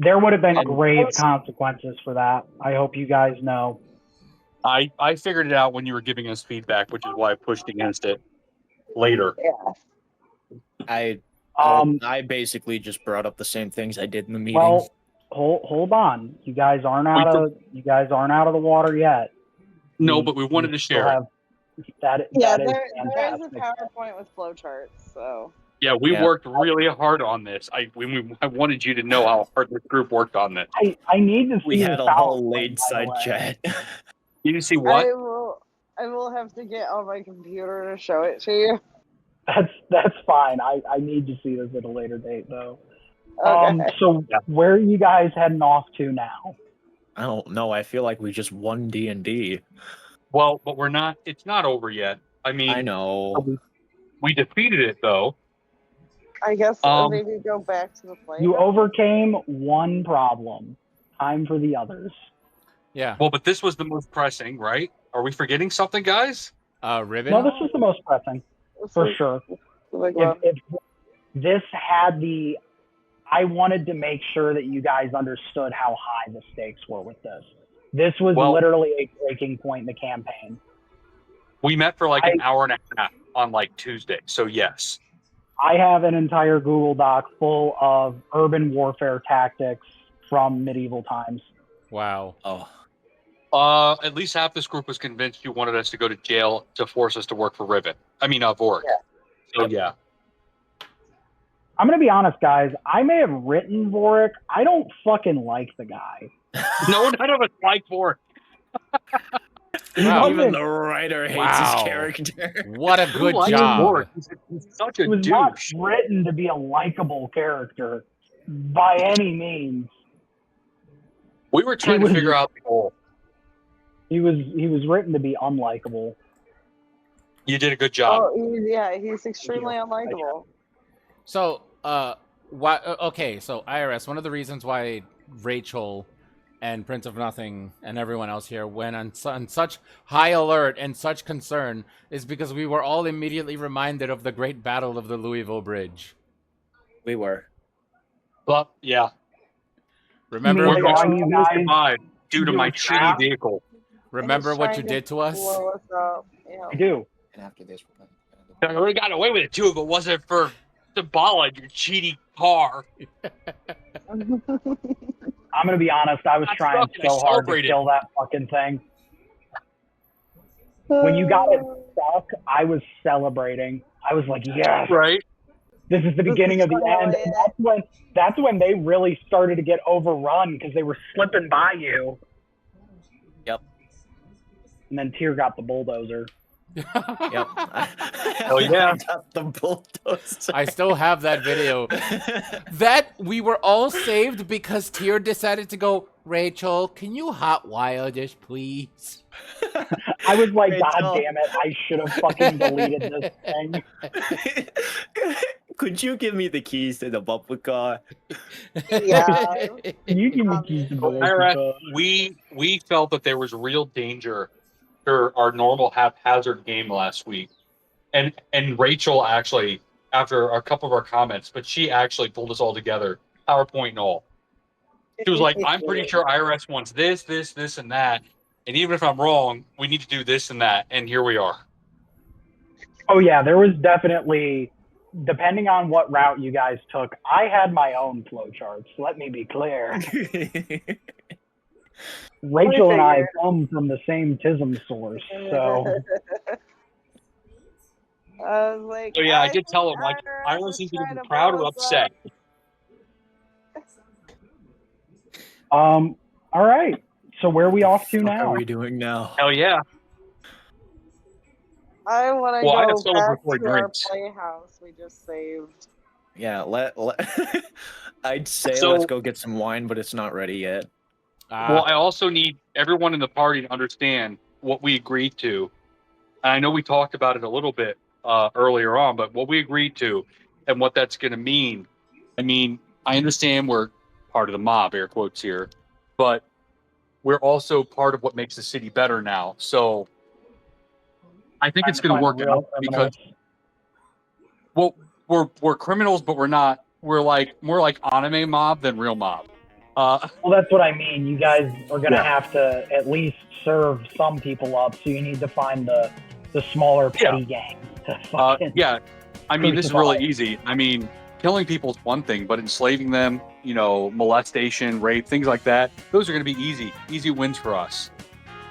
There would have been grave consequences for that. I hope you guys know. I figured it out when you were giving us feedback, which is why I pushed against it later. Yeah. I basically just brought up the same things I did in the meeting. Well, hold on. You guys aren't out of the water yet. No, but we wanted to share it. There is a PowerPoint with flowcharts, so. Yeah, we worked really hard on this. I wanted you to know how hard this group worked on this. I need to see. We had a whole late side chat. You didn't see what? I will have to get on my computer to show it to you. That's fine. I need to see this at a later date though. Okay. So where are you guys heading off to now? I don't know. I feel like we just won D&D. Well, but we're not. It's not over yet. I mean, I know. We defeated it though. I guess maybe go back to the play. You overcame one problem. Time for the others. Yeah. Well, but this was the most pressing, right? Are we forgetting something, guys? Riven? No, this was the most pressing. For sure. If this had I wanted to make sure that you guys understood how high the stakes were with this. This was literally a breaking point in the campaign. We met for like an hour and a half on like Tuesday, so yes. I have an entire Google Doc full of urban warfare tactics from medieval times. Wow. Oh. At least half this group was convinced you wanted us to go to jail to force us to work for Riven. I mean, Vork. Yeah. So yeah. I'm going to be honest, guys. I may have written Vorik. I don't fucking like the guy. No, none of us like Vork. Wow. Even the writer hates his character. What a good job. He's such a douche. He was not written to be a likable character by any means. We were trying to figure out the goal. He was written to be unlikable. You did a good job. Oh, he's extremely unlikable. So, okay, so IRS, one of the reasons why Rachel and Prince of Nothing and everyone else here went on such high alert and such concern is because we were all immediately reminded of the great battle of the Louisville Bridge. We were. But, yeah. Remember we're going to survive due to my shitty vehicle. Remember what you did to us? I do. And after this, I would have gotten away with it too if it wasn't for Sabala, your cheaty car. I'm gonna be honest. I was trying so hard to kill that fucking thing. When you got it stuck, I was celebrating. I was like, yes, right. This is the beginning of the end. And that's when they really started to get overrun because they were slipping by you. Yep. And then Tyr got the bulldozer. Yep. Oh yeah. Got the bulldozer. I still have that video. That we were all saved because Tyr decided to go, Rachel, can you hotwire this, please? I was like, God damn it, I should have fucking deleted this thing. Could you give me the keys to the bumper car? Yeah. You give me keys to the bumper car. We felt that there was real danger for our normal haphazard game last week. And Rachel actually, after a couple of our comments, but she actually pulled us all together, PowerPoint and all. She was like, I'm pretty sure IRS wants this, and that. And even if I'm wrong, we need to do this and that. And here we are. Oh, yeah, there was definitely, depending on what route you guys took, I had my own flowcharts. Let me be clear. Rachel and I come from the same TISM source, so. I was like, so yeah, I did tell him, like, I was either proud or upset. All right. So where are we off to now? What are we doing now? Hell yeah. I want to go back to our playhouse we just saved. Yeah, I'd say let's go get some wine, but it's not ready yet. Well, I also need everyone in the party to understand what we agreed to. And I know we talked about it a little bit earlier on, but what we agreed to and what that's going to mean. I mean, I understand we're part of the mob, air quotes here, but we're also part of what makes the city better now. So I think it's going to work out because, well, we're criminals, but we're not. We're like more like anime mob than real mob. Well, that's what I mean. You guys are going to have to at least serve some people up, so you need to find the smaller petty gang. I mean, this is really easy. I mean, killing people is one thing, but enslaving them, molestation, rape, things like that, those are going to be easy wins for us.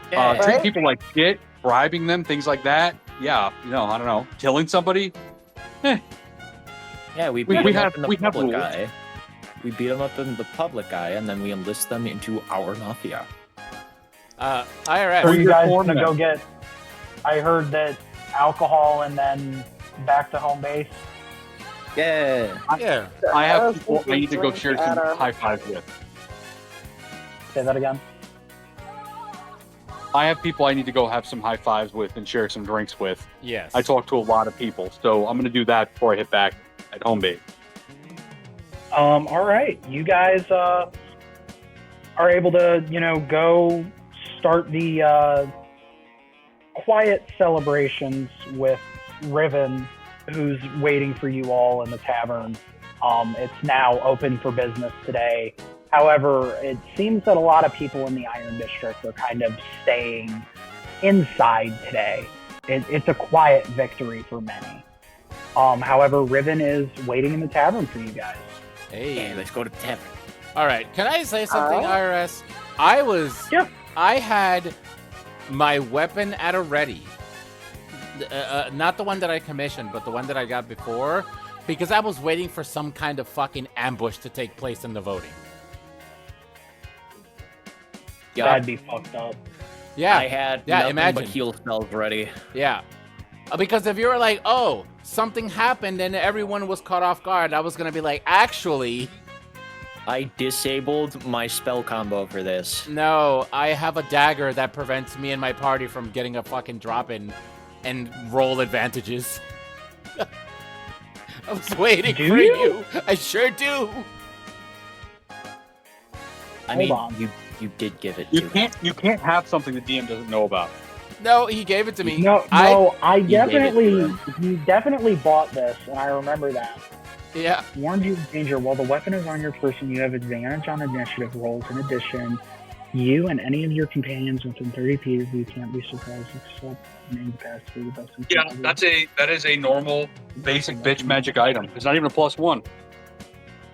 Treating people like shit, bribing them, things like that. Yeah, I don't know. Killing somebody. Yeah, we beat them up in the public eye. We beat them up in the public eye, and then we enlist them into our mafia. IRS. Are you guys gonna go get? I heard that alcohol and then back to home base. Yeah. I have people I need to go share some high fives with. Say that again. I have people I need to go have some high fives with and share some drinks with. Yes. I talk to a lot of people, so I'm going to do that before I hit back at home base. All right. You guys are able to, go start the quiet celebrations with Riven, who's waiting for you all in the tavern. It's now open for business today. However, it seems that a lot of people in the Iron District are kind of staying inside today. It's a quiet victory for many. However, Riven is waiting in the tavern for you guys. Hey, let's go to the tavern. All right, can I say something, IRS? I had my weapon at a ready. Not the one that I commissioned, but the one that I got before, because I was waiting for some kind of fucking ambush to take place in the voting. Yep. That'd be fucked up. Yeah, I had nothing but heal spells ready. Yeah, because if you were like, oh, something happened and everyone was caught off guard, I was gonna be like, actually, I disabled my spell combo for this. No, I have a dagger that prevents me and my party from getting a fucking drop in and roll advantages. I was waiting for you. I sure do. I mean, you did give it. You can't have something the DM doesn't know about. No, he gave it to me. No, he definitely bought this, and I remember that. Yeah. Warned you of danger. While the weapon is on your person, you have advantage on initiative rolls. In addition, you and any of your companions within 30 feet of you can't be surprised except incapacitated. Yeah, that is a normal, basic bitch magic item. It's not even a +1.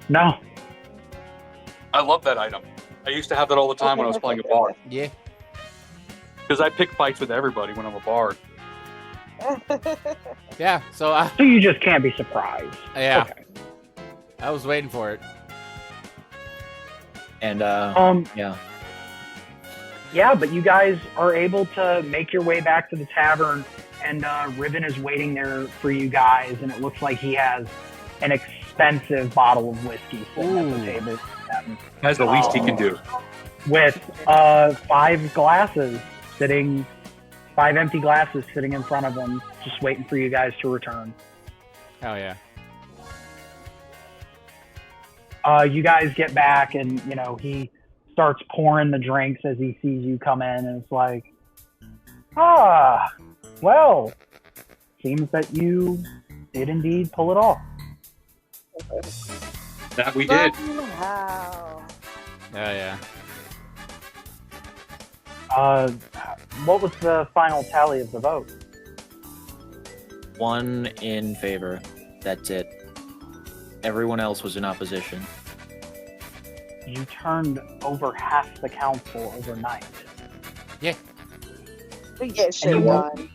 No. I love that item. I used to have that all the time when I was playing a bard. Yeah. Because I pick fights with everybody when I'm a bard. Yeah, so you just can't be surprised. Yeah. Okay. I was waiting for it. And yeah. Yeah, but you guys are able to make your way back to the tavern, and Riven is waiting there for you guys, and it looks like he has an expensive bottle of whiskey sitting at the table. That's the least he can do. With 5 glasses sitting, 5 empty glasses sitting in front of him, just waiting for you guys to return. Hell yeah. You guys get back, and he starts pouring the drinks as he sees you come in, and it's like, well, seems that you did indeed pull it off. That we did. Wow. Yeah. What was the final tally of the vote? 1 in favor. That's it. Everyone else was in opposition. You turned over half the council overnight. Yeah. We get shit done.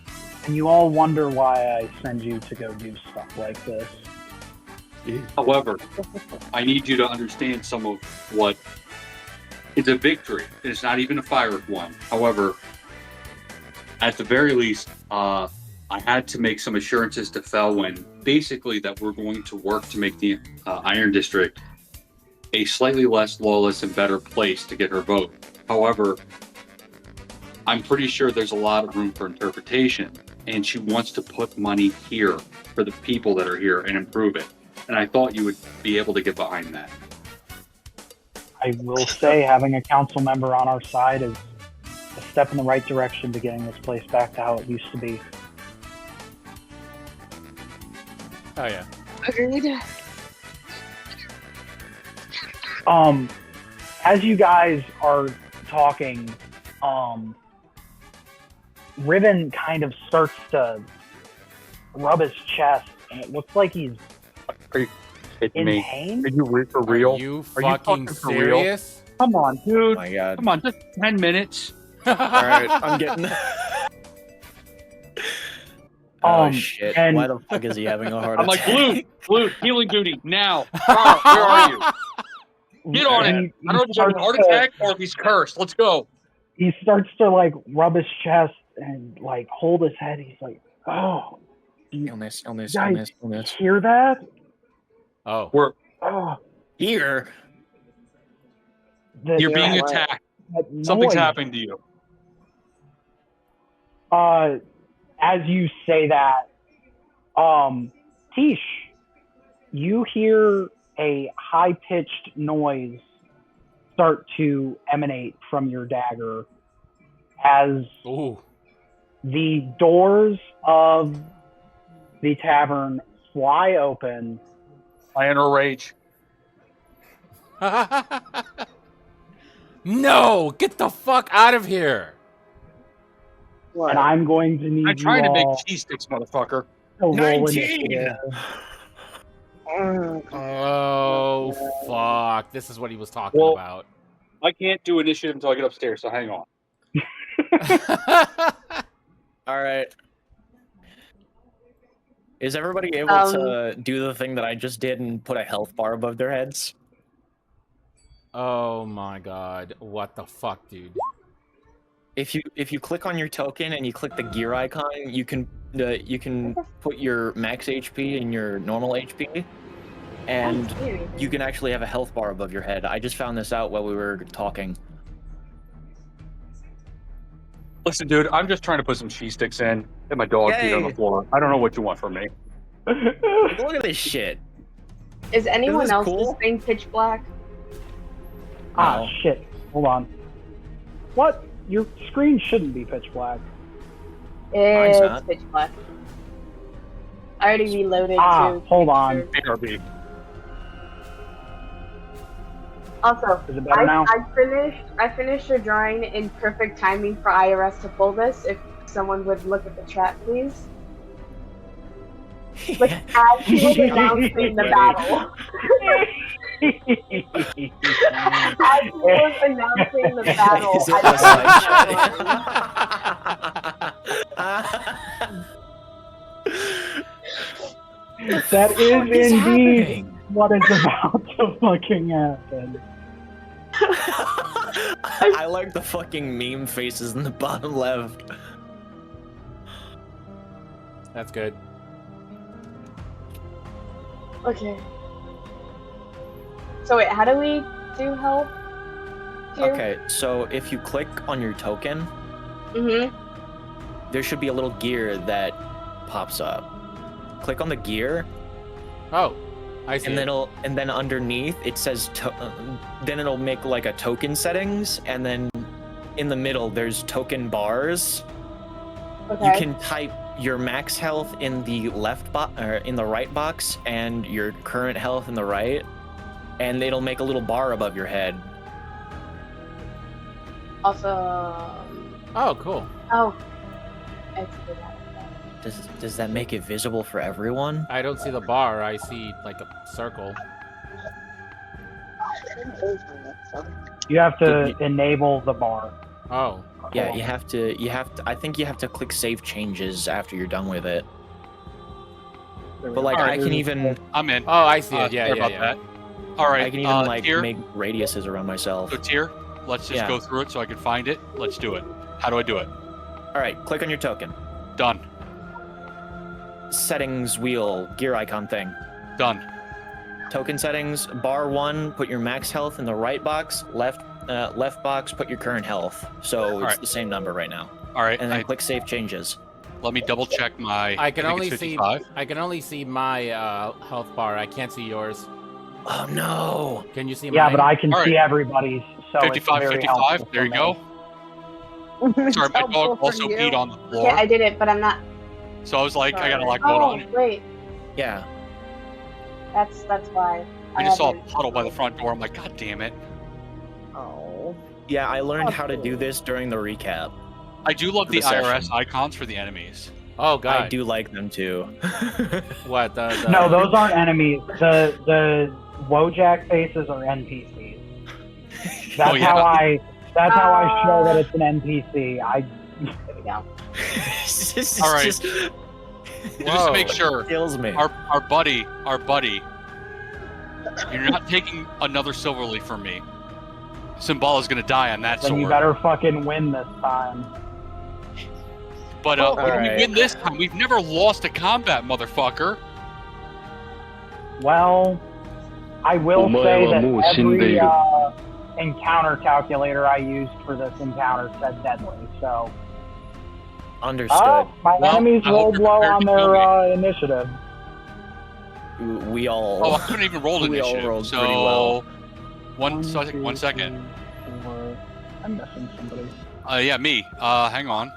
And you all wonder why I send you to go do stuff like this. However, I need you to understand some of what... It's a victory. It's not even a fired one. However, at the very least, I had to make some assurances to Felwyn, basically that we're going to work to make the Iron District a slightly less lawless and better place to get her vote. However, I'm pretty sure there's a lot of room for interpretation, and she wants to put money here for the people that are here and improve it. And I thought you would be able to get behind that. I will say having a council member on our side is a step in the right direction to getting this place back to how it used to be. Oh yeah. Agreed. as you guys are talking, Riven kind of starts to rub his chest, and it looks like he's in pain. Are you for real? Are you fucking serious? Come on, dude. Oh my god. Come on, just 10 minutes. Alright, I'm getting... Oh shit, and- why the fuck is he having a heart I'm like, attack? Blue, healing duty, now. Carl, where are you? Get on it. I don't know if he's having a heart attack or if he's cursed. Let's go. He starts to like rub his chest and like hold his head. He's like, "Oh, Illness. hear that? Oh. We're Here. You're being attacked. Something's happened to you. As you say that, Tish, you hear a high-pitched noise start to emanate from your dagger as the doors of the tavern fly open. I enter rage. No! Get the fuck out of here! What? And I'm going to need I'm trying to you make all cheese sticks, motherfucker. to roll 19! initiative. Oh, fuck. This is what he was talking about. I can't do initiative until I get upstairs, so hang on. Alright. Is everybody able to do the thing that I just did and put a health bar above their heads? Oh my god. What the fuck, dude? If you click on your token and you click the gear icon, you can put your max HP and your normal HP, and you can actually have a health bar above your head. I just found this out while we were talking. Listen, dude, I'm just trying to put some cheese sticks in and my dog peed on the floor. I don't know what you want from me. Look at this shit. Is anyone this else cool? thing pitch black? Ah, shit. Hold on. What? Your screen shouldn't be pitch black. It's not. pitch black. I already reloaded too. Hold on. BRB. Also, Is it better now? I finished your drawing in perfect timing for IRS to pull this. If someone would look at the chat, please. Like as he was announcing the battle. As he was announcing the battle, That is indeed what is about to fucking happen. I like the fucking meme faces in the bottom left. That's good. Okay. So wait, how do we do help? Okay, so if you click on your token, there should be a little gear that pops up. Click on the gear. Oh, I see. And then underneath it says then it'll make like a token settings, and then in the middle there's token bars. Okay. You can type your max health in the in the right box and your current health in the right, and it'll make a little bar above your head. Awesome. Oh, cool. Oh. I figured that. Does that make it visible for everyone? I don't see the bar. I see like a circle. You have to enable the bar. Oh. Yeah, you have to. I think you have to click save changes after you're done with it. But like, I can even. I'm in. Oh, I see it. Yeah, sorry yeah, about yeah. that. All right. I can even like Tier, make radiuses around myself. So Tier, let's just go through it so I can find it. Let's do it. How do I do it? All right, click on your token. Done. Settings wheel gear icon thing. Done. Token settings bar 1. Put your max health in the right box. Left box. Put your current health. So it's the same number right now. All right. And then click save changes. Let me double check my. I can only see. I can only see my health bar. I can't see yours. Oh no! Can you see mine? Yeah, but I can see everybody's. So 55, it's very 55. There you go. Sorry, my dog also you. peed on the floor. Yeah, I did it, but I'm not. So I was like, Sorry. I got a lot going on. Wait. Yeah. That's why. I just saw a puddle by the front door. I'm like, God damn it. Oh. Yeah, I learned how to do this during the recap. I do love the session. IRS icons for the enemies. Oh god. I do like them too. What? No, those aren't enemies. The Wojak faces are NPCs. That's how I show that it's an NPC. There we go. All right. Just to make sure, kills me. our buddy, you're not taking another silver leaf from me. Symbol is gonna die on that Then sword. you better fucking win this time. But when we win this time, we've never lost a combat, motherfucker. Well, I will say that every encounter calculator I used for this encounter said deadly, so... Understood. My enemies I rolled hope you're low prepared on to kill their initiative. We all. Oh, I couldn't even roll we all initiative. rolled So pretty well. one second. 4. I'm missing somebody. Yeah, me. Hang on.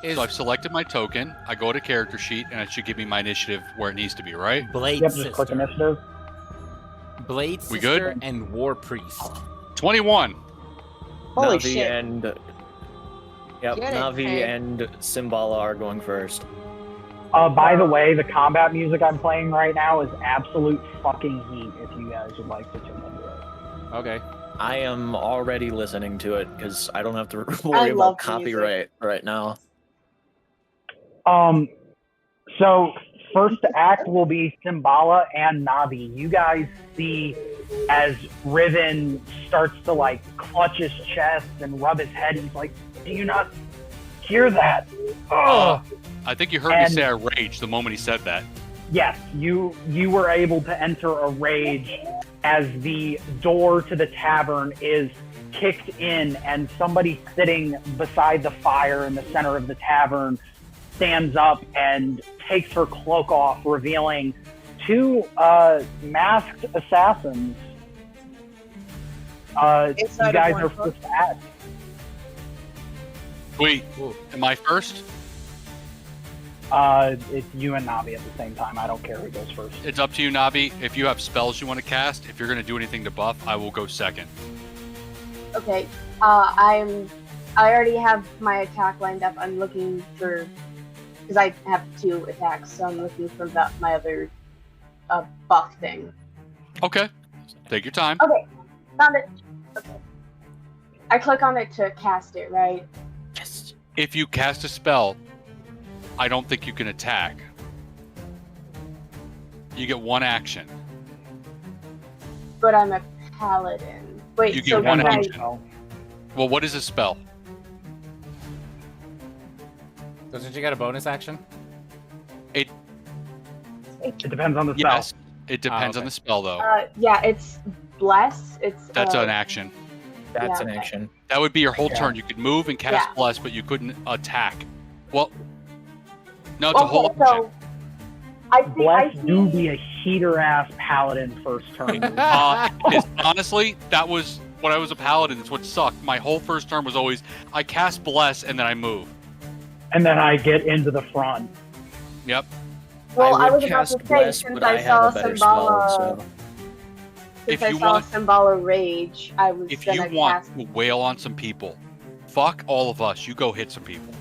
Is So I've selected my token. I go to character sheet, and it should give me my initiative where it needs to be, right? Blade Yep, Sister. just click initiative. Blade We Sister good? and War Priest. 21. Holy Navi shit. and Get it, Navi Craig. and Symbala are going first. By the way, the combat music I'm playing right now is absolute fucking heat if you guys would like to tune into it. Okay. I am already listening to it because I don't have to worry love about copyright right now. So first act will be Symbala and Navi. You guys see as Riven starts to like clutch his chest and rub his head. He's like, "Do you not hear that?" I think you heard me And- say I raged the moment he said that. Yes, you were able to enter a rage as the door to the tavern is kicked in and somebody sitting beside the fire in the center of the tavern stands up and takes her cloak off, revealing 2 masked assassins. You guys are first to act. Wait, am I first? It's you and Navi at the same time. I don't care who goes first. It's up to you, Navi. If you have spells you want to cast, if you're going to do anything to buff, I will go second. Okay. I already have my attack lined up. I'm looking for, because I have 2 attacks, so I'm looking for my other buff thing. Okay. Take your time. Okay, found it. Okay. I click on it to cast it, right? Yes. If you cast a spell, I don't think you can attack. You get 1 action. But I'm a paladin. Wait, You so get 1 can I? action. Well, what is a spell? Doesn't you get a bonus action? It depends on the spell. Yes. It depends on okay. the spell, though. Yeah, it's bless. It's That's an action. That's Yeah. an action. That would be your whole Yeah. turn. You could move and cast Yeah. bless, but you couldn't attack. Well, no, it's a whole Okay, action. so I think Bless I do see. be a heater ass paladin first turn. Because honestly, that was when I was a paladin. It's what sucked. My whole first turn was always I cast bless and then I move. And then I get into the front. Yep. Well, I would was about cast to say Bless, since but I have saw a better Symbala, spell, so. If since I you saw want- Symbala rage, I was If gonna you want cast. to wail on some people, fuck all of us. You go hit some people.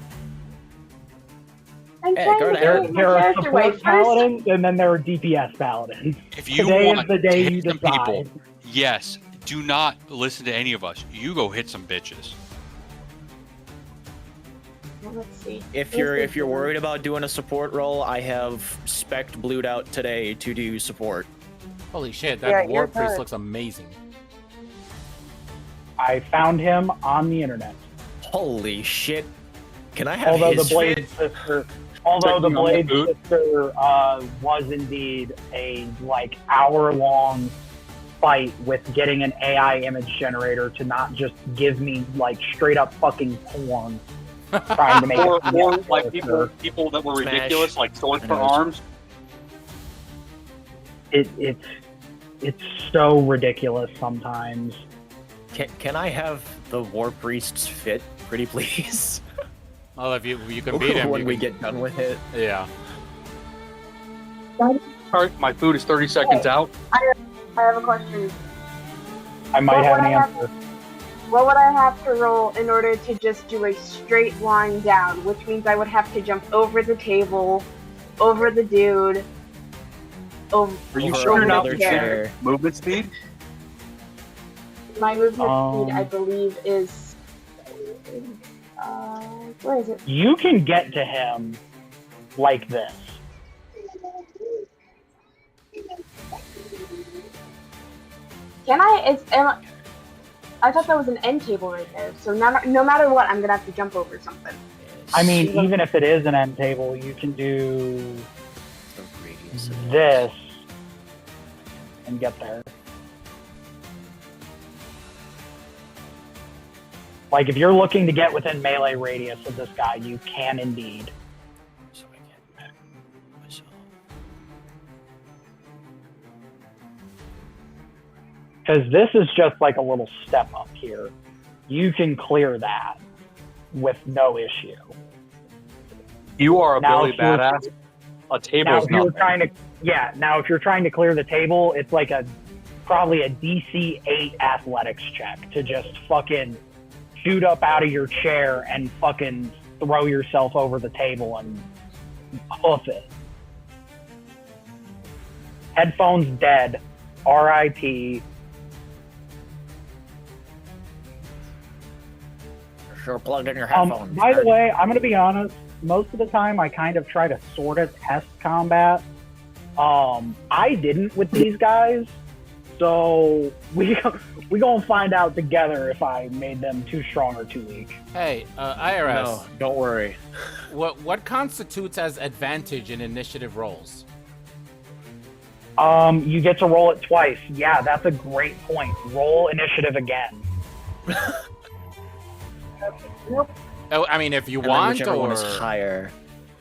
I'm Hey, trying go to to There, get my there are character way support first. paladins, and then there are DPS paladins. If you Today want is the to day hit you some decide. people, yes, do not listen to any of us. You go hit some bitches. Well, let's see. If you're worried about doing a support role, I have spec'd blued out today to do support. Holy shit, that Yeah, War you're Priest good. looks amazing. I found him on the internet. Holy shit! Can I have Although his the Blade fit? Sister, although the Checking on Blade that boot. Sister was indeed a like hour-long fight with getting an AI image generator to not just give me like straight up fucking porn, trying to make Or it female like character. people that were Smash. ridiculous, like swords I for know. arms. It's so ridiculous sometimes. Can I have the War Priest's fit, pretty please? Well, if you can beat him when you we can- get done with it. Yeah. All right, my food is 30 seconds out. I have a question. I might Well, have what an I have- answer. what would I have to roll in order to just do a straight line down? Which means I would have to jump over the table, over the dude, over. Are you Over sure you're not another considering chair. movement speed? My movement speed, I believe, is. Where is it? You can get to him like this. Can I? I thought that was an end table right there. So no matter what, I'm gonna have to jump over something. I mean, even if it is an end table, you can do The radius of this and get there. Like, if you're looking to get within melee radius of this guy, you can indeed. So I get back myself. Because this is just like a little step up here. You can clear that with no issue. You are a Now, Billy if you're- badass. A Now, table's if you're nothing. trying to, now if you're trying to clear the table, it's like probably a DC 8 athletics check to just fucking shoot up out of your chair and fucking throw yourself over the table and hoof it. Headphones dead. RIP. Sure, plugged in your headphones. By the way, I'm going to be honest. Most of the time, I kind of try to sort of test combat. I didn't with these guys, so we gonna find out together if I made them too strong or too weak. Hey, IRS. No, don't worry. What constitutes as advantage in initiative rolls? You get to roll it twice. Yeah, that's a great point. Roll initiative again. Oh, I mean, if you And then want, whichever one or is higher.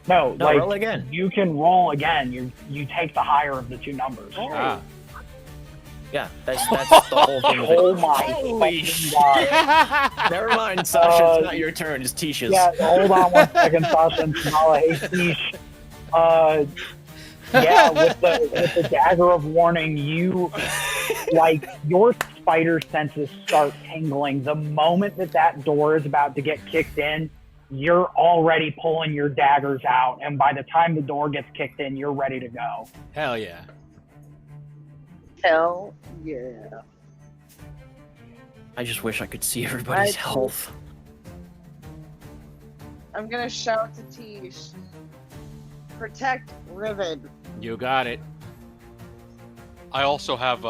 No, No, like roll again. you can roll again. You take the higher of the two numbers. Ah. Yeah, that's the whole thing of it. Oh my Holy fucking god! Never mind, Sasha. It's not your turn. It's Tisha's. Yeah, hold on one second, Sasha and Kamala. Hey, Tish. Yeah, with the dagger of warning, you like your spider senses start tingling. The moment that door is about to get kicked in, you're already pulling your daggers out, and by the time the door gets kicked in, you're ready to go. Hell yeah. Hell yeah. I just wish I could see everybody's health. I'm gonna shout to Tish. Protect Riven. You got it. I also have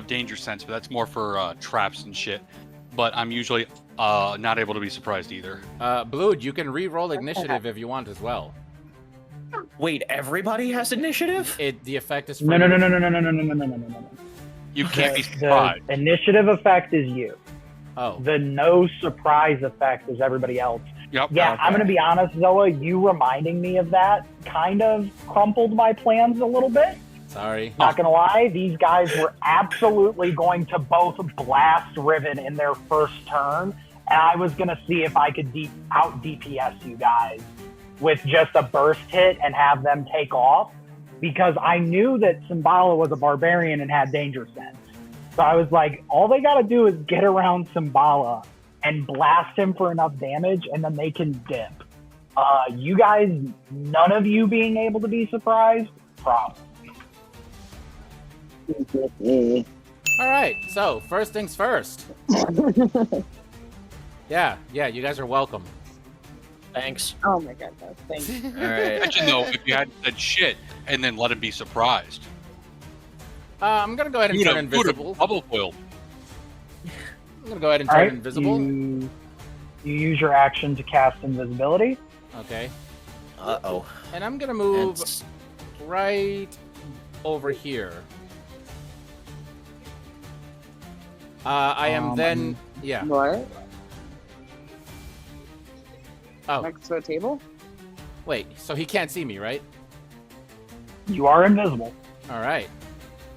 danger sense, but that's more for traps and shit. But I'm usually not able to be surprised either. Blood, you can re-roll initiative if you want as well. Wait, everybody has initiative? The effect is No. You can't be The surprised. initiative effect is you. Oh. The no surprise effect is everybody else. Yep. Yeah, Okay. I'm going to be honest, Zoa, you reminding me of that kind of crumpled my plans a little bit. Sorry. Not going to lie, these guys were absolutely going to both blast Riven in their first turn, and I was going to see if I could out DPS you guys with just a burst hit and have them take off, because I knew that Symbala was a barbarian and had danger sense. So I was like, all they got to do is get around Symbala and blast him for enough damage, and then they can dip. You guys, none of you being able to be surprised, problem. All right. So first things first. Yeah. You guys are welcome. Thanks. Oh my god, no, thank you. All right. Imagine though if you hadn't said shit and then let him be surprised. I'm gonna go ahead and turn invisible. Bubble foil. I'm gonna go ahead and All turn right, invisible. You use your action to cast invisibility. Okay. Uh-oh. And I'm gonna move That's- right over here. I am then. Yeah. What? Oh, Next to a table? wait. So he can't see me, right? You are invisible. All right.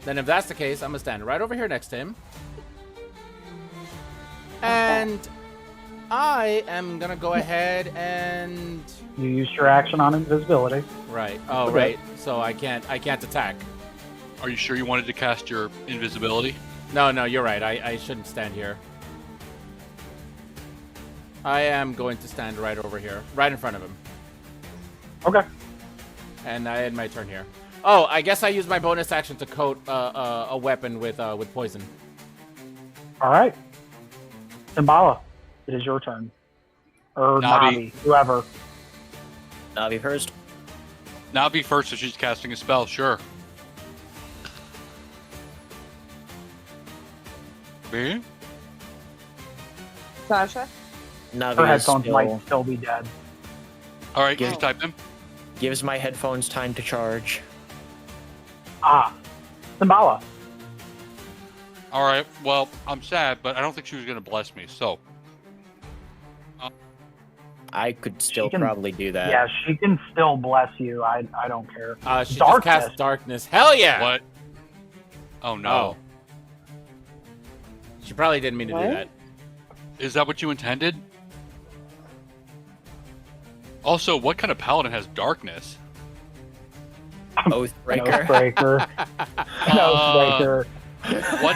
Then if that's the case, I'm gonna stand right over here next to him. And I am gonna go ahead and You used your action on invisibility. right. Oh, Okay. right. So I can't attack. Are you sure you wanted to cast your invisibility? No, you're right. I shouldn't stand here. I am going to stand right over here, right in front of him. Okay. And I end my turn here. Oh, I guess I use my bonus action to coat a weapon with poison. All right. Simbala, it is your turn. Or Navi, whoever. Navi first. Navi first, so she's casting a spell, sure. Me? Sasha? Navi Her is headphones still, might still be dead. All right, can you type them? gives my headphones time to charge. Simbala. All right, well, I'm sad, but I don't think she was going to bless me, so. I could still probably do that. Yeah, she can still bless you. I don't care. She just cast darkness. Hell yeah! What? Oh, no. She probably didn't mean to do that. Is that what you intended? Also, what kind of paladin has darkness? Oathbreaker. Oathbreaker. Oathbreaker. What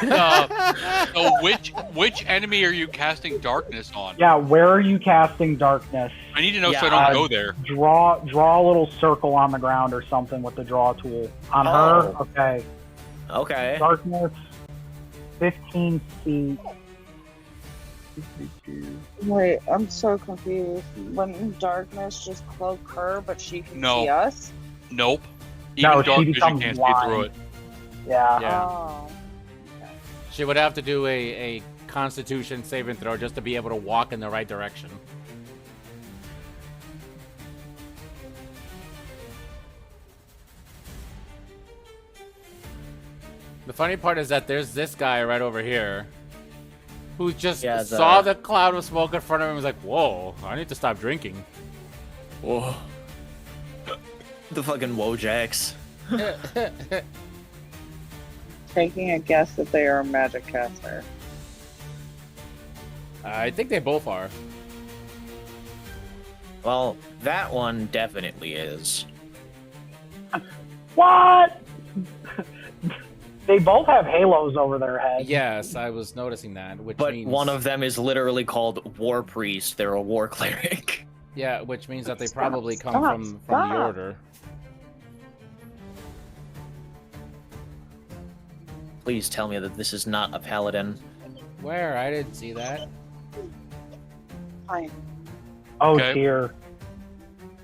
so which enemy are you casting darkness on? Yeah, where are you casting darkness? I need to know so I don't go there. Draw a little circle on the ground or something with the draw tool. On her? Okay. Okay. Darkness, 15 feet. Wait, I'm so confused. Wouldn't darkness just cloak her, but she can see us? Nope. No, Even dark she vision becomes can't see blind. through it. Yeah. Oh. She would have to do a Constitution saving throw just to be able to walk in the right direction. The funny part is that there's this guy right over here who just saw the cloud of smoke in front of him and was like, whoa, I need to stop drinking. Whoa. The fucking Wojaks. Taking a guess that they are a magic caster. I think they both are. Well, that one definitely is. What? They both have halos over their heads. Yes, I was noticing that. Which But means... one of them is literally called War Priest. They're a war cleric. Yeah, which means that they probably come from the Order. Please tell me that this is not a paladin. Where? I didn't see that. Fine. Oh dear.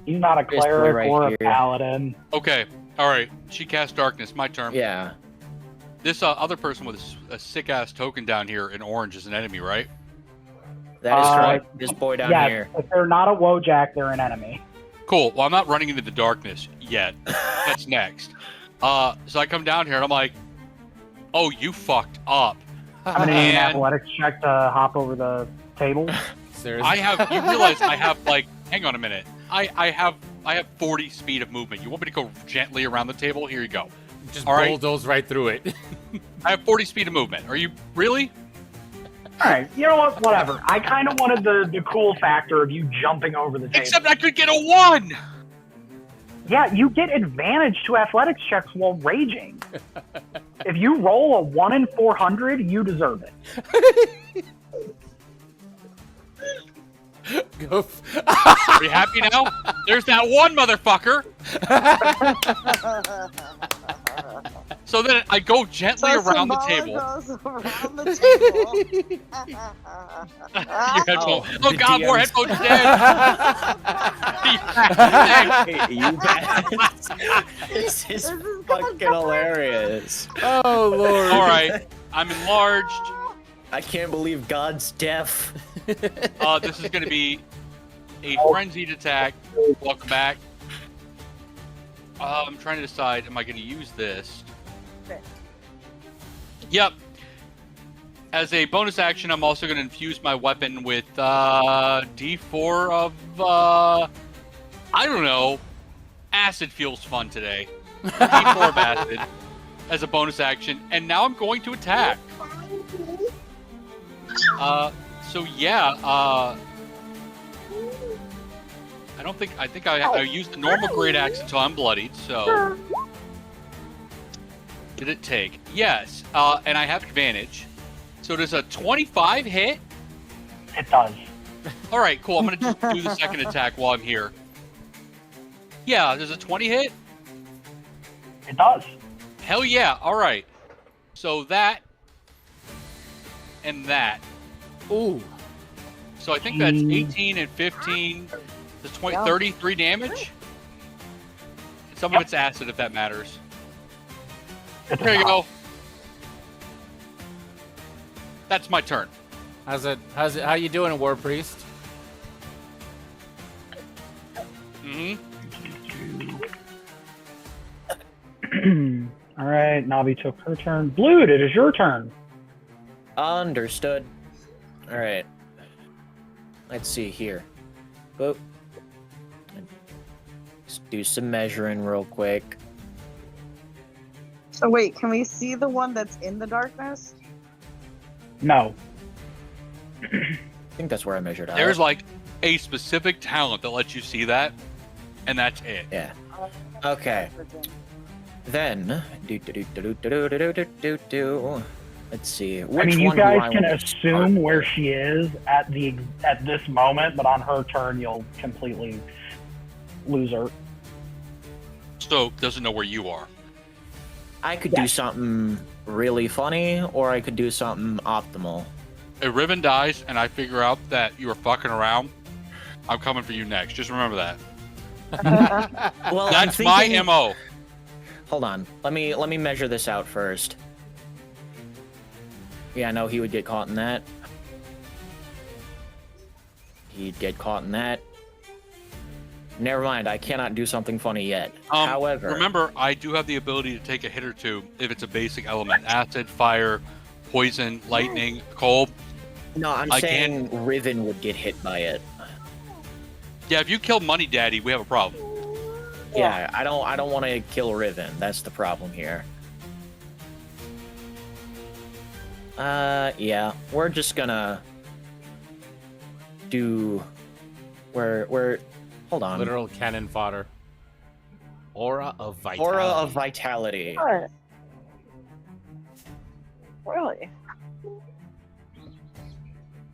He's not a cleric or a paladin. Okay, alright. She cast darkness. My turn. Yeah. This other person with a sick-ass token down here in orange is an enemy, right? That is correct. This boy down here. If they're not a Wojak, they're an enemy. Cool. Well, I'm not running into the darkness yet. That's next. So I come down here and I'm like, oh, you fucked up. I'm gonna need an athletics check to hop over the table. Seriously? You realize I have like, hang on a minute. I have 40 speed of movement. You want me to go gently around the table? Here you go. Just bulldoze right through it. I have 40 speed of movement. Are you really? All right, you know what? Whatever. I kind of wanted the cool factor of you jumping over the table. Except I could get a 1! Yeah, you get advantage to athletics checks while raging. If you roll a 1 in 400, you deserve it. Are you happy now? There's that one motherfucker! So then I go gently around the table. Around the table. Your headphone. Oh god, more headphones dead! You guys. This is fucking hilarious. Oh lord. Alright, I'm enlarged. I can't believe God's deaf. This is gonna be a frenzied attack. Welcome back. I'm trying to decide, am I gonna use this? Yep. As a bonus action, I'm also going to infuse my weapon with D4 of, I don't know, acid feels fun today. D4 of acid as a bonus action, and now I'm going to attack. So yeah, I think I used the normal great axe until I'm bloodied, so... Did it take? Yes, and I have advantage. So does a 25 hit? It does. All right, cool. I'm gonna just do the second attack while I'm here. Yeah, does a 20 hit? It does. Hell yeah! All right. So that and that. Ooh. So I think that's 18 and 15. That's 20, 33 damage. Some of it's acid, if that matters. There you go. That's my turn. How you doing, War Priest? All right, Navi took her turn. Blood, it is your turn. Understood. All right. Let's see here. Boop. Let's do some measuring real quick. So wait, can we see the one that's in the darkness? No. I think that's where I measured out. There's like a specific talent that lets you see that, and that's it. Yeah. Okay. Then, let's see. Which I mean, you one do guys I can want to assume start where with? she is at this moment, but on her turn, you'll completely lose her. Stoke doesn't know where you are. I could do something really funny, or I could do something optimal. If Riven dies and I figure out that you were fucking around, I'm coming for you next. Just remember that. Well, That's my MO. Hold on. Let me measure this out first. Yeah, no, he would get caught in that. He'd get caught in that. Never mind, I cannot do something funny yet. However, remember, I do have the ability to take a hit or two if it's a basic element. Acid, fire, poison, lightning, cold. No, I'm saying Riven would get hit by it. Yeah, if you kill Money Daddy, we have a problem. Yeah, I don't want to kill Riven. That's the problem here. Yeah, we're just gonna do. We're hold on. Literal cannon fodder. Aura of vitality. Aura of vitality. What? Really?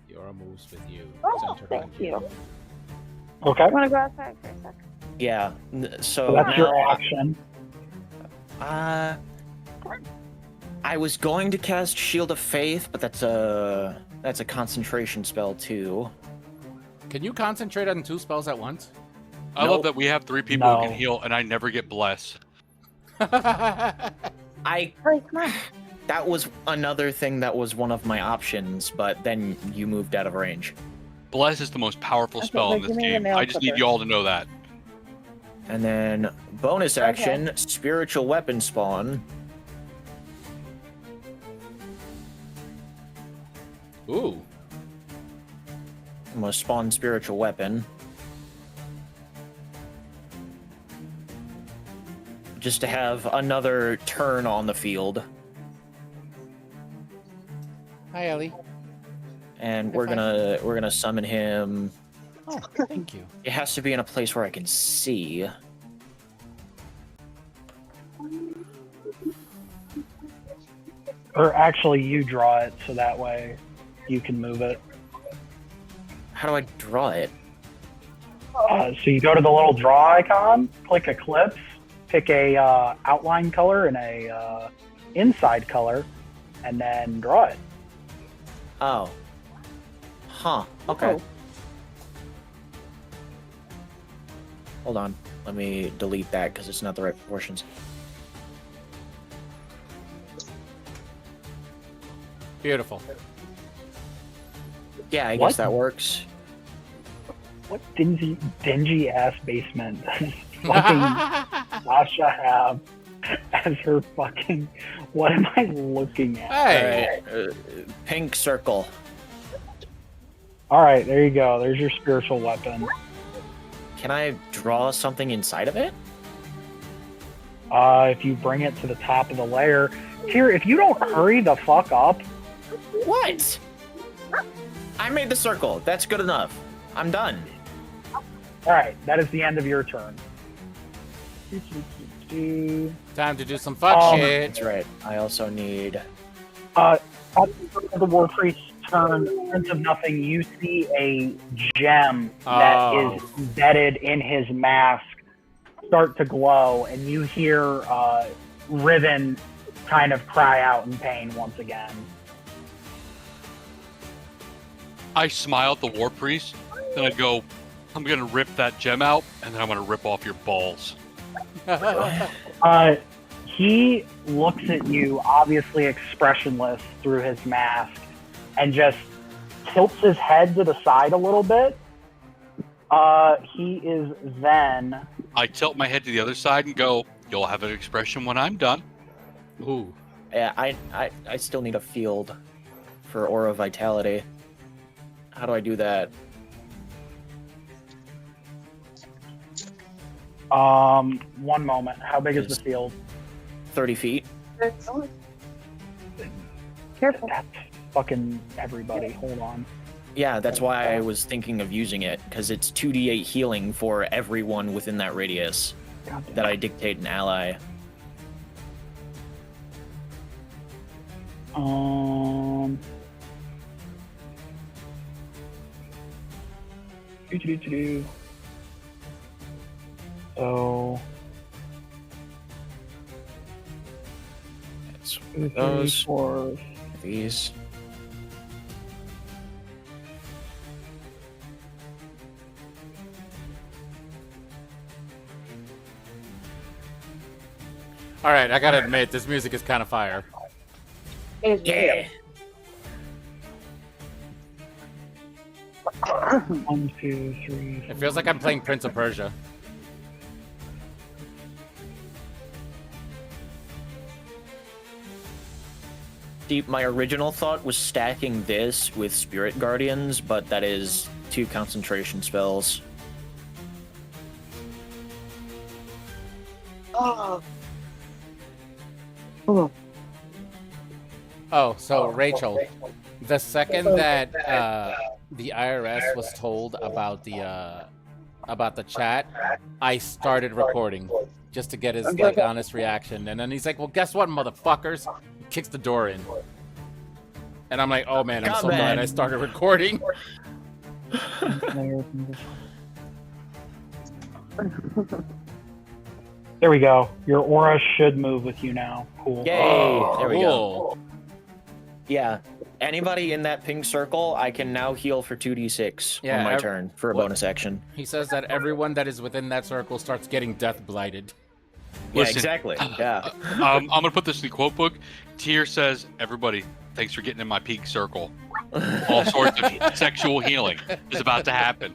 The aura moves with you. Oh, Centered thank on you. Okay. I want to go outside for a second. Yeah. So So that's now, your action. I was going to cast Shield of Faith, but that's a concentration spell too. Can you concentrate on 2 spells at once? I love that we have 3 people who No. can heal, and I never get blessed. Hey, come on. That was another thing that was one of my options, but then you moved out of range. Bless is the most powerful Okay, spell but in this give me the game. nail I just need clipper. you all to know that. And then bonus action, spiritual weapon spawn. Ooh. I'm gonna spawn spiritual weapon. Just to have another turn on the field. Hi, Ellie. And we're gonna summon him. Oh, thank you. It has to be in a place where I can see. Or actually, you draw it, so that way you can move it. How do I draw it? So you go to the little draw icon, click Eclipse, pick a outline color and a inside color, and then draw it. Oh. Huh. Okay. Oh. Hold on. Let me delete that because it's not the right proportions. Beautiful. Yeah, I What? guess that works. What dingy ass basement does fucking Sasha have as her fucking? What am I looking at? Hey. Pink circle. All right, there you go. There's your spiritual weapon. Can I draw something inside of it? If you bring it to the top of the layer, here. If you don't hurry the fuck up, What? I made the circle. That's good enough. I'm done. all right, that is the end of your turn. Time to do some fuck shit. That's right. I also need. The War Priest's turn, Prince of Nothing, you see a gem that is embedded in his mask start to glow, and you hear Riven kind of cry out in pain once again. I smile at the War Priest, then I go, I'm going to rip that gem out, and then I'm going to rip off your balls. He looks at you, obviously expressionless through his mask, and just tilts his head to the side a little bit. He is then... I tilt my head to the other side and go, you'll have an expression when I'm done. Ooh. Yeah, I still need a field for Aura Vitality. How do I do that? 1 moment. How big is the field? 30 feet. Careful. That's fucking everybody. Hold on. Yeah, that's why I was thinking of using it, because it's 2d8 healing for everyone within that radius that I dictate an ally. So It's 2, 3, 4. These. All right, I gotta admit, this music is kind of fire. Yeah. 1, 2, 3. It feels like I'm playing Prince of Persia. See, my original thought was stacking this with Spirit Guardians, but that is 2 concentration spells. Oh. Oh, so Rachel, the second that the IRS was told about the chat, I started recording just to get his like honest reaction, and then he's like, "Well, guess what, motherfuckers?" He kicks the door in, and I'm like, "Oh man, I'm so glad I started recording." There we go. Your aura should move with you now. Cool. Yay! There we go. Yeah. Anybody in that pink circle, I can now heal for 2d6 on my turn for a bonus action. He says that everyone that is within that circle starts getting death blighted. Yeah, exactly. Yeah. I'm going to put this in the quote book. Tyr says, everybody, thanks for getting in my pink circle. All sorts of sexual healing is about to happen.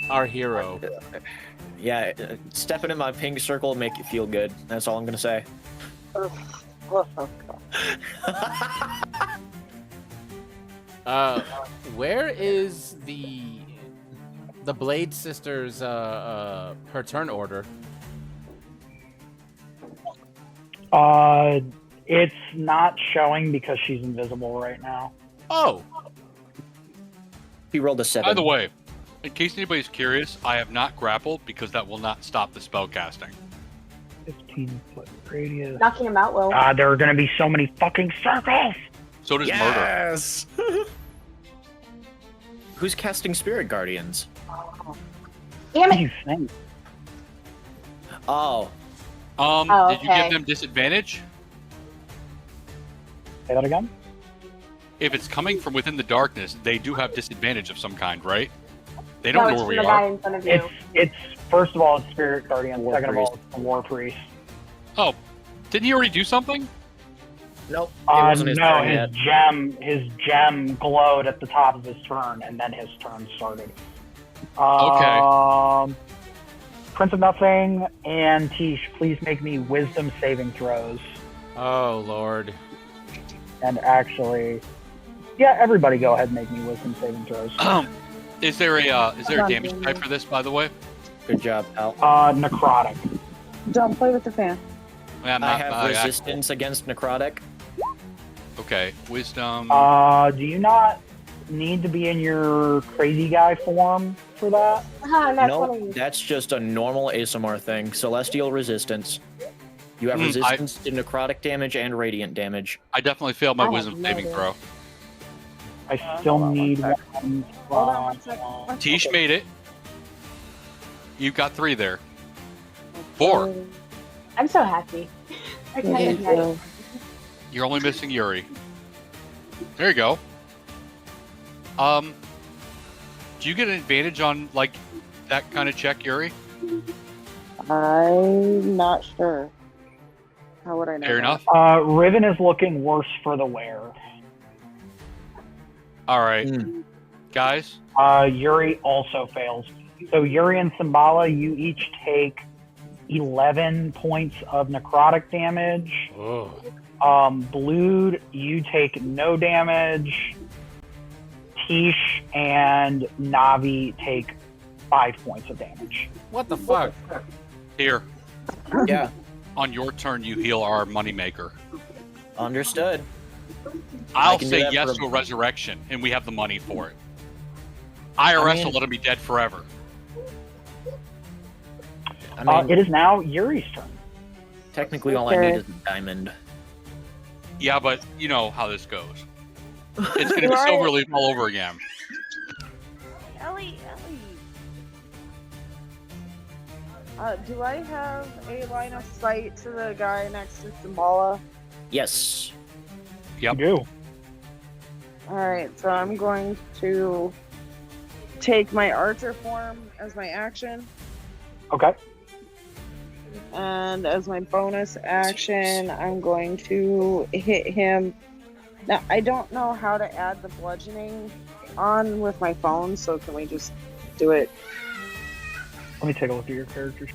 Our hero. Yeah, stepping in my pink circle will make you feel good. That's all I'm going to say. Where is the Blade Sisters her turn order? It's not showing because she's invisible right now. Oh. He rolled a 7. By the way, in case anybody's curious, I have not grappled because that will not stop the spell casting. 15-foot radius. Knocking him out will. There are going to be so many fucking circles. So does murder. Yes! Who's casting Spirit Guardians? Damn What it! do you think? Oh. Did you give them disadvantage? Say that again? If it's coming from within the darkness, they do have disadvantage of some kind, right? They don't know where we are. In front of you. It's first of all, it's Spirit Guardian. War Second of Priest. all, it's the War Priest. Oh, didn't he already do something? Nope. It wasn't his turn yet. his gem glowed at the top of his turn, and then his turn started. Okay. Prince of Nothing and Tish, please make me wisdom saving throws. Oh Lord. And actually, yeah, everybody go ahead and make me wisdom saving throws. Is there a damage type for this, by the way? Good job, Al. Necrotic. Don't play with the fan. I have resistance against necrotic. Okay, wisdom. Do you not need to be in your crazy guy form for that? No, that's just a normal ASMR thing. Celestial resistance. You have resistance to necrotic damage and radiant damage. I definitely failed my wisdom saving throw. I still need one. Hold on 1 second. Tish made it. You've got 3 there. 4. I'm so happy. I can't imagine. You're only missing Yuri. There you go. Do you get an advantage on like that kind of check, Yuri? I'm not sure. How would I know? Fair enough. Riven is looking worse for the wear. All right, guys. Yuri also fails. So Yuri and Symbala, you each take 11 points of necrotic damage. Oh. Blood, you take no damage. Tish and Navi take 5 points of damage. What the fuck? Here. Yeah. On your turn, you heal our moneymaker. Understood. I'll say yes to a resurrection, and we have the money for it. IRS will let him be dead forever. It is now Yuri's turn. Technically, all I need is a diamond. Yeah, but you know how this goes. It's going to be Silver Leaf all over again. Ellie. Do I have a line of sight to the guy next to Symbala? Yes. Yep. You do. Alright, so I'm going to take my archer form as my action. Okay. And as my bonus action, I'm going to hit him. Now, I don't know how to add the bludgeoning on with my phone, so can we just do it? Let me take a look at your characters.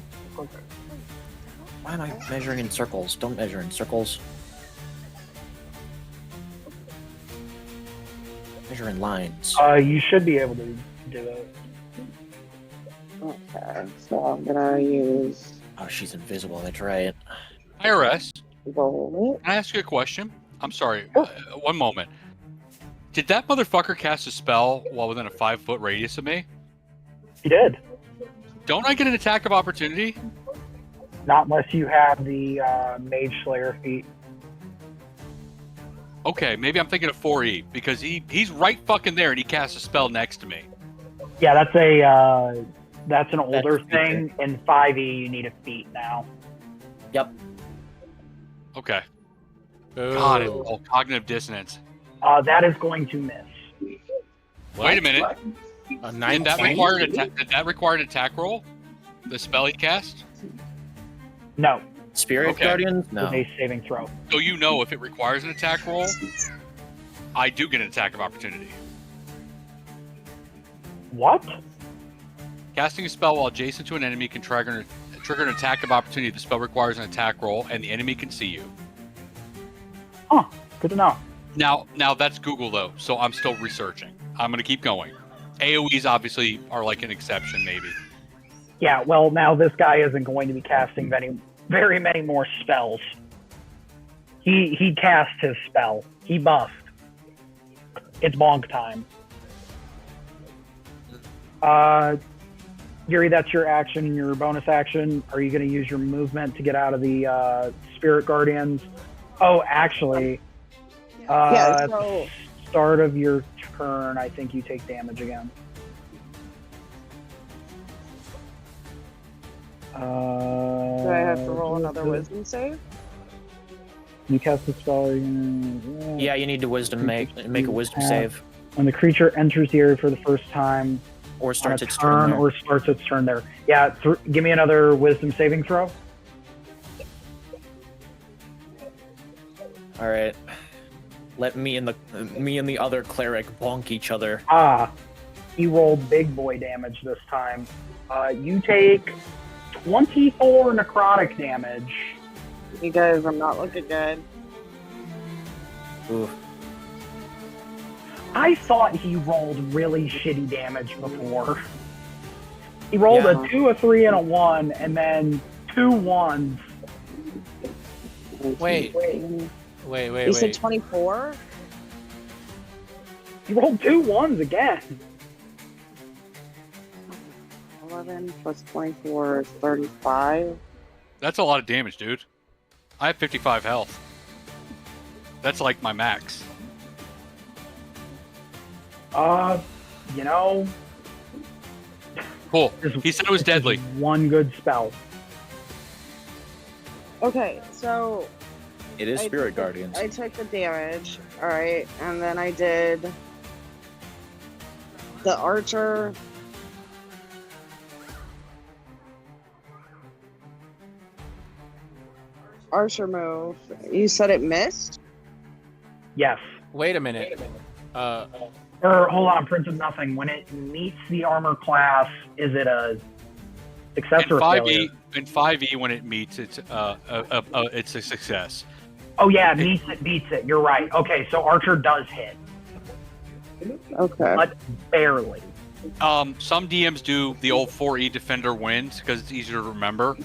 Why am I measuring in circles? Don't measure in circles. Measure in lines. You should be able to do it. Okay, so I'm gonna use. Oh, she's invisible. That's right. IRS, Roll can I ask you a question? I'm sorry. One moment. Did that motherfucker cast a spell while within a 5-foot radius of me? He did. Don't I get an attack of opportunity? Not unless you have the Mage Slayer feat. Okay, maybe I'm thinking of 4E, because he's right fucking there and he casts a spell next to me. Yeah, that's an older thing. In 5e, you need a feat now. Yep. Okay. God, it's all cognitive dissonance. That is going to miss. Wait a minute. A Did 9 that require an attack roll? The spell he cast? No. Spirit Guardians? No. Base saving throw. So you know if it requires an attack roll, I do get an attack of opportunity. What? Casting a spell while adjacent to an enemy can trigger an attack of opportunity. The spell requires an attack roll, and the enemy can see you. Huh. Good to know. Now that's Google though, so I'm still researching. I'm gonna keep going. AoEs obviously are like an exception, maybe. Yeah, well, now this guy isn't going to be casting very many more spells. He cast his spell. He buffed. It's bonk time. Yuri, that's your action, your bonus action. Are you going to use your movement to get out of the Spirit Guardians? Oh, actually, at the start of your turn, I think you take damage again. Do I have to roll another wisdom save? You cast the spell. Yeah, you need to make a wisdom save. When the creature enters the area for the first time, or starts its turn there. or starts its turn there. Yeah, give me another wisdom saving throw. All right. Let me and the other cleric bonk each other. He rolled big boy damage this time. You take 24 necrotic damage. You guys, I'm not looking good. Ooh. I thought he rolled really shitty damage before. He rolled a 2, a 3, and a 1, and then 2 1s. Wait. You said 24? He rolled 2 1s again. 11 plus 24 is 35. That's a lot of damage, dude. I have 55 health. That's like my max. You know. Cool. He said it was deadly. One good spell. Okay, so It is Spirit Guardians. I took the damage, alright, and then I did the Archer. Archer move. You said it missed? Yes. Wait a minute. Or hold on, Prince of Nothing. When it meets the armor class, is it a success or a failure? In 5e, when it meets, it's a success. Oh yeah, it meets it, beats it. You're right. Okay, so Archer does hit, Okay. but barely. Some DMs do the old 4e Defender wins because it's easier to remember.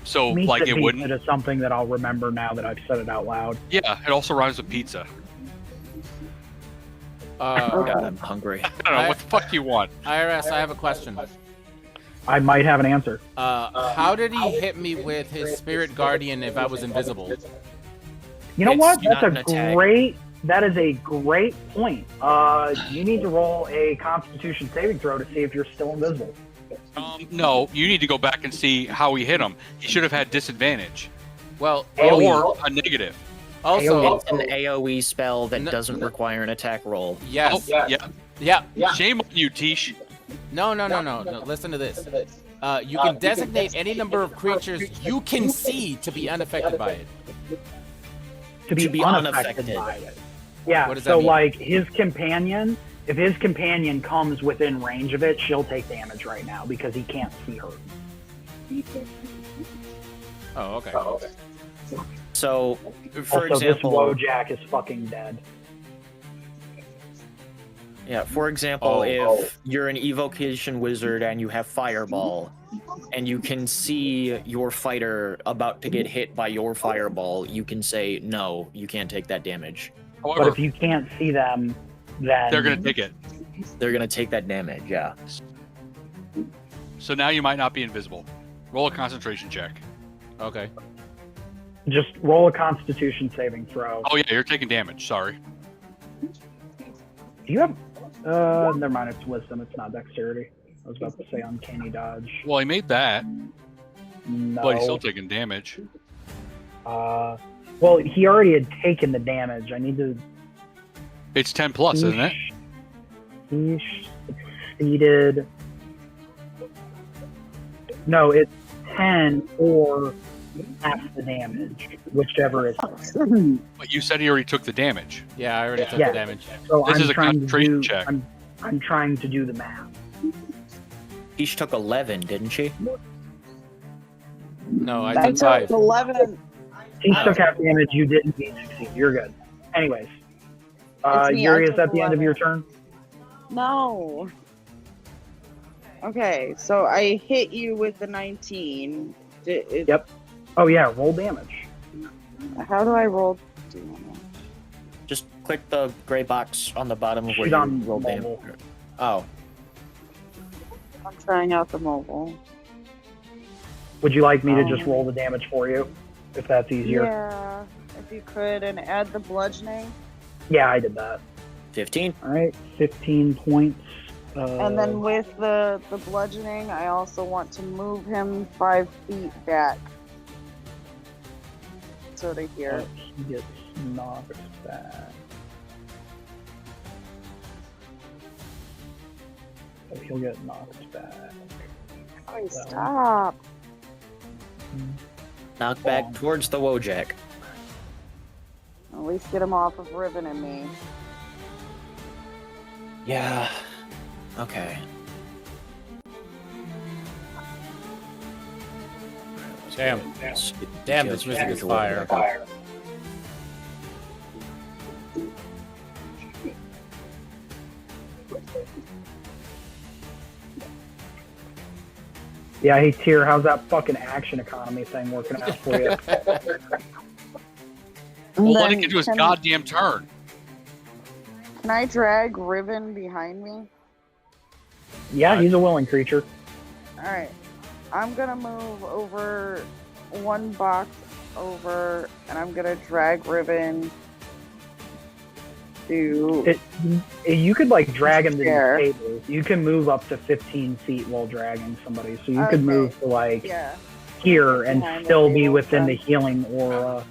So, Meets like, it beats wouldn't. It is something that I'll remember now that I've said it out loud. Yeah, it also rhymes with pizza. God, I'm hungry. I don't know. What the fuck do you want? IRS, I have a question. I might have an answer. How did he hit me with his Spirit Guardian if I was invisible? You know It's what? not an That's attack. that is a great point. You need to roll a Constitution saving throw to see if you're still invisible. No, you need to go back and see how he hit him. He should have had disadvantage. Well, Or a negative. also, It's an AoE spell that doesn't require an attack roll. yes. Oh, yeah. Yeah. Shame on you, Tish. No. Listen to this. You can designate any number of creatures you can see to be unaffected by it. To be unaffected by it. Yeah, What does that so mean? like his companion, if his companion comes within range of it, she'll take damage right now because he can't see her. Oh, okay. So, for Also, example, this Wojak is fucking dead. yeah, for example, if you're an evocation wizard and you have fireball, and you can see your fighter about to get hit by your fireball, you can say, no, you can't take that damage. But However, if you can't see them, then they're going to take it. They're going to take that damage, yeah. So now you might not be invisible. Roll a concentration check. Okay. just roll a Constitution saving throw. Oh, yeah, you're taking damage. Sorry. Do you have? Never mind. It's Wisdom. It's not Dexterity. I was about to say Uncanny Dodge. Well, he made that, No. but he's still taking damage. Well, he already had taken the damage. I need to. It's 10 plus, isn't it? He succeeded. No, it's 10 or half the damage, whichever is higher. But you said he already took the damage. Yeah, I already took Yeah. the damage. So This I'm is a trying to concentration do. check. I'm trying to do the math. Ish took 11, didn't she? No, I I took 5. took 11. He took half damage. You didn't succeed. You're good. Anyways, It's me, Yuri, I is took that the end of 11. your turn? No. Okay, so I hit you with the 19. Yep. Oh yeah, roll damage. How do I roll? Just click the gray box on the bottom of where She's you on roll damage. mobile. Oh, I'm trying out the mobile. Would you like me to just roll the damage for you, if that's easier? Yeah, if you could, and add the bludgeoning. Yeah, I did that. 15. All right, 15 points. And then with the bludgeoning, I also want to move him 5 feet back. So to here. He gets knocked back. Oh, he'll get knocked back. Oh, stop. Knock back towards the Wojak. At least get him off of Riven and me. Yeah. Okay. Damn. Damn, this music is fire. Yeah, hey, Tyr, how's that fucking action economy thing working out for you? Well, let him get to his goddamn turn. Can I drag Riven behind me? Yeah, he's a willing creature. Alright. I'm gonna move over one box over, and I'm gonna drag Riven to. You could like drag him to There. these tables. You can move up to 15 feet while dragging somebody. So you could move to like here and still be within the healing aura.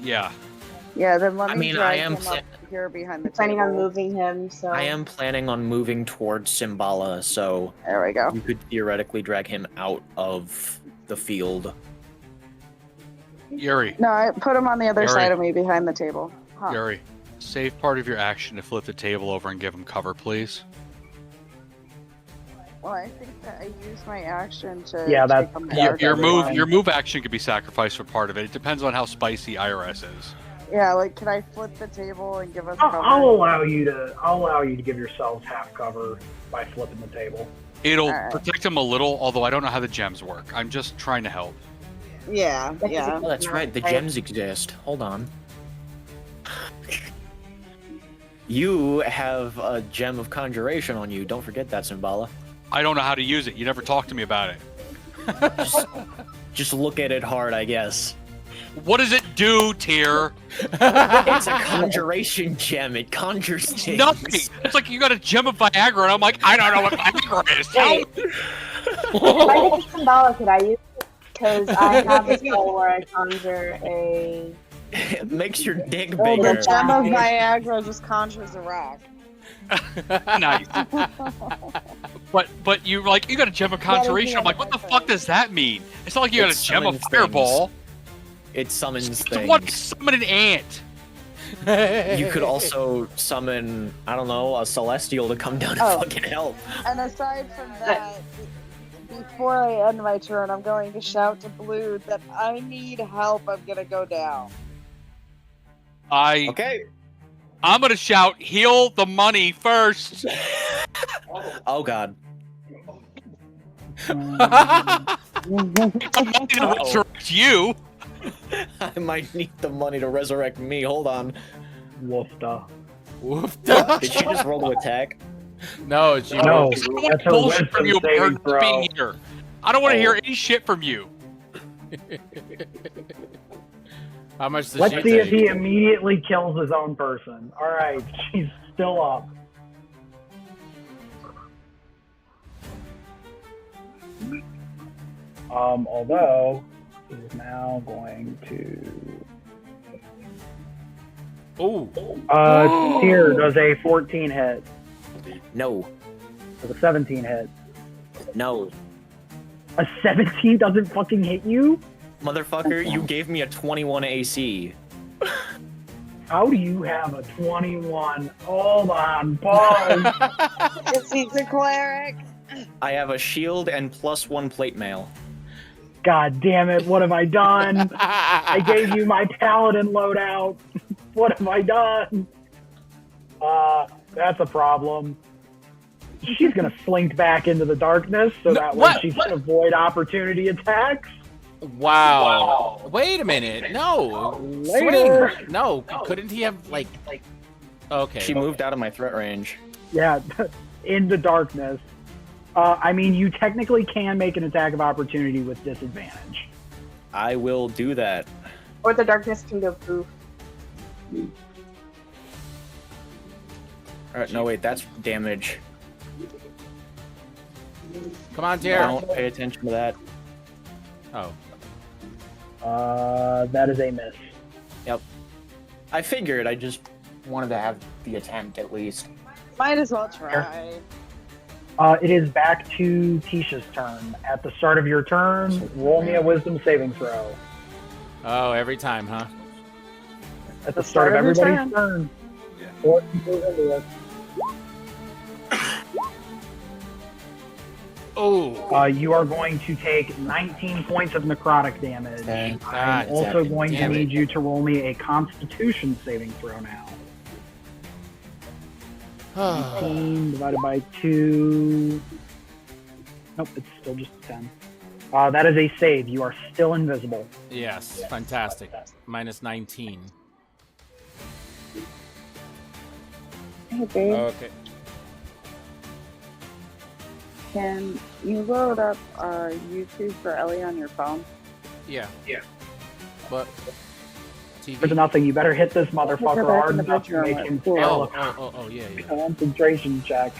Yeah. Yeah, then let me I drag am him up here behind the Planning on table. moving him, so I am planning on moving towards Symbala, so There we go. you could theoretically drag him out of the field. Yuri, No, I put him on the other Yuri. side of me behind the table. Huh. Yuri, save part of your action to flip the table over and give him cover, please. Well, I think that I used my action to. Yeah, that's- take on the Yeah, dark Your one. move action could be sacrificed for part of it. It depends on how spicy IRS is. Yeah, like, can I flip the table and give us cover? I'll allow you to give yourselves half cover by flipping the table. It'll Alright. protect him a little, although I don't know how the gems work. I'm just trying to help. Yeah, yeah. Oh, that's right. The gems exist. Hold on. You have a gem of conjuration on you. Don't forget that, Symbala. I don't know how to use it. You never talked to me about it. Just look at it hard, I guess. What does it do, Tyr? It's a conjuration gem. It conjures things. Nothing. It's like you got a gem of Viagra, and I'm like, I don't know what Viagra is. Tell me. if I get symbolic, could I use it? Because I have a spell where I conjure a. It makes your dick Oh, bigger. the gem of Viagra just conjures a rock. Nice. But you got a gem of conjuration. I'm like, what the fuck does that mean? It's not like you got It a gem of summons fireball. It summons So what? things. Summon an ant. You could also summon, I don't know, a celestial to come down and Oh. fucking help. And aside from that, before I end my turn, I'm going to shout to Blue that I need help. I'm gonna go down. Okay. I'm gonna shout, heal the money first. Oh god. The money to resurrect you. I might need the money to resurrect me. Hold on. Woofda. Did she just roll to attack? No, she No, won't. that's a Bullshit from you wisdom about her saving not throw. being here. I don't want to Oh. hear any shit from you. How much does Let's she see if take? he immediately kills his own person. All right, she's still up. Although he's now going to. Ooh. Tyr does a 14 hit. No. Does a 17 hit. No. A 17 doesn't fucking hit you? Motherfucker, you gave me a 21 AC. How do you have a 21? Hold on, pause. Because he's a cleric. I have a shield and +1 plate mail. God damn it, what have I done? I gave you my paladin loadout. What have I done? That's a problem. She's gonna slink back into the darkness so that way what? she can avoid opportunity attacks. Wow. Wait a minute. No. Later. Swing. No. Couldn't he have like? Okay. She moved out of my threat range. Yeah, in the darkness. I mean, you technically can make an attack of opportunity with disadvantage. I will do that. Or the darkness can go poof. Alright, no wait, that's damage. Come on, Tyr. Don't pay attention to that. Oh. That is a miss. Yep. I figured, I just wanted to have the attempt at least. Might as well try. It is back to Tisha's turn. At the start of your turn, roll me a wisdom saving throw. Oh, every time, huh? At the start of your everybody's turn. Or goes into it. Oh. You are going to take 19 points of necrotic damage. Okay. I'm God also going to damn it. need you to roll me a Constitution saving throw now. 18 divided by 2. Nope, it's still just 10. That is a save. You are still invisible. Yes. Fantastic. Minus 19. Hey, babe, Okay. can you load up YouTube for Ellie on your phone? Yeah. But TV. There's nothing. You better hit this motherfucker hard enough to make him fail a Yeah. concentration check.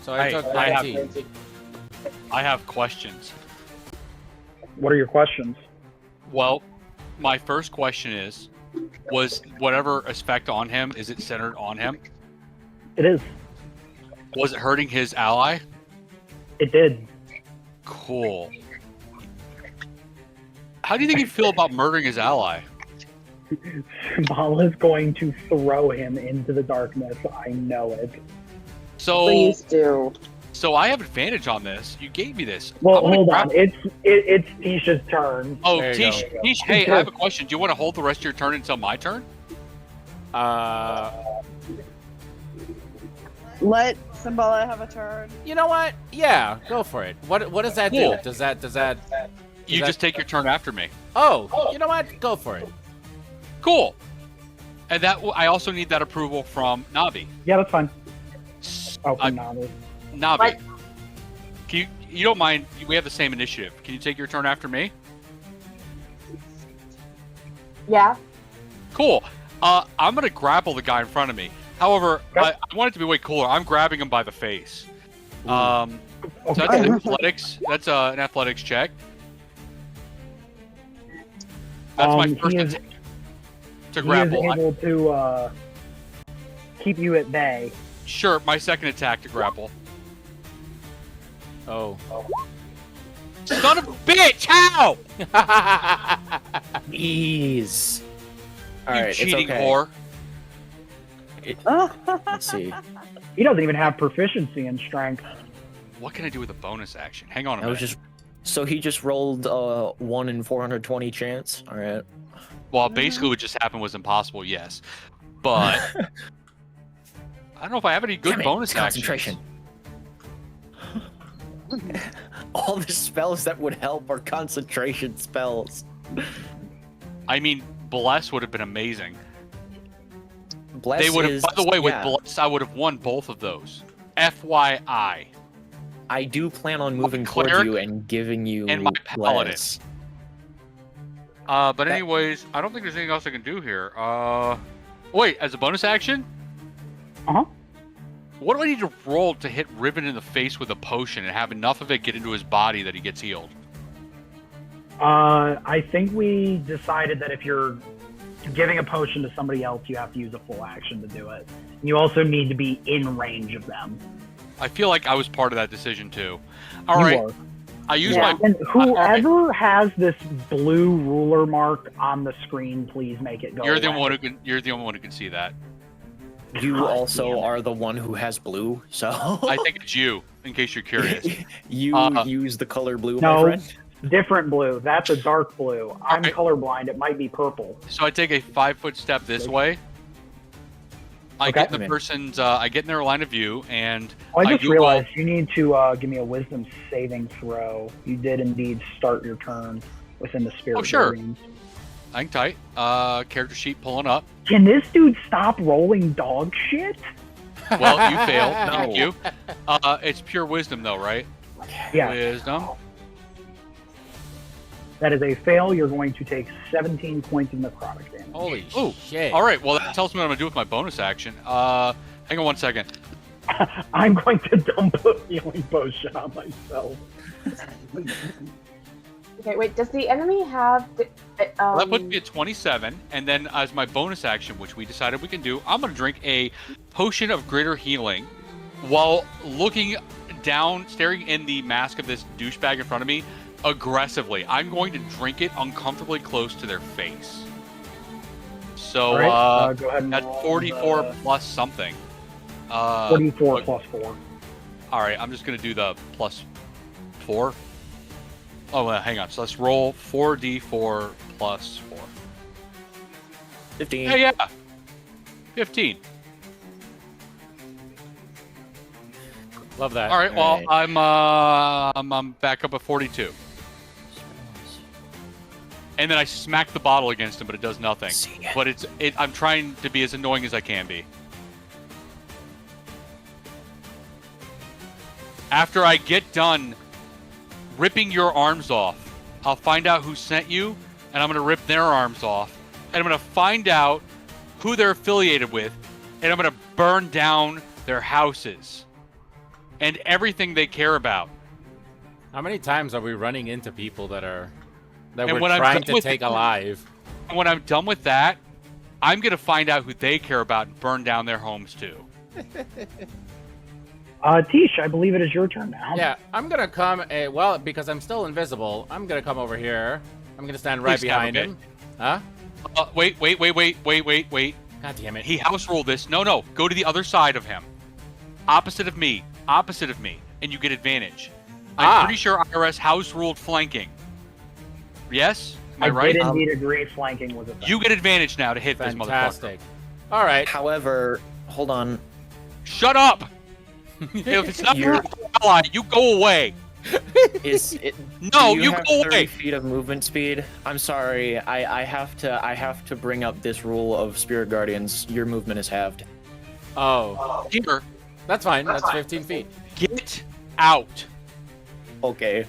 So I took 19. I have questions. What are your questions? Well, my first question is, was whatever effect on him, is it centered on him? It is. Was it hurting his ally? It did. Cool. How do you think he'd feel about murdering his ally? Symbola's going to throw him into the darkness. I know it. So, Please do. So I have advantage on this. You gave me this. Well, hold on. It's Tisha's turn. Oh, There you Tish, hey, I have a question. Do you want to hold the rest of your turn until my turn? Let Symbala have a turn. You know what? Yeah, go for it. What does that do? Cool. Does that? You just take your turn after me. Oh, you know what? Go for it. Cool. And that I also need that approval from Navi. Yeah, that's fine. Oh, from Navi. Navi, What? can you don't mind? We have the same initiative. Can you take your turn after me? Yeah. Cool. I'm gonna grapple the guy in front of me. However, I want it to be way cooler. I'm grabbing him by the face. So that's an athletics. That's an athletics check. That's my first attempt to grapple. He is able to keep you at bay. Sure, my second attack to grapple. Oh. Son of a bitch! How? Ease. All You right, cheating it's okay. whore. Let's see. He doesn't even have proficiency in strength. What can I do with a bonus action? Hang on a I was minute. just. So he just rolled 1 in 420 chance. All right. Well, basically what just happened was impossible, yes. But I don't know if I have any good Damn it, bonus it's concentration. actions. All the spells that would help are concentration spells. I mean, Bless would have been amazing. Bless They would have. is, By the way, with yeah, Bless, I would have won both of those. FYI. I do plan on moving towards cleric you and giving you and my paladin. Bless. But anyways, I don't think there's anything else I can do here. Wait, as a bonus action? Uh-huh. What do I need to roll to hit Riven in the face with a potion and have enough of it get into his body that he gets healed? I think we decided that if you're giving a potion to somebody else, you have to use a full action to do it. And you also need to be in range of them. I feel like I was part of that decision too. All You right, are. I use Yeah. my. And whoever has this blue ruler mark on the screen, please make it go You're the away. one who can. You're the only one who can see that. You God also damn it. are the one who has blue, so I think it's you, in case you're curious. you use the color blue, No. my friend. Different blue. That's a dark blue. I'm Okay. colorblind. It might be purple. So I take a 5-foot step this way. I Okay. get in the person's. I get in their line of view, and Oh, I just Google- realized you need to give me a wisdom saving throw. You did indeed start your turn within the spirit. Oh, sure. range. hang tight. Character sheet pulling up. Can this dude stop rolling dog shit? Well, you failed. No. Thank you. It's pure wisdom, though, right? Yeah. Wisdom. That is a fail. You're going to take 17 points of necrotic damage. Holy Ooh, shit. All right. Well, that tells me what I'm gonna do with my bonus action. Hang on 1 second. I'm going to dump a healing potion on myself. Okay, wait. Does the enemy have? Well, that puts me at 27, and then as my bonus action, which we decided we can do, I'm gonna drink a potion of greater healing, while looking down, staring in the mask of this douchebag in front of me, aggressively. I'm going to drink it uncomfortably close to their face. So All right, go ahead and that's roll 44 the plus something. 44 plus 4. All right, I'm just gonna do the plus 4. Oh, hang on. So let's roll 4d4 plus 4. 15. Yeah. 15. Love that. All right. Well, Alright. I'm back up at 42. And then I smack the bottle against him, but it does nothing. But I'm trying to be as annoying as I can be. After I get done ripping your arms off I'll find out who sent you, and I'm going to rip their arms off. And I'm going to find out who they're affiliated with, and I'm going to burn down their houses and everything they care about. How many times are we running into people that And we're when I'm trying done to with take it- alive? And when I'm done with that, I'm going to find out who they care about and burn down their homes too. Tish, I believe it is your turn now. Yeah, I'm gonna come. Well, because I'm still invisible, I'm gonna come over here. I'm gonna stand right Please, behind okay. him. Huh? Wait. God damn it! He house ruled this. No. Go to the other side of him. Opposite of me. And you get advantage. I'm pretty sure IRS house ruled flanking. Yes? Am I right? did indeed agree flanking was a thing. You get advantage now to hit this motherfucker. Fantastic. All right. However, hold on. Shut up! If it's not your ally, you go away. Is it? No, do you have go 30 away. feet of movement speed. I'm sorry. I have to bring up this rule of Spirit Guardians. Your movement is halved. Oh, Here, that's fine. That's 15 feet. get out. Okay.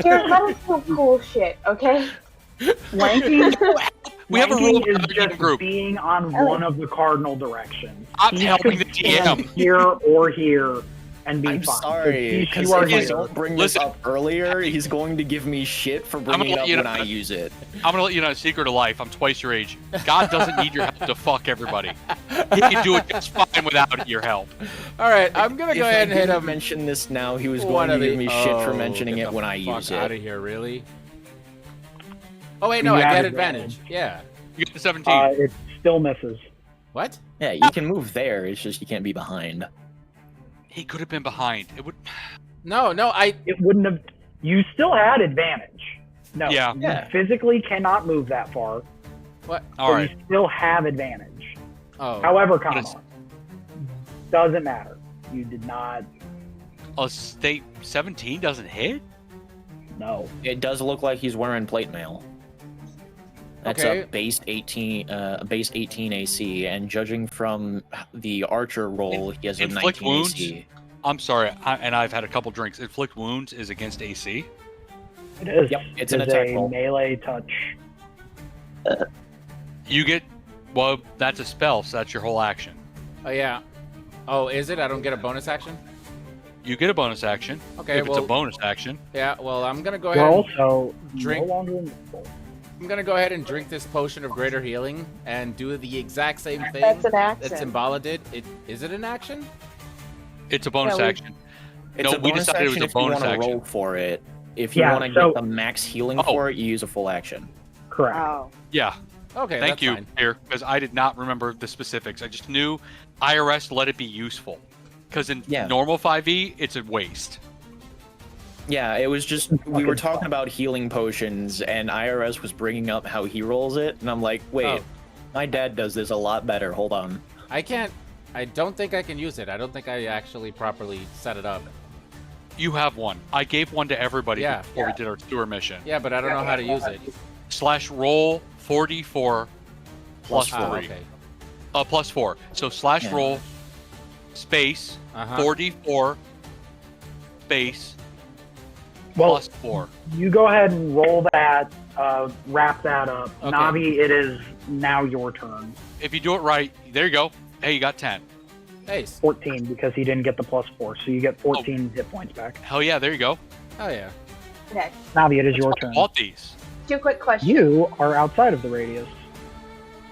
Jared, that is some cool shit, okay? Flanking, We have a rule flanking in is the just group. being on one of the cardinal directions. I'm He helping could the stand DM. here or here and be I'm fine. sorry. Tish, Because you are if I here. don't bring Listen. this up earlier, he's going to give me shit for gonna bringing it let up you when know- I use it. I'm gonna let you know a secret of life. I'm twice your age. God doesn't need your help to fuck everybody. He can do it just fine without your help. All right. I'm gonna If go I ahead and hit didn't him. mention this now, he was One going to of give the- me shit for Oh, mentioning get it the when I use fuck out it. of here, really? Oh wait, no, You I have get advantage. advantage. Yeah. You get the 17. It still misses. What? Yeah, you can move there. It's just you can't be behind. He could have been behind. It would. No, It wouldn't have. You still had advantage. No, Yeah. you Yeah. physically cannot move that far. What? All but right. You still have advantage. Oh. However, But it's- comma, doesn't matter. You did not. A state 17 doesn't hit? No. It does look like he's wearing plate mail. That's Okay. a base 18 AC, and judging from the archer roll, he has a Inflict 19 wounds? AC. I'm sorry, and I've had a couple drinks. Inflict wounds is against AC. It is. Yep, it's It an is attack a roll. melee touch. You get. Well, that's a spell, so that's your whole action. Oh yeah. Oh, is it? I don't get a bonus action. You get a bonus action. Okay. If it's Well, a bonus action. yeah. Well, I'm gonna go You're ahead. also drink- no longer invisible. I'm gonna go ahead and drink this potion of greater healing and do the exact same thing That's an that action. Symbala did. Is it an action? It's a bonus Yeah, we- action. It's No, a we bonus decided it was action a if you bonus want to action. roll for it. If you Yeah, want to so- get the max healing Oh. for it, you use a full action. Correct. Oh. Yeah. Okay. Thank that's you, Fine. here, because I did not remember the specifics. I just knew IRS let it be useful. Because in Yeah. normal 5e, it's a waste. Yeah, it was just we were talking about healing potions, and IRS was bringing up how he rolls it, and I'm like, wait, Oh. my dad does this a lot better. Hold on. I can't. I don't think I can use it. I don't think I actually properly set it up. You have one. I gave one to everybody Yeah. before we did our sewer mission. Yeah, but I don't know how to use it. / roll 4d4 plus Plus 4. okay. Plus 4. So / Yeah. roll space Uh-huh. 4d4 space Well, plus 4. you go ahead and roll that. Wrap that up. Okay. Navi, it is now your turn. If you do it right, there you go. Hey, you got 10. Ace. 14 because he didn't get the +4, so you get 14 hit points back. Hell yeah, there you go. Oh yeah. Okay. Navi, it is your That's why I turn. bought these. 2 quick questions. You are outside of the radius.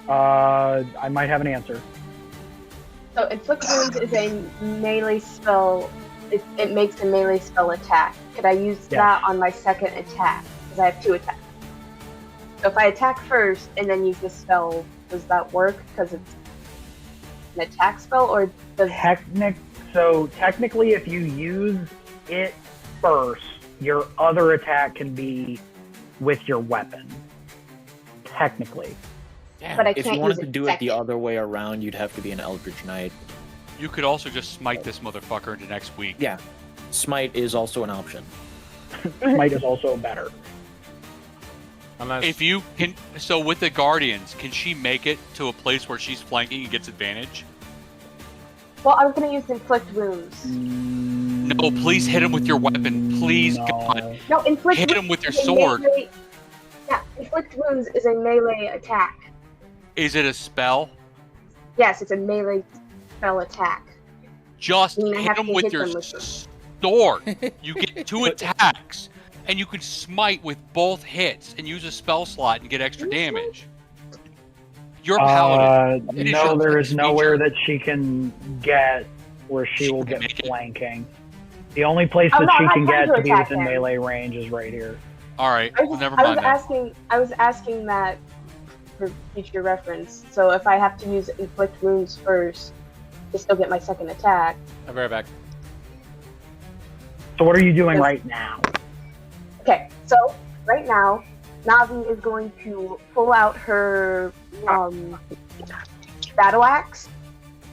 I might have an answer. So Inflict Wounds is a melee spell. It makes a melee spell attack. Could I use that on my second attack? Because I have 2 attacks. So if I attack first and then use the spell, does that work? Because it's an attack spell, or does So technically, if you use it first, your other attack can be with your weapon. Technically. Damn. But I If can't you wanted use to it do it the second. other way around, you'd have to be an Eldritch Knight. You could also just smite this motherfucker into next week. Yeah, Smite is also an option. Smite is also better. Unless If you can, so with the Guardians, can she make it to a place where she's flanking and gets advantage? Well, I was gonna use inflict wounds. No, please hit him with your weapon. Please, No. God. No, inflict Hit wounds him with your is a sword. Yeah, inflict wounds is a melee attack. Is it a spell? Yes, it's a melee spell attack. Just I mean, I hit have him to with hit your them with them. sword. You get 2 attacks, and you can smite with both hits and use a spell slot and get extra damage. You're a paladin. It is No, your there is feature. nowhere that she can get where she will can get make it. flanking. The only place Oh, that no, she I'm can trying get to to be attack within him. melee range is right here. All right, never I mind that. was asking that for future reference. So if I have to use inflict wounds first to still get my second attack. I'll be right back. So what are you doing right now? Okay, so right now, Navi is going to pull out her battle axe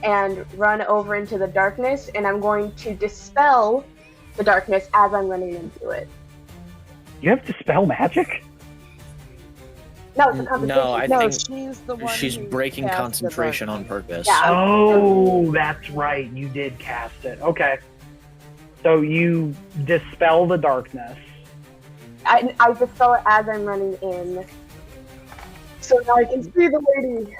and run over into the darkness, and I'm going to dispel the darkness as I'm running into it. You have to spell magic? No, it's a concentration. No, I No, think she's the one. she's who breaking cast the concentration on darkness. purpose. Yeah. Oh, that's right. You did cast it. Okay. So you dispel the darkness. I dispel it as I'm running in, so now I can see the lady.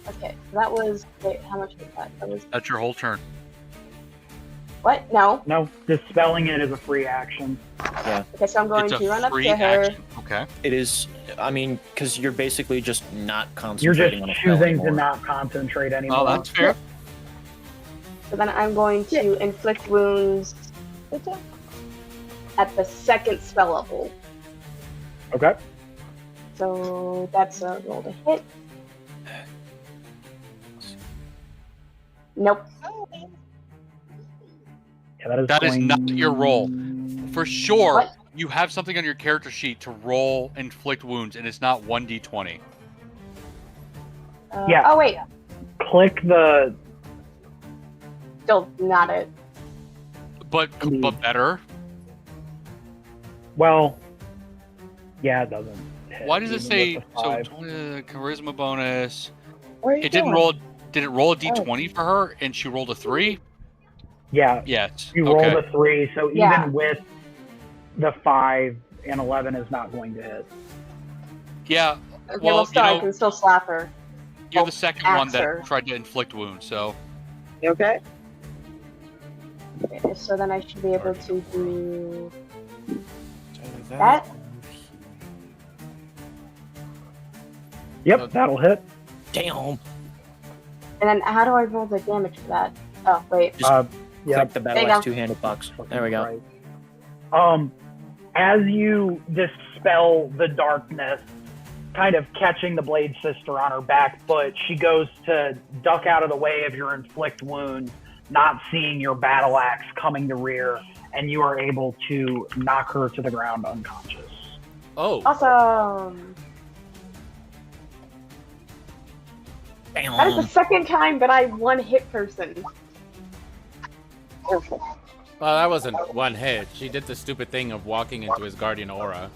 Okay, so that was. Wait, how much was that? That was. That's your whole turn. What? No. No, dispelling it is a free action. Okay, so I'm going It's to run a up free to her. action. Okay. It is, I mean, because you're basically just not You're just concentrating on a spell choosing anymore. to not concentrate anymore. Oh, that's fair. So then I'm going to inflict wounds at the second spell level. Okay. So that's a roll to hit. Nope. Yeah, That is not your roll. For sure, What? you have something on your character sheet to roll inflict wounds, and it's not 1d20. Yeah. Oh wait, Click the. still not it. But better. Well. Yeah, it doesn't. hit, Why does it even say with the so? 5. Charisma bonus. Where are you It didn't going? roll. Did it roll a d20 for her, and she rolled a 3? Yeah. Yes. You Okay. rolled a 3, so even Yeah. with the 5 and 11 is not going to hit. Yeah. Okay, Well, still, you I know, can still slap her. you're the second one axe her. that tried to inflict wounds. So You okay? Okay, so then I should be able to do that. Yep, So- that'll hit. Damn. And then how do I roll the damage for that? Oh wait. Just Yeah. click the There battle you axe go. two-handed box. There we go. Right. As you dispel the darkness, kind of catching the Blade Sister on her back foot, she goes to duck out of the way of your inflict wound, not seeing your battle axe coming to rear, and you are able to knock her to the ground unconscious. Oh, Awesome. Damn. That is the second time that I one hit person. Perfect. well, that wasn't one hit. She did the stupid thing of walking into his guardian aura.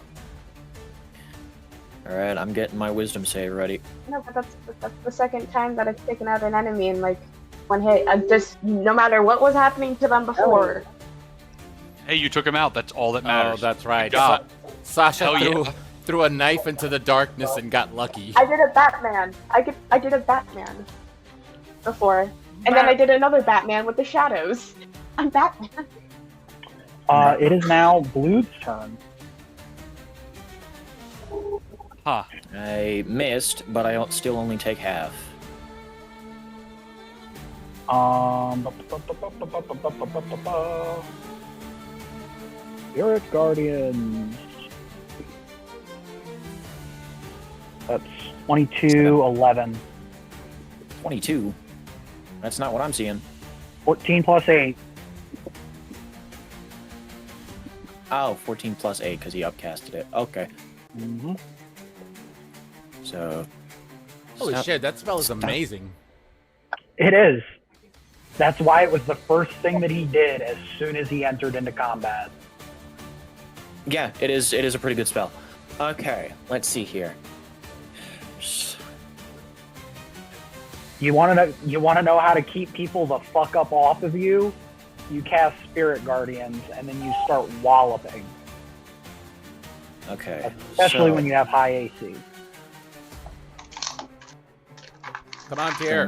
All right, I'm getting my wisdom save ready. No, but that's the second time that I've taken out an enemy in like one hit. I just no matter what was happening to them before. hey, you took him out. That's all that Oh, matters. that's right. Good job. Sasha Hell threw, yeah. threw a knife into the darkness and got lucky. I did a Batman. I did a Batman before, and then I did another Batman with the shadows. I'm Batman. It is now Blue's turn. Huh. I missed, but I still only take half. Spirit Guardians. That's 22, 11. 22. That's not what I'm seeing. 14 plus 8. Oh, 14 plus 8 because he upcasted it. Okay. Mm-hmm. So. Holy Stop. shit, that spell is Stop. amazing. It is. That's why it was the first thing that he did as soon as he entered into combat. Yeah, it is a pretty good spell. Okay, let's see here. You want to know how to keep people the fuck up off of you? You cast Spirit Guardians, and then you start walloping. Okay. Especially when you have high AC. Come on, Tier.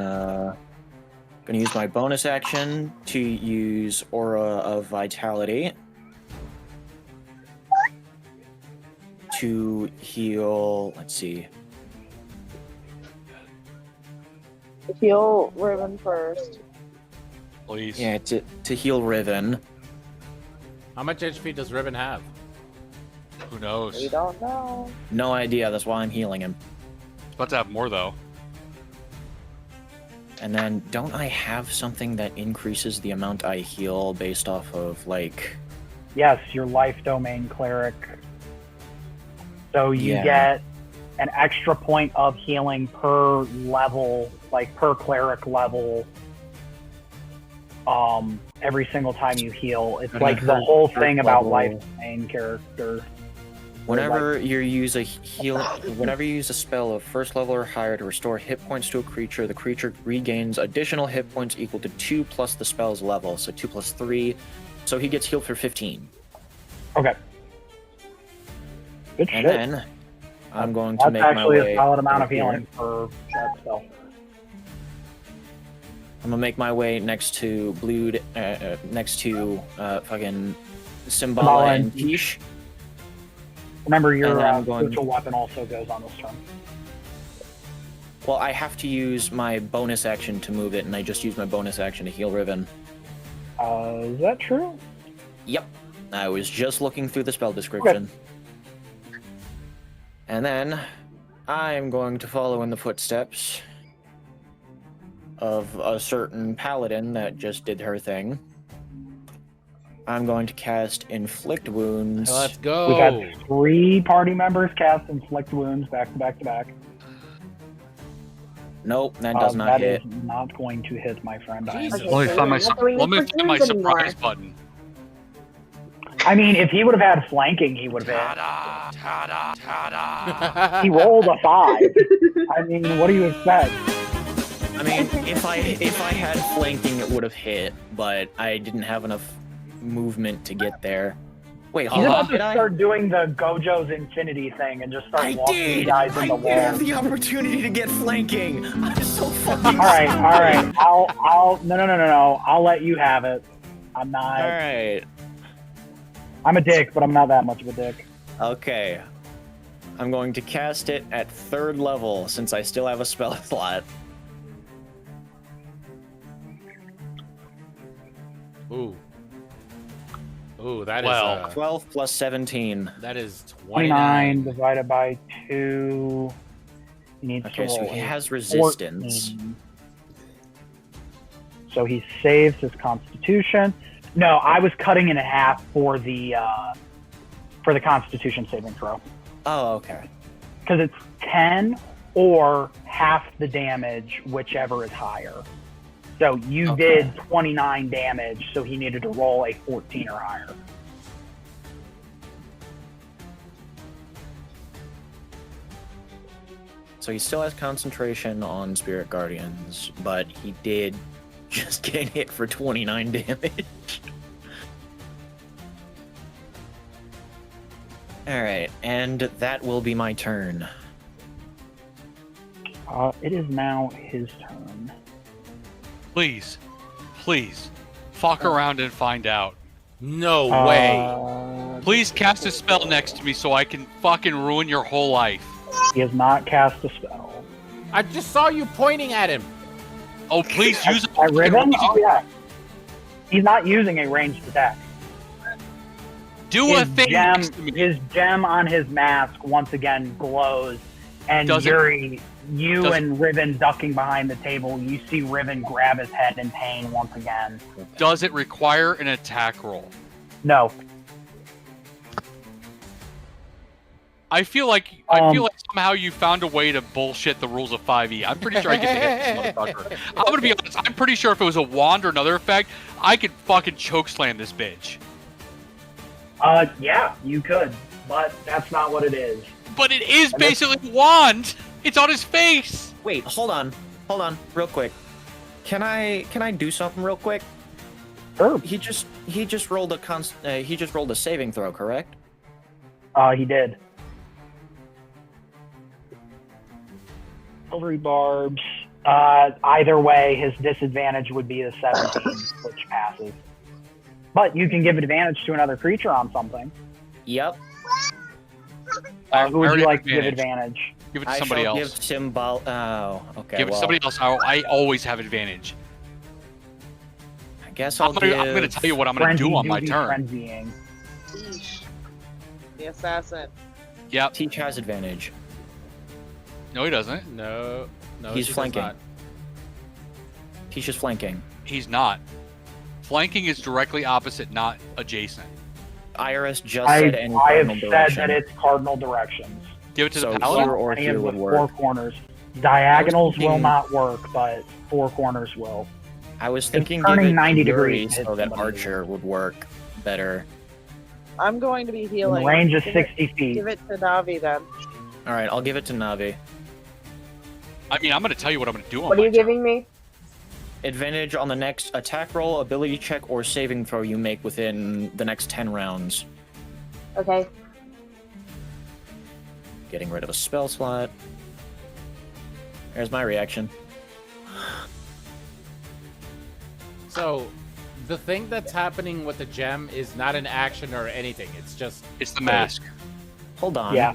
Gonna use my bonus action to use Aura of Vitality to heal. Let's see. Heal Riven first. Please. Yeah, to heal Riven. How much HP does Riven have? Who knows? We don't know. No idea. That's why I'm healing him. It's about to have more though. And then, don't I have something that increases the amount I heal based off of, like... Yes, your life domain cleric. So you Yeah. get an extra point of healing per level, like per cleric level, every single time you heal. It's And like then the her whole third thing about level- life domain character. Whenever you use a spell of first level or higher to restore hit points to a creature, the creature regains additional hit points equal to 2 plus the spell's level, so 2 plus 3. So he gets healed for 15. Okay. Good And shit. then I'm going to That's make my actually way a solid amount of over here. healing for that spell. I'm gonna make my way next to fucking Symbala and Tish. Remember, your And I'm going- spiritual weapon also goes on this turn. Well, I have to use my bonus action to move it, and I just used my bonus action to heal Riven. Is that true? Yep. I was just looking through the spell description. And then I'm going to follow in the footsteps of a certain paladin that just did her thing. I'm going to cast Inflict Wounds. Let's go. We've had 3 party members cast Inflict Wounds back to back to back. Nope, that does not hit. That is not going to hit, my friend. Jesus. Okay, Let me so find my, we have to read let me for find my dreams anymore. surprise button. I mean, if he would have had flanking, he would have Ta-da, ta-da, ta-da. hit. He rolled a 5. I mean, what do you expect? I mean, if I had flanking, it would have hit, but I didn't have enough movement to get there. Wait, He's hold about on. to Did I? start doing the Gojo's Infinity thing and just start I walking did! guys in I the did wall. have the opportunity to get flanking. I'm so fucking All right. No. I'll let you have it. I'm not. All right. I'm a dick, but I'm not that much of a dick. Okay. I'm going to cast it at 3rd level since I still have a spell slot. Ooh. Ooh, that Well, is 12 plus 17. that is 29 29. divided by 2. He needs Okay, to so roll he a has resistance. 14. So he saves his Constitution. No, I was cutting it in half for the Constitution saving throw. Oh, okay. Because it's 10 or half the damage, whichever is higher. So you Okay. did 29 damage, so he needed to roll a 14 or higher. So he still has concentration on Spirit Guardians, but he did just get hit for 29 damage. Alright, and that will be my turn. It is now his turn. Please, fuck around and find out. No way. Please cast a spell next to me so I can fucking ruin your whole life. He has not cast a spell. I just saw you pointing at him. Oh, please use it. At Riven? Oh, yeah. He's not using a ranged attack. Do a thing next to me. His gem on his mask once again glows, and Does it- Yuri, you does- and Riven ducking behind the table, you see Riven grab his head in pain once again. Does it require an attack roll? No. I feel like somehow you found a way to bullshit the rules of 5e. I'm pretty sure I get to hit this motherfucker. I'm gonna be honest. I'm pretty sure if it was a wand or another effect, I could fucking chokeslam this bitch. Yeah, you could, but that's not what it is. But it is basically a wand. It's on his face. Wait, hold on. Hold on, real quick. Can I do something real quick? Sure. He just rolled a saving throw, correct? He did. Silvery barbs. Either way, his disadvantage would be the 17, which passes. But you can give advantage to another creature on something. Yep. Who would you like to give advantage? Give it to somebody else. Give Symbol. Oh, okay. Give it to somebody else. I always have advantage. I guess I'm going to tell you what I'm going to do on my turn. Frenzying. The assassin. Yep. Teach has advantage. No, he doesn't. No, He's she does flanking. not. Teach is flanking. He's not. Flanking is directly opposite, not adjacent. IRS just said any I have cardinal said direction. that it's cardinal directions. Give it to So the paladin. here or Any here of would the work. four corners. Diagonals will thinking- not work, but four corners will. I was thinking turning give it 90 to Yuri degrees to hit so that somebody. Archer would work better. I'm going to be In healing. the range is Give 60 it, feet. Give it to Navi then. All right, I'll give it to Navi. I mean, I'm going to tell you what I'm going to do on What my are you turn. giving me? Advantage on the next attack roll, ability check, or saving throw you make within the next 10 rounds. Okay. Getting rid of a spell slot. There's my reaction. So, the thing that's happening with the gem is not an action or anything. It's just It's the mask. Hold on. Yeah.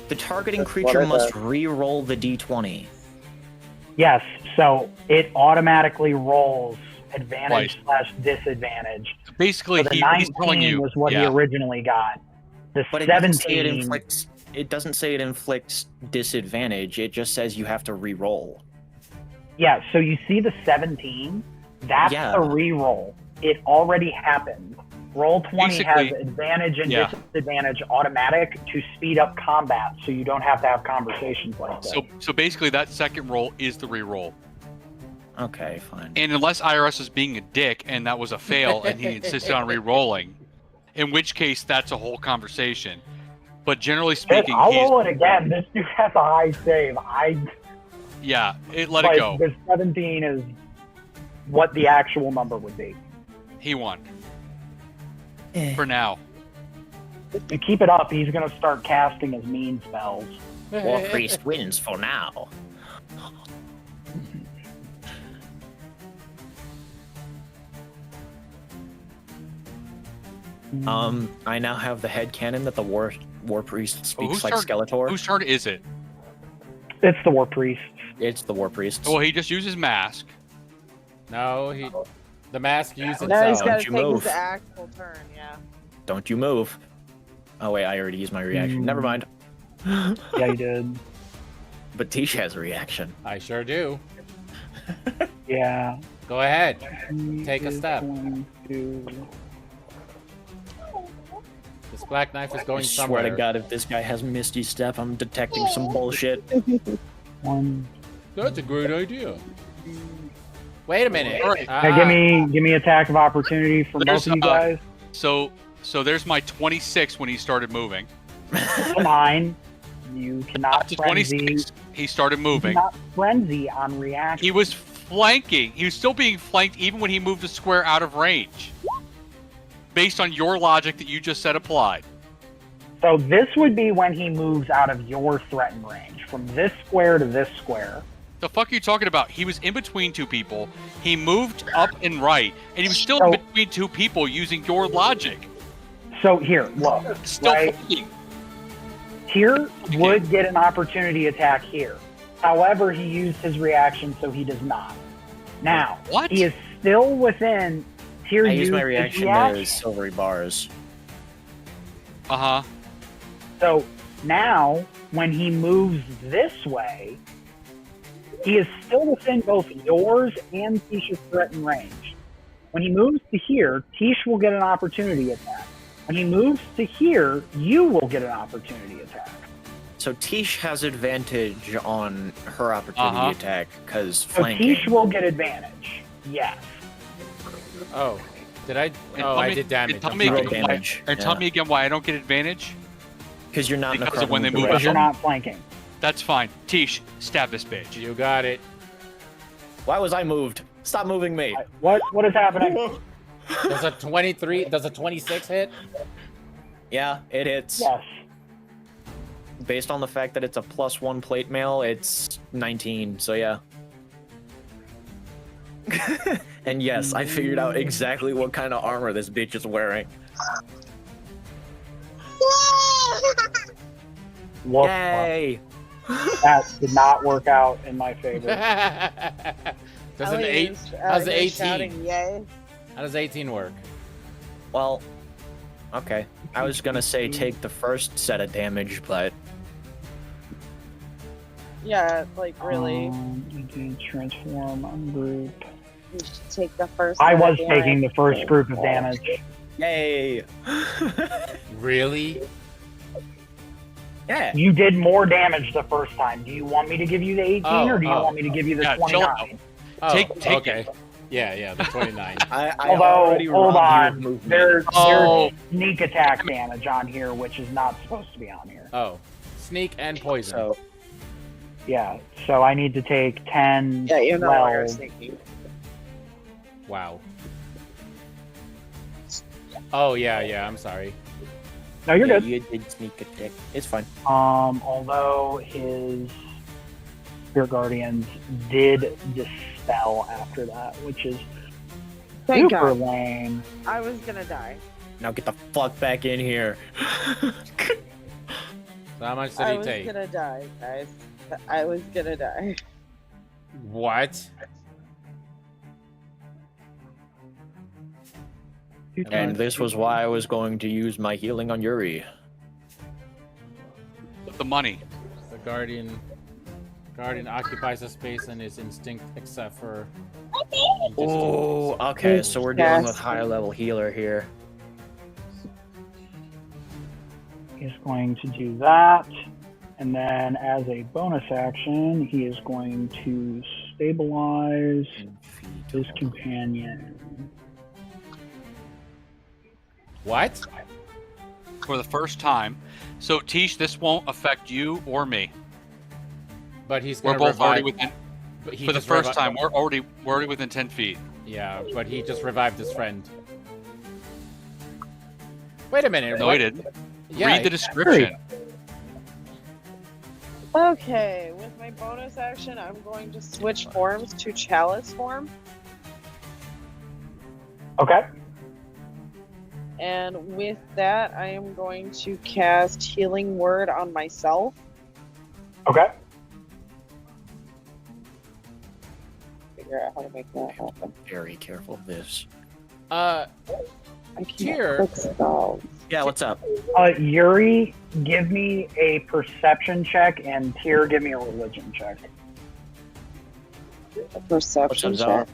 The targeting That's creature what I must thought. re-roll the d20. Yes, so it automatically rolls advantage / disadvantage. Basically, So the he's telling 19 you. was what he originally got. The But it doesn't say 17. it inflicts. It doesn't say it inflicts disadvantage. It just says you have to re-roll. Yeah, so you see the 17? That's Yeah. a re-roll. It already happened. Roll 20 has Basically, advantage and yeah. disadvantage automatic to speed up combat, so you don't have to have conversations like this. So basically, that second roll is the re-roll. Okay, fine. And unless IRS is being a dick and that was a fail and he insisted on re-rolling, in which case that's a whole conversation. But generally speaking, I'll he's roll it again. This dude has a high save. let it But go. the 17 is what the actual number would be. He won for now. If you keep it up, he's going to start casting his mean spells. War Priest wins for now. I now have the headcanon that the War Priest speaks whose like turn- Skeletor. Whose turn is it? It's the War Priest. It's the War Priest. Well, he just uses mask. no. The mask used Now he's itself. got Don't to you take move. his actual turn, yeah. Don't you move. Oh wait, I already used my reaction. Never mind. Yeah, he did. But Tish has a reaction. I sure do. Yeah. Go ahead. Take a step. Two. This black knife is I going swear somewhere. to God, if this guy has Misty Step, I'm detecting some bullshit. One. That's a great idea. Wait a minute. All right. Hey, give me attack of opportunity for There's, both of you guys. So there's my 26 when he started moving. Mine. You cannot Up to frenzy. 26, he started You moving. cannot frenzy on reaction. He was flanking. He was still being flanked even when he moved a square out of range. Based on your logic that you just said applied. So this would be when he moves out of your threatened range, from this square to this square. The fuck are you talking about? He was in between two people. He moved up and right, and he was still So- in between two people using your logic. So here, look. Still Right. flanking. Here would get an opportunity attack here. However, he used his reaction, so he does not. Now, What? he is still within. Here, I used used my his reaction reaction. to silvery bars. Uh-huh. So now, when he moves this way, he is still within both yours and Tisha's threatened range. When he moves to here, Tish will get an opportunity attack. When he moves to here, you will get an opportunity attack. So Tish has advantage on her opportunity Uh-huh. attack because So flanking. Tish will get advantage. Yes. Oh, did I? And Oh, tell I me- did damage. and tell I'm me sorry. Roll again why, damage, and tell yeah. me again why I don't get advantage. Because you're not in a Because of when cardinal they move Because you're direction. not flanking. That's fine. Tish, stab this bitch. You got it. Why was I moved? Stop moving me. What is happening? Does a 26 hit? Yeah, it hits. Yes. Based on the fact that it's a +1 plate mail, it's 19, so yeah. And yes, I figured out exactly what kind of armor this bitch is wearing. Woof, Yay! that did not work out in my favor. Does an 8? How's the 18? Shouting, yay. How does 18 work? Well, okay. I was gonna say take the first set of damage, but Yeah, like really. You can transform on group. You should take the first. I set was of taking the damage. first group of damage. yay! Really? Yeah. You did more damage the first time. Do you want me to give you the 18 or do you want me to give you the Yeah, chill 29? Oh, Take okay. Yeah, the 29. I Although, already hold robbed you of on, movement. there's Oh. sneak attack damage on here, which is not supposed to be on here. Oh, sneak and poison. So Yeah, so I need to take 10, Yeah, you know why you're 12. sneaky. Wow. Oh yeah. I'm sorry. No, you're yeah, good. you did sneak attack. It's fine. Although his Spirit Guardians did dispel after that, which is Thank super God. lame. I was gonna die. Now get the fuck back in here. So how much did I he was take? gonna die, guys. I was gonna die. What? And this was why I was going to use my healing on Yuri. The money. The guardian occupies a space and is instinct except for. Oh, okay. So we're dealing with higher level healer here. He's going to do that. And then as a bonus action, he is going to stabilize his companion. What? For the first time. So, Tish, this won't affect you or me. But he's We're gonna both revive. already within. But he For the just first revi- time, we're already within 10 feet. Yeah, but he just revived his friend. Wait a minute. No, what? he didn't. Yeah, Read the description. Okay, with my bonus action, I'm going to switch forms to Chalice form. Okay. And with that, I am going to cast Healing Word on myself. Okay. Figure out how to make that happen. Very careful of this. I can't Here. click spells. Yeah, what's up? Yuri, give me a perception check, and Tyr, give me a religion check. A perception What's up,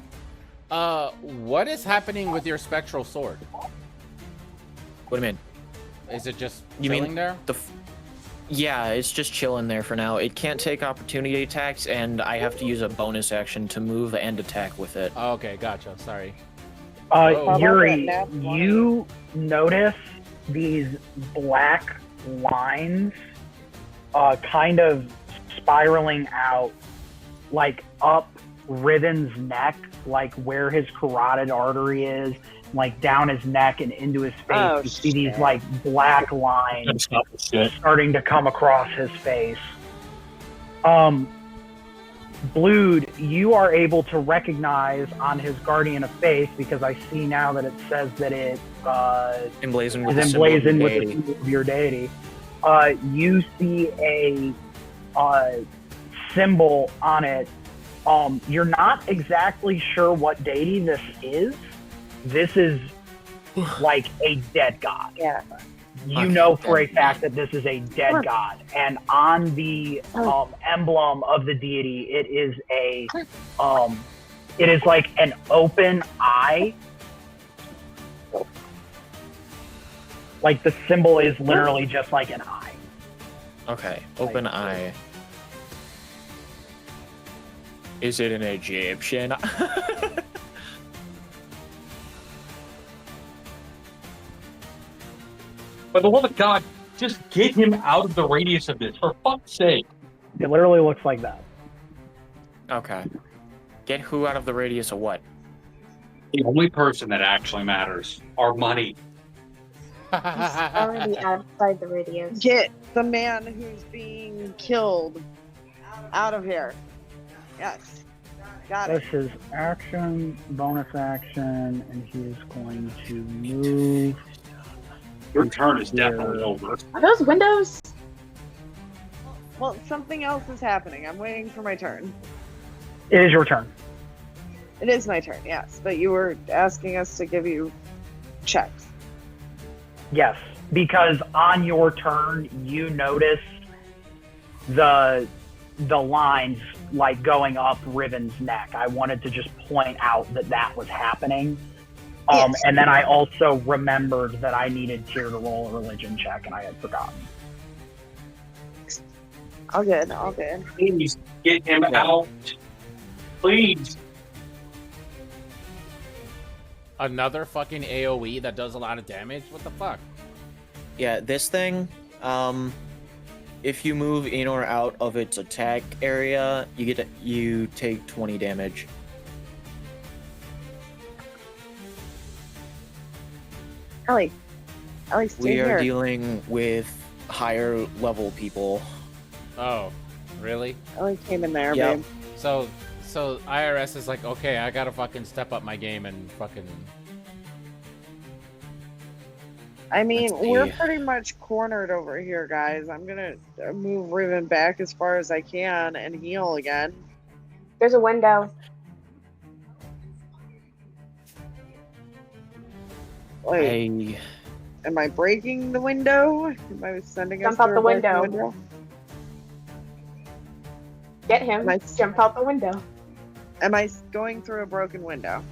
check. What is happening with your spectral sword? What do you mean? Is it just You mean chilling there? Yeah, it's just chilling there for now. It can't take opportunity attacks, and I have to use a bonus action to move and attack with it. Oh, okay, gotcha. Sorry. about Yuri, that nat 20? you notice these black lines kind of spiraling out, like up Riven's neck, like where his carotid artery is, like down his neck and into his face. Oh, you see these shit. like black lines starting to come across his face. Blood, you are able to recognize on his Guardian of Faith, because I see now that it says that it Emblazoned with is the symbol of your emblazoned with the deity. symbol of your deity. You see a symbol on it. You're not exactly sure what deity this is. This is like a dead god. Yeah. You Okay, know for a then. fact that this is a dead god, and on the emblem of the deity, it is it is like an open eye. Like the symbol is literally just like an eye. Okay, open eye. Is it an Egyptian? For the love of God, just get him out of the radius of this, for fuck's sake. It literally looks like that. Okay. Get who out of the radius of what? The only person that actually matters. Our money. He's already outside the radius. Get the man who's being killed out of here. Yes. Got it. This is action, bonus action, and he is going to move. Your turn is definitely over. Are those windows? Well, something else is happening. I'm waiting for my turn. It is your turn. It is my turn, yes. But you were asking us to give you checks. Yes, because on your turn, you noticed the lines like going up Riven's neck. I wanted to just point out that was happening. Yes. And then I also remembered that I needed Tyr to roll a religion check, and I had forgotten. All good, all good. Please get him out. Please. Another fucking AoE that does a lot of damage? What the fuck? Yeah, this thing, if you move in or out of its attack area, you take 20 damage. Ellie, stay We are here. dealing with higher level people. Oh, really? Ellie came in there, Yep. babe. So IRS is like, okay, I gotta fucking step up my game and fucking. I mean, Let's see. we're pretty much cornered over here, guys. I'm gonna move Riven back as far as I can and heal again. There's a window. Wait, am I breaking the window? Am I sending us Jump out through the a broken window. Get him. Am I- Jump out the window. Am I going through a broken window?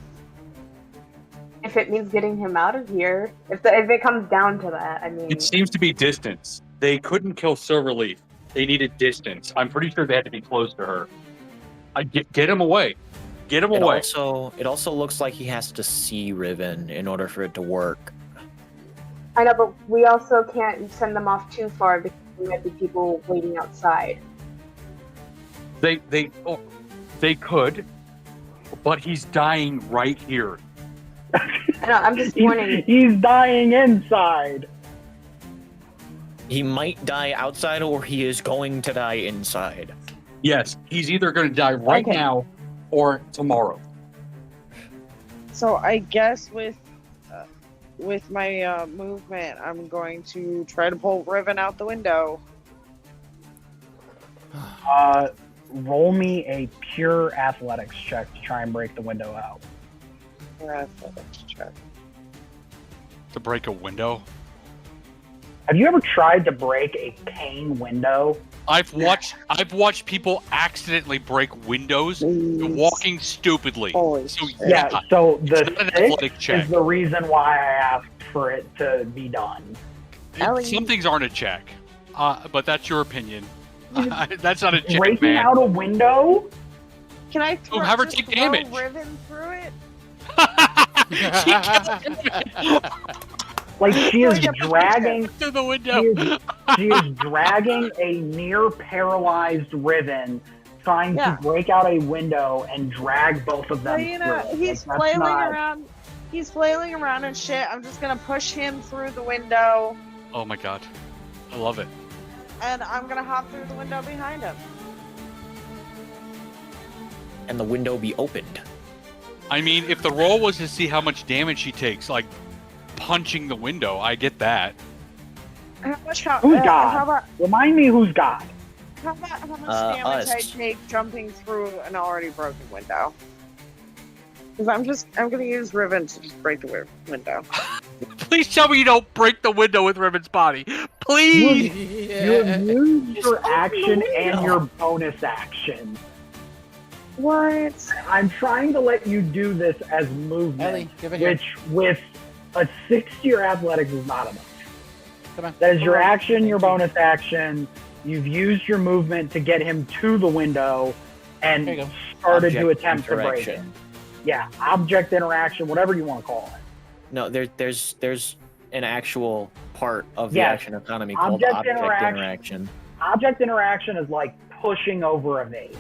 If it means getting him out of here, if it comes down to that, I mean. It seems to be distance. They couldn't kill Silverleaf. They needed distance. I'm pretty sure they had to be close to her. Get him away. Get him away. It also looks like he has to see Riven in order for it to work. I know, but we also can't send them off too far because there might be people waiting outside. They could, but he's dying right here. I know, I'm just warning. He's dying inside. He might die outside or he is going to die inside. Yes, he's either going to die right Okay. now or tomorrow. So I guess with my movement, I'm going to try to pull Riven out the window. Roll me a pure athletics check to try and break the window out. Athletics check. To break a window? Have you ever tried to break a pane window? I've watched people accidentally break windows walking stupidly. Holy So shit. Yeah, so it's the not an 6 athletic check. is the reason why I asked for it to be done. Ellie. Some things aren't a check, but that's your opinion. That's not a check, Breaking man. out a window? Can I have her just take throw damage. Riven through it? Like she is Like a dragging Through the window. she is dragging a near paralyzed Riven, trying Yeah. to break out a window and drag both of them Well, you know, through. he's Like, that's flailing not- around. He's flailing around and shit. I'm just gonna push him through the window, Oh my god, I love it. and I'm gonna hop through the window behind him. And the window be opened. I mean, if the roll was to see how much damage he takes, like punching the window, I get that. How much? Who's God? How about Remind me who's God. how much damage I us. take jumping through an already broken window? Because I'm gonna use Riven to just break the window. Please tell me you don't break the window with Riven's body. Please. You have used your action and your bonus action. What? I'm trying to let you do this as movement, Ellie, give it here. which with a 6-year athletics is not enough. Come on. That is your Come on. action, your Thank you. bonus action. You've used your movement to get him to the window and There you go. started to Object attempt to break it. interaction. Yeah, object interaction, whatever you want to call it. No, there's an actual part of the Yes. action economy called Object object interaction. interaction. Object interaction is like pushing over a vase.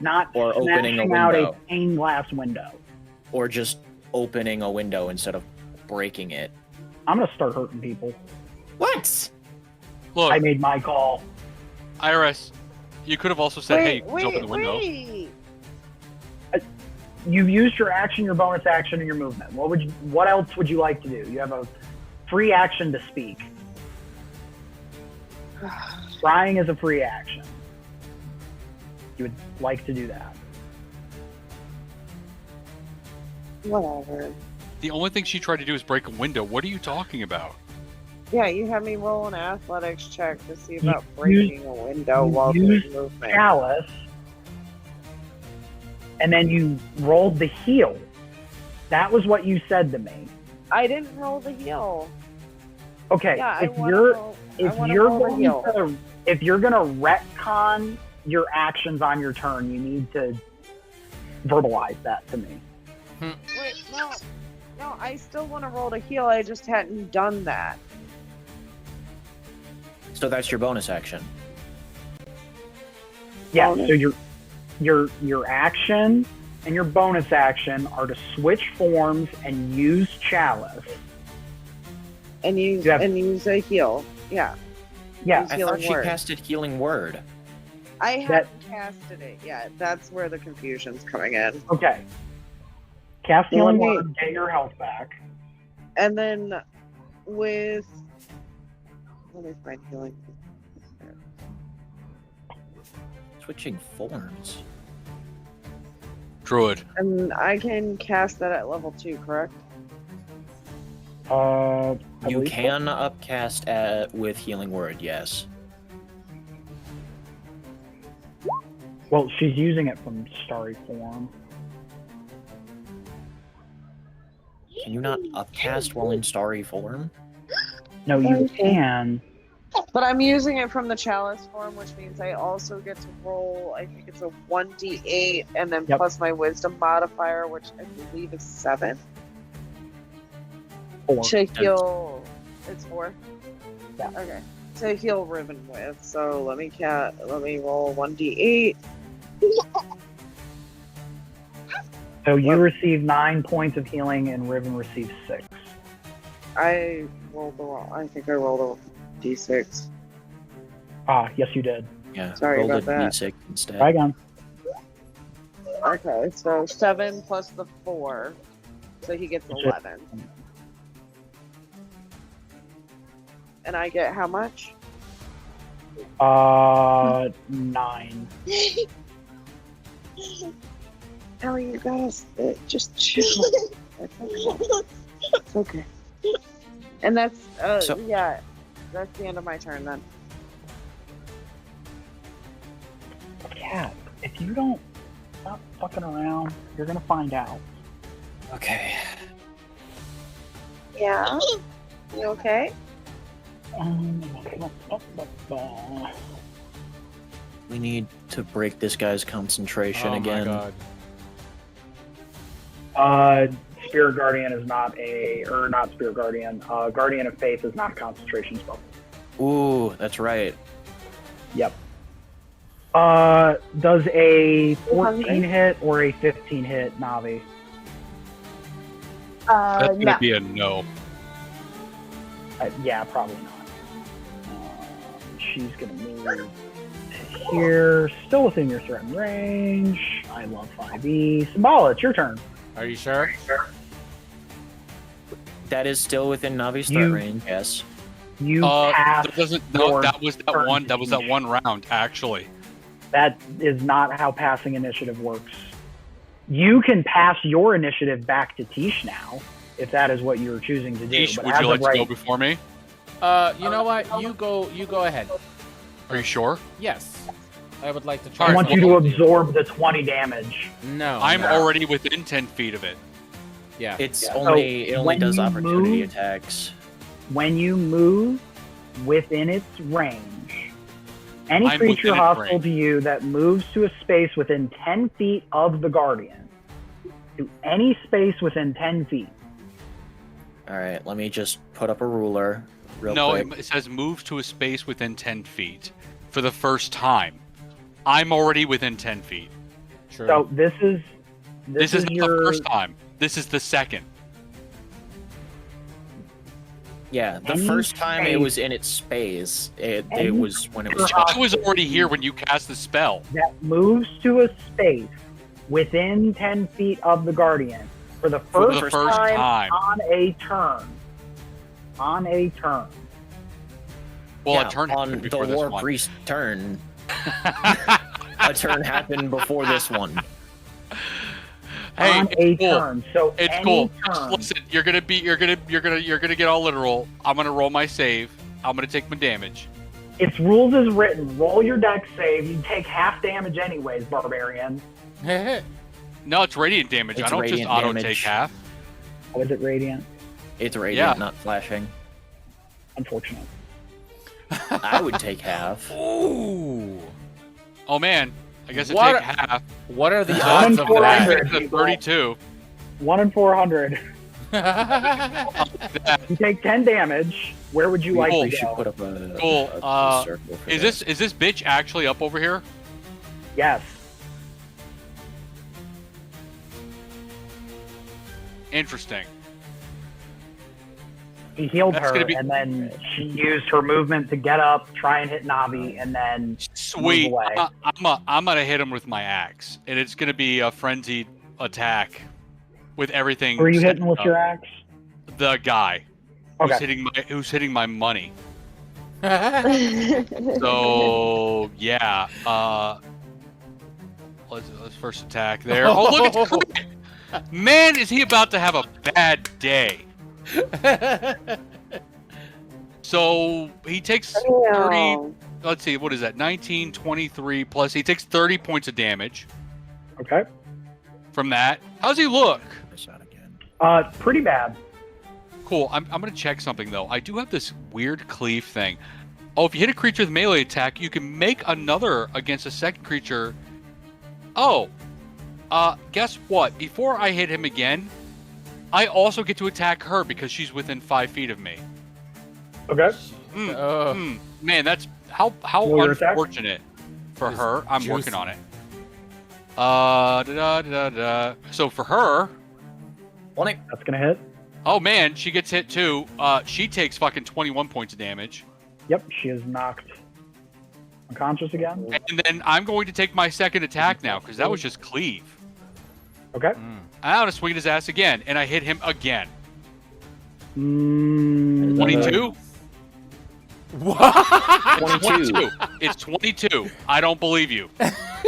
not or opening a smashing out a window, stained glass window. or just opening a window instead of breaking it. I'm gonna start hurting people. What? Look, I made my call. IRS, you could have also said, "Hey, let's open the window." Wait. You've used your action, your bonus action, and your movement. What else would you like to do? You have a free action to speak. Scrying is a free action. You would like to do that. Whatever. The only thing she tried to do is break a window. What are you talking about? Yeah, you had me roll an athletics check to see about You breaking a window while used doing movement. Chalice, and then you rolled the heel. That was what you said to me. I didn't roll the heel. Okay, Yeah, if you're going to retcon your actions on your turn, you need to verbalize that to me. Wait, no, I still want to roll the heel. I just hadn't done that. So that's your bonus action. Yeah, so your action and your bonus action are to switch forms and use Chalice. And use a heal. Yeah. Yeah. Use I Healing thought she Word. casted Healing Word. I haven't casted it yet. That's where the confusion's coming in. Okay. Cast Healing Let me- Word, get your health back. And then with... Let me find healing. Switching forms. Druid. And I can cast that at level 2, correct? I You believe so. can upcast with Healing Word, yes. Well, she's using it from starry form. Can you not upcast while in starry form? No, you Okay. can. But I'm using it from the chalice form, which means I also get to roll, I think it's a 1d8, and then Yep. plus my wisdom modifier, which I believe is 7. 4. To heal... It's 4? Yeah. Okay. To heal Riven with. So let me roll 1d8. So you receive 9 points of healing, and Riven receives 6. I think I rolled a d6. Ah, yes, you did. Yeah. Sorry roll about the that. D6 instead. Try again. Okay, so 7 plus the 4. So he gets 11. And I get how much? 9. Ellie, you guys, just chill. It's okay. And that's, yeah, that's the end of my turn then. Cat, if you don't stop fucking around, you're gonna find out. Okay. Yeah? You okay? We need to break this guy's concentration Oh again. my god. Spirit Guardian is not not Spirit Guardian. Guardian of Faith is not a concentration spell. Ooh, that's right. Yep. Does a 14 hungry? hit or a 15 hit, Navi? That's No. gonna be a no. Yeah, probably not. She's gonna move here, still within your threatened range. I love 5e. Symbala, it's your turn. Are you sure? That is still within Navi's threat You- range, yes. You That pass. doesn't. No, your that was that turn one. to That was that Tish. one round. Actually, That is not how passing initiative works. You can pass your initiative back to Tish now, if that is what you're choosing to do. Ish, But would as you of like to go right, before me? You know what? You go ahead. Are you sure? Yes. I would like to try. I want you to something. absorb the 20 damage. No. I'm no. already within 10 feet of it. Yeah. It So, only when does you opportunity move- attacks. When you move within its range, any I'm creature within its hostile range. to you that moves to a space within 10 feet of the Guardian, to any space within 10 feet. Alright, let me just put up a ruler real No, quick. it says move to a space within 10 feet for the first time. I'm already within 10 feet. True. So this is not your the first time. This is the second. Yeah, the Any first time it space- was in its space. It Any was when it was. I was already here when you cast the spell. that moves to a space within 10 feet of the Guardian for the For first, the first time. on a turn. On a turn. Well, Yeah, a turn on happened the before this War one. Priest turn. A turn happened before this one. Hey, On it's a cool. turn. So It's any cool. turn. Listen, you're gonna get all literal. I'm gonna roll my save. I'm gonna take my damage. Its rules is written. Roll your dex save. You take half damage anyways, barbarian. No, it's radiant damage. It's I don't just radiant auto damage. take half. Oh, is it radiant? It's radiant, Yeah. not flashing. Unfortunate. I would take half. Ooh. Oh man, I guess I What take half. What are the One odds in of 400. that? It's a 32. 1 in 400. That- You take 10 damage. Where would you like Cool. to We should go? put up a, Cool. a circle for Is that. this bitch actually up over here? Yes. Interesting. He healed That's her, gonna be- and then she used her movement to get up, try and hit Navi, and then Sweet. away. I'm gonna hit him with my axe, and it's gonna be a frenzied attack with everything. who are you set hitting with up. your axe? The guy who's Okay. hitting my money. So yeah. Let's first attack there. Oh look, it's crit. Man, is he about to have a bad day? So he takes 30. Damn. Let's see, what is that? 19, 23 plus. He takes 30 points of damage Okay. from that. How's he look? Shot again. Pretty bad. Cool. I'm gonna check something though. I do have this weird cleave thing. Oh, if you hit a creature with melee attack, you can make another against a second creature. Oh, guess what? Before I hit him again, I also get to attack her because she's within 5 feet of me. Okay. Man, that's how Roll your attack. unfortunate for It's her. I'm juicy. working on it. So for her, That's gonna hit. oh man, she gets hit too. She takes fucking 21 points of damage. Yep, she is knocked unconscious again. And then I'm going to take my second attack now because that was just cleave. Okay. I'm gonna swing at his ass again, and I hit him again. 22. 22. What? 22. It's 22. I don't believe you.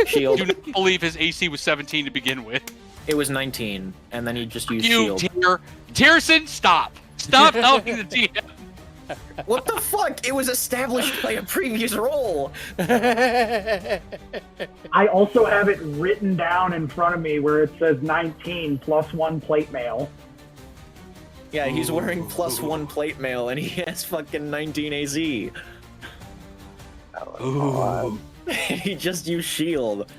Shield. Do not believe his AC was 17 to begin with. It was 19, and then he just used You shield. Tierson, stop! Stop helping the DM. What the fuck? It was established by a previous roll. I also have it written down in front of me where it says 19 plus 1 plate mail. Yeah, he's wearing +1 plate mail, and he has fucking 19 AZ. Ooh. He just used shield.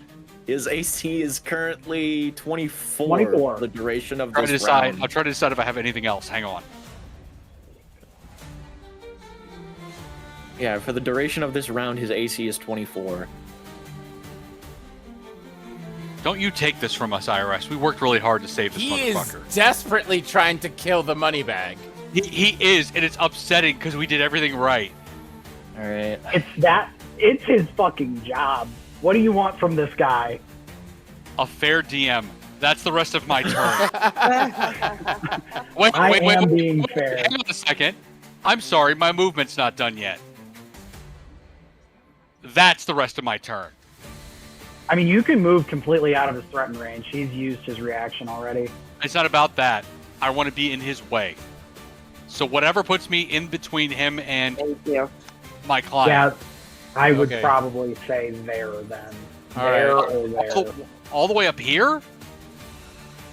His AC is currently 24. 24. For the duration of I'll this try round. to decide if I have anything else. Hang on. Yeah, for the duration of this round, his AC is 24. Don't you take this from us, IRS. We worked really hard to save this He is motherfucker. desperately trying to kill the money bag. He is, and it's upsetting because we did everything right. All right. It's his fucking job. What do you want from this guy? A fair DM. That's the rest of my turn. I am being fair. Hang on a second. I'm sorry, my movement's not done yet. That's the rest of my turn. I mean, you can move completely out of his threatened range. He's used his reaction already. It's not about that. I want to be in his way. So whatever puts me in between him and Thank you. my client. Yeah, I would Okay. probably say there then. All There right. or there. All the way up here?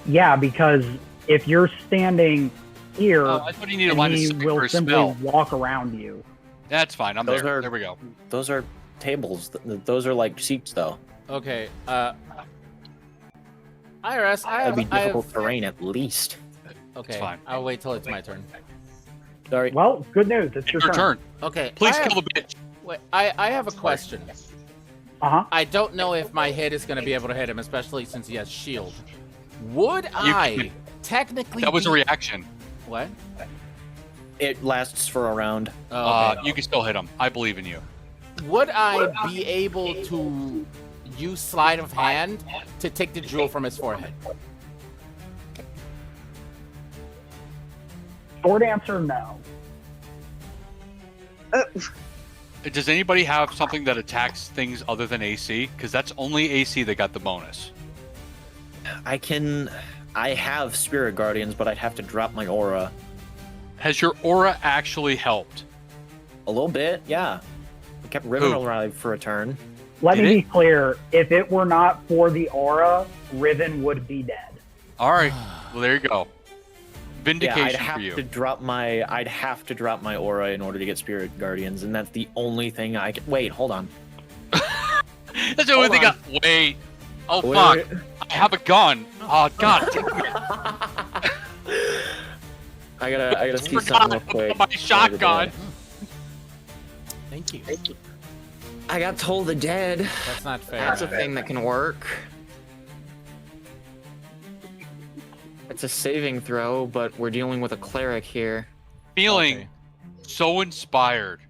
Yeah, because if you're standing here, Oh, I thought you needed a line and of he sight will for a simply spell. walk around you. That's fine. I'm Those there. are- There we go. Those are tables. Those are like seats, though. Okay. IRS, That'd be difficult terrain at least. Okay. It's fine. I'll wait till it's my turn. Sorry. Well, good news. It's your Your turn. Okay. Please I kill have, the bitch. Wait, I have a question. I don't know if my hit is going to be able to hit him, especially since he has shield. Would I technically? That was a reaction. What? It lasts for a round. Oh, okay. You can still hit him. I believe in you. Would I be able to use sleight of hand to take the jewel from his forehead? Short answer, no. Does anybody have something that attacks things other than AC? Because that's only AC that got the bonus. I have Spirit Guardians, but I'd have to drop my aura. Has your aura actually helped? A little bit, yeah. I kept Riven alive for a turn. Let me be clear. If it were not for the aura, Riven would be dead. All right. Well, there you go. Vindication I'd have for you. to drop my aura in order to get Spirit Guardians, and that's the only thing I can. Wait, hold on. That's the only thing. Wait. Oh fuck! I have a gun. Oh god. I gotta see something real quick. My shotgun. Thank you. I got Toll the Dead. That's not fair. That's a thing that can work. It's a saving throw, but we're dealing with a cleric here. Feeling so inspired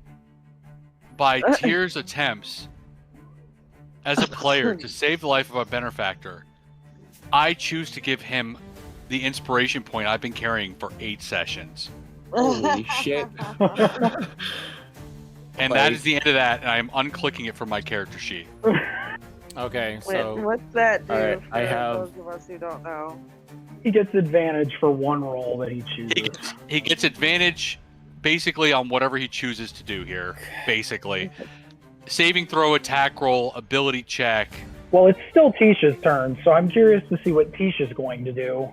by Tyr's attempts as a player to save the life of a benefactor, I choose to give him the inspiration point I've been carrying for 8 sessions. Holy shit. And that is the end of that, and I am unclicking it from my character sheet. Okay, Wait, so what's that do? Alright, For I have- those of us who don't know. He gets advantage for one roll that he chooses. He gets advantage basically on whatever he chooses to do here, basically. Saving throw, attack roll, ability check. Well, it's still Tisha's turn, so I'm curious to see what Tisha's going to do.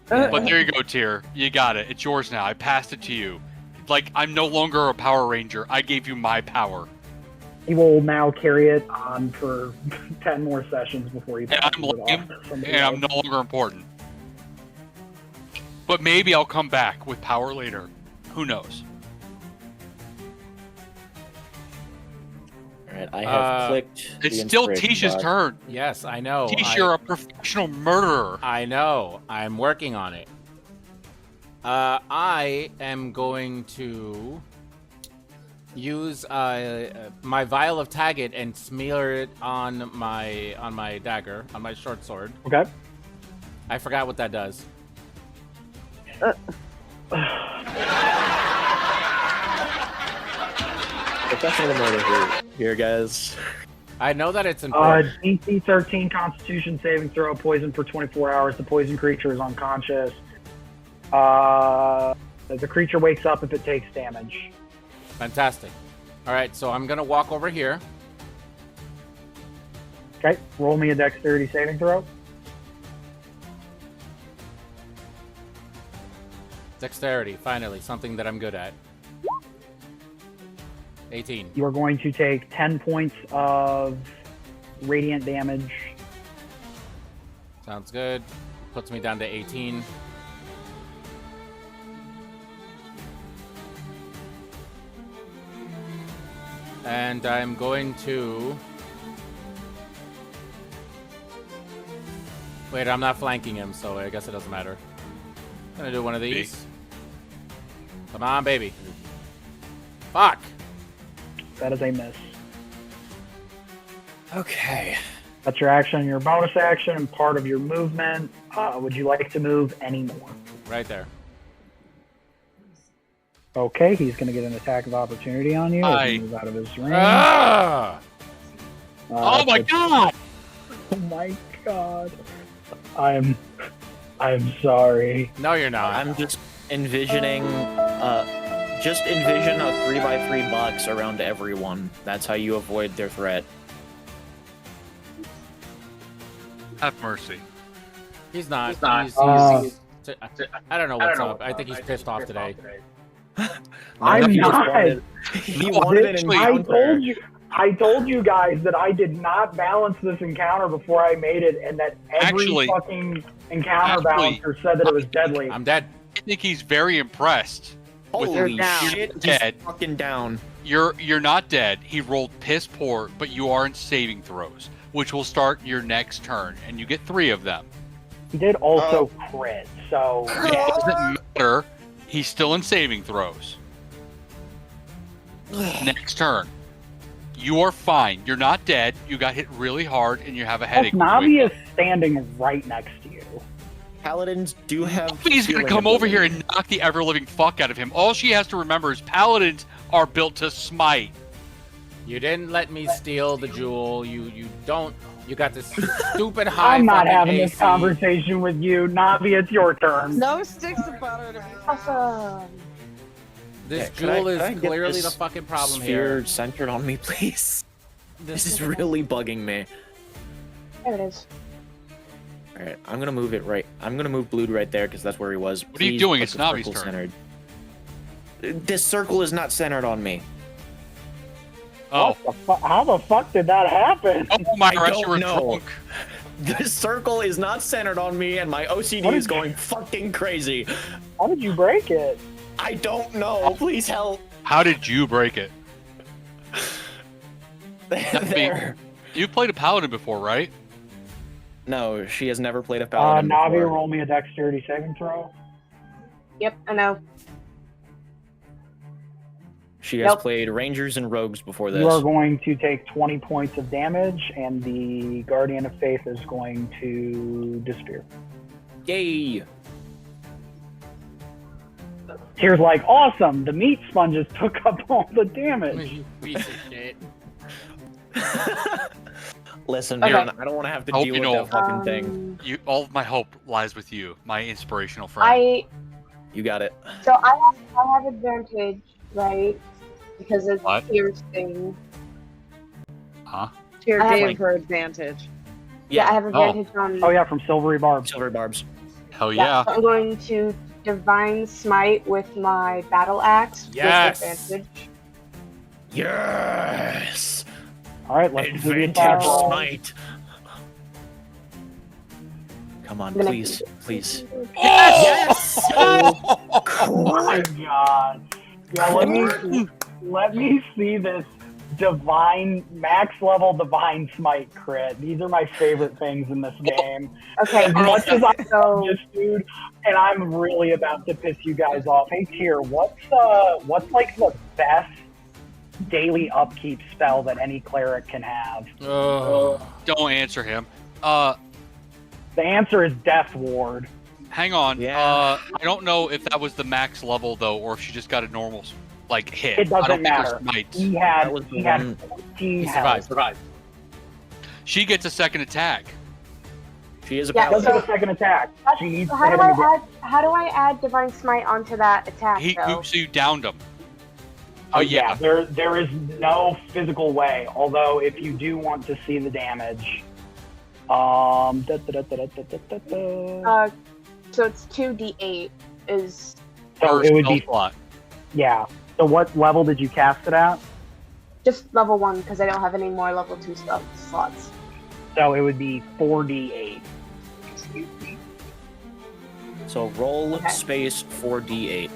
But there you go, Tyr. You got it. It's yours now. I passed it to you. Like, I'm no longer a Power Ranger. I gave you my power. He will now carry it on for 10 more sessions before he And passes I'm it lame, off to somebody and I'm else. no longer important. But maybe I'll come back with power later. Who knows? Alright, I have clicked. It's the still inspiration Tisha's box. turn. yes, I know. Tisha, you're a professional murderer. I know. I'm working on it. I am going to use my vial of Taggart and smear it on my dagger, on my short sword. Okay. I forgot what that does. Professional murder here, guys. I know that it's important. DC 13 Constitution saving throw, poison for 24 hours. The poison creature is unconscious. The creature wakes up if it takes damage. Fantastic. All right, so I'm gonna walk over here. Okay, roll me a dexterity saving throw. Dexterity, finally, something that I'm good at. 18. You are going to take 10 points of radiant damage. Sounds good. Puts me down to 18. And I'm going to... Wait, I'm not flanking him, so I guess it doesn't matter. I'm gonna do one of these. Come on, baby. Fuck! That is a miss. Okay. That's your action, your bonus action, and part of your movement. Would you like to move any more? Right there. Okay, he's going to get an attack of opportunity on you as he moves out of his range. Ah! Oh my god! Oh my god. I'm sorry. No, you're not. I'm just envisioning, just envision a 3x3 box around everyone. That's how you avoid their threat. Have mercy. He's not. He's, I don't know what's up. I think he's pissed off today. I'm He just not. wanted- He wanted an encounter. I told you guys that I did not balance this encounter before I made it, and that every fucking encounter balancer said that it was deadly. I'm dead. I think he's very impressed. Holy down. shit, Dead. he's fucking down. You're not dead. He rolled piss poor, but you are in saving throws, which will start your next turn, and you get 3 of them. He did also crit, so It doesn't matter. He's still in saving throws. Next turn. You are fine. You're not dead. You got hit really hard, and you have a headache. Navi is standing right next to you. Paladins do have. He's gonna come over here and knock the ever living fuck out of him. All she has to remember is paladins are built to smite. You didn't let me steal the jewel. You don't. You got this stupid high. I'm not fucking having AC. this conversation with you, Navi. It's your turn. No sticks about it. Awesome. This Yeah, jewel can I is get clearly this the fucking problem sphere here. centered on me, please. This is really bugging me. There it is. All right, I'm gonna move it right. I'm gonna move Blue right there because that's where he was. What are you Please doing? put It's the Navi's circle turn. Centered. This circle is not centered on me. Oh, What the how the fuck did that happen? oh my I gosh, don't you were know. drunk. This circle is not centered on me, and my OCD What is is- going fucking crazy. How did you break it? I don't know. Please help. How did you break it? There. You've played a paladin before, right? No, she has never played a paladin Navi, before. roll me a dexterity saving throw. Yep, I know. She has Nope. played rangers and rogues before this. You are going to take 20 points of damage, and the Guardian of Faith is going to disappear. Yay! Tyr's like, awesome! The meat sponges took up all the damage. You piece of shit. Listen, Okay. man, I don't want to have to Hope deal you with know. that fucking thing. All of my hope lies with you, my inspirational friend. You got it. I have advantage, right? Because it's What? Tyr's thing. Huh? Tyr I have gave like- her advantage. Yeah, I have advantage on. Oh yeah, from Silvery Barbs. Silver barbs. Hell Yeah, yeah. so I'm going to Divine Smite with my battle axe. Yes! With advantage. Yes! Alright, let's do the Advantage attack roll. smite. Come on, I'm gonna- please, please. Yes! Oh my god. Yeah, let me see this max level divine smite crit. These are my favorite things in this game. Okay, As much as I so love this dude, and I'm really about to piss you guys off. Hey Tyr, what's like the best daily upkeep spell that any cleric can have? Oh. Don't answer him. The answer is Death Ward. Hang on. Yeah. I don't know if that was the max level though, or if she just got a normal hit. It doesn't I don't matter. Think smites. He had That was the 14 He health. survived. She gets a second attack. She is a Yeah, Doesn't paladin. get a second attack. She needs so to hit him again. how do I add Divine Smite onto that attack though? So you downed him. Oh yeah. yeah, there is no physical way. Although if you do want to see the damage, So it's 2d8 is so it would be slot. yeah. So what level did you cast it at? just level 1 because I don't have any more level 2 slots. So it would be 4d8. So roll Okay. space 4d8.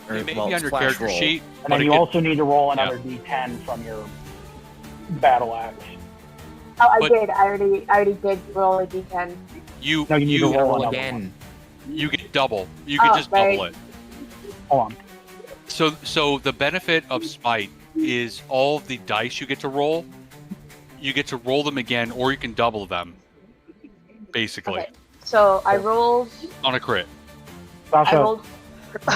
Or, It may well, be on your slash character roll. sheet, And but then it you could- also need to roll another d10 from your battle axe. Oh, I But- did. I already did roll a d10. you No, you need to roll Roll another again. you get double. You can Oh, just double right. it. Hold on. So the benefit of smite is all of the dice you get to roll. You get to roll them again, or you can double them. Basically, Okay. So I rolled. on a crit. I Sasha, rolled.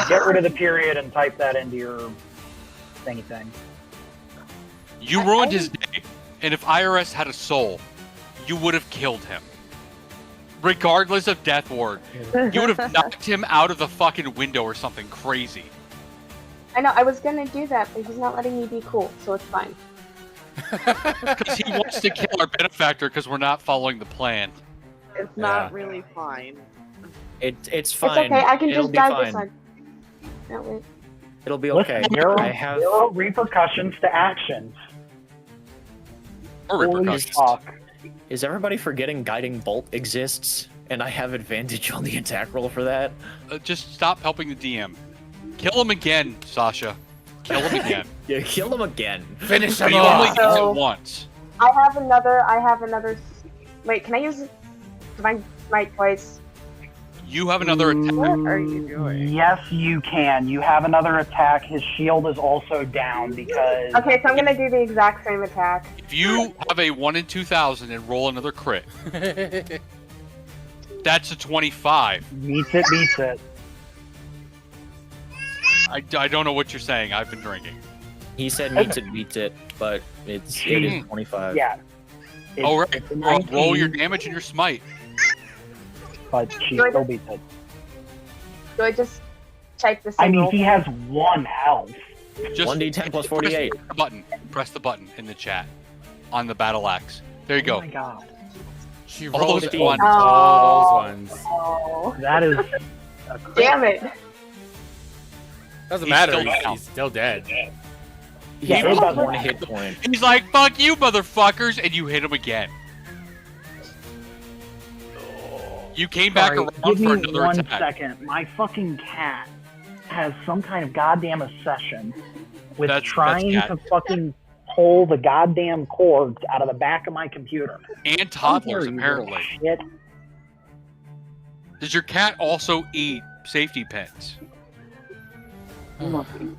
get rid of the period and type that into your thingy thing. You ruined his day, and if IRS had a soul, you would have killed him. Regardless of Death Ward, you would have knocked him out of the fucking window or something crazy. I know. I was gonna do that, but he's not letting me be cool, so it's fine. Because he wants to kill our benefactor because we're not following the plan. It's not really fine. It's fine. It's okay. I can It'll just be die fine. this time. No, wait. It'll be okay. Listen, there I are, have. there are repercussions to actions. Or Holy repercussions. fuck. Is everybody forgetting Guiding Bolt exists? And I have advantage on the attack roll for that? Just stop helping the DM. Kill him again, Sasha. Kill him again. Yeah, kill him again. Finish But him you only off. hit So- him once. I have another. Wait, can I use it? Can I smite twice? You have another attack. What are you doing? Yes, you can. You have another attack. His shield is also down because. Okay, so I'm gonna do the exact same attack. If you have a 1 in 2,000 and roll another crit, that's a 25. Beats it, beats it. I don't know what you're saying. I've been drinking. He said beats it, but it is 25. Yeah. Oh, right. It's a Roll your 19, damage and your smite. But she still beats it. Do I just type the I same mean, roll? he has 1 health. Just 1d10 plus 48. Press the button. Press the button in the chat on the battle axe. There you Oh go. my god. She All rolled those it ones. on all those ones. Oh, That is. A crit. damn it! Doesn't He's matter. still He's, down. he's still dead. He Yeah, has but- 1 hit point. He's like, fuck you, motherfuckers, and you hit him again. You came back Sorry, around give for me another 1 attack. second. My fucking cat has some kind of goddamn obsession with That's trying cat. to fucking pull the goddamn cords out of the back of my computer. And Come toddlers, here, you apparently. little Shit. Does your cat also eat safety pins? Clothing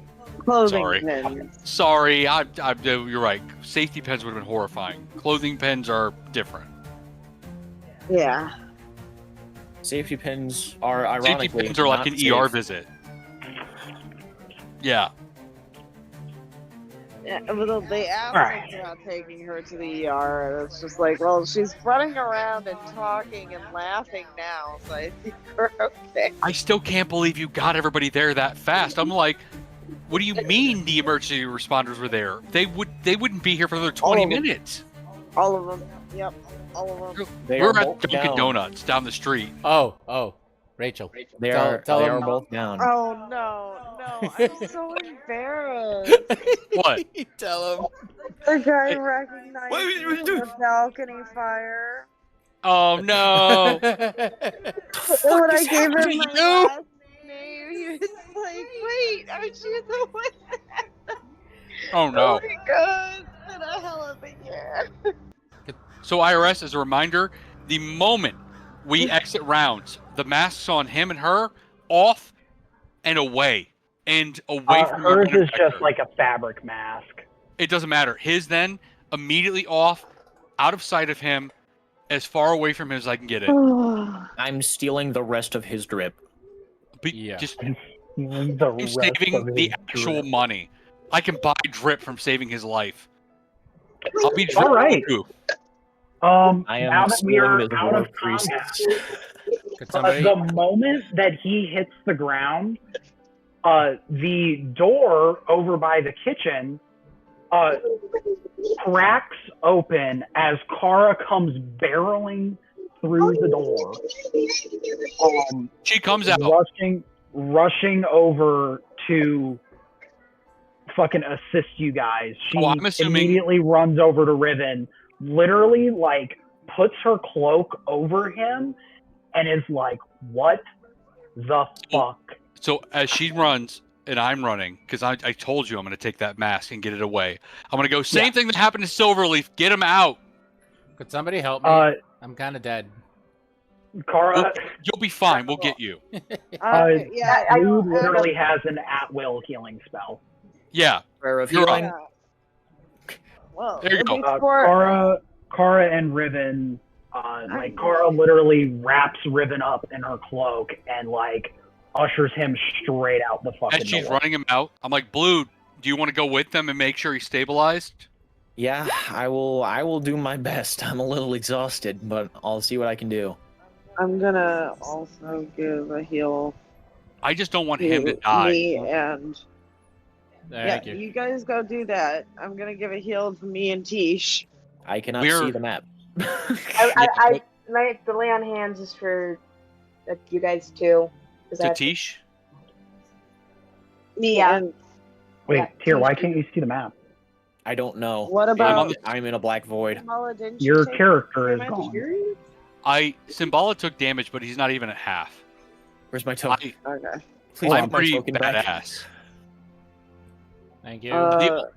Sorry. pins. Sorry, you're right. Safety pins would have been horrifying. Clothing pins are different. Yeah. Safety pins are ironically Safety pins are like not an ER safe. visit. Yeah. Yeah, but they asked Alright. us about taking her to the ER, and it's just like, well, she's running around and talking and laughing now, so I think we're okay. I still can't believe you got everybody there that fast. I'm like, what do you mean the emergency responders were there? They wouldn't be here for another 20 All of them. minutes. All of them. Yep. All of them. They We're are at both Dunkin' down. Donuts down the street. Oh, Rachel. They Tell- are tell they him- are both down. Oh, no. I'm so embarrassed. What? Tell him. The guy recognized me in the balcony fire. Oh no! When I gave him my happening? last name, he was like, wait, aren't you the one? Oh no! Oh my god, it's been a hell of a year. So IRS, as a reminder, the moment we exit rounds, the masks on him and her off and away from your Hers is benefactor. just like a fabric mask. It doesn't matter. His then immediately off, out of sight of him, as far away from him as I can get it. I'm stealing the rest of his drip. Yeah. Just The I'm rest saving of the his actual drip. money. I can buy drip from saving his life. I'll be drip All right. too. I am Now that we are stealing the out of dwarf priest. combat, Could somebody? the moment that he hits the ground, the door over by the kitchen cracks open as Kara comes barreling through the door. She comes out. Rushing over to fucking assist you guys. She Oh, I'm assuming- immediately runs over to Riven, literally like puts her cloak over him and is like, what the fuck? So as she runs and I'm running, because I told you I'm going to take that mask and get it away. I'm going to go, same thing that happened to Silverleaf. Get him out. Could somebody help me? I'm kind of dead. Kara, You'll be fine. We'll get you. Yeah, I Blue don't literally has an at-will healing spell. Yeah. Prayer of You're healing. up. Well, There you go. before- Kara and Riven, Kara literally wraps Riven up in her cloak and like ushers him straight out the fucking As she's door. running him out, I'm like, Blue, do you want to go with them and make sure he's stabilized? Yeah, I will do my best. I'm a little exhausted, but I'll see what I can do. I'm gonna also give a heal I just don't want him to to die. me and Thank yeah, you. you guys go do that. I'm gonna give a heal to me and Tish. I cannot We're- see the map. My the lay on hands is for you guys too. Is that Satish? Me Yeah. and Wait, Yeah. Tyr, why can't you see the map? I don't know. what I'm on about I'm in a black void. Kamala, didn't Your you take character is damage? gone. Symbala took damage, but he's not even at half. Where's my token? Okay. Please I'm want my pretty token back. badass. Thank you.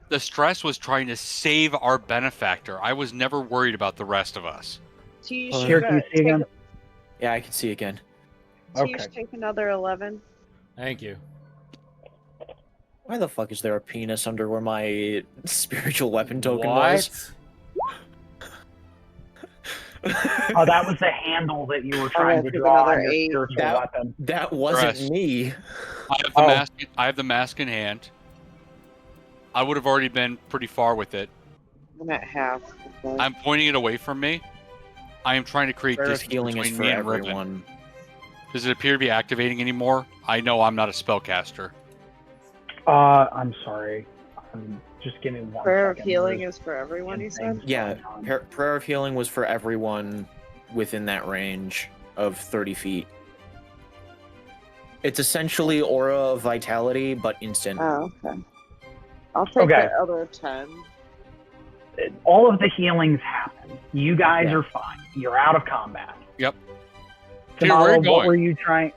The stress was trying to save our benefactor. I was never worried about the rest of us. Tish, Here, can you see again? Yeah, I can see again. Tish, take another 11. Thank you. Why the fuck is there a penis under where my spiritual weapon token was? Oh, that was the handle that you were trying to draw on your spiritual weapon. That wasn't me. I have the mask in hand. I would have already been pretty far with it. I'm at half. Okay. I'm pointing it away from me. I am trying to create distance healing between is for me and everyone. Riven. Does it appear to be activating anymore? I know I'm not a spellcaster. I'm sorry. Just give me 1 second. Prayer of healing is for everyone, you said? Yeah, prayer of healing was for everyone within that range of 30 feet. It's essentially aura of vitality, but instant. Oh, okay. I'll take the other 10. All of the healings happen. You guys are fine. You're out of combat. Yep. Tamala, what were you trying?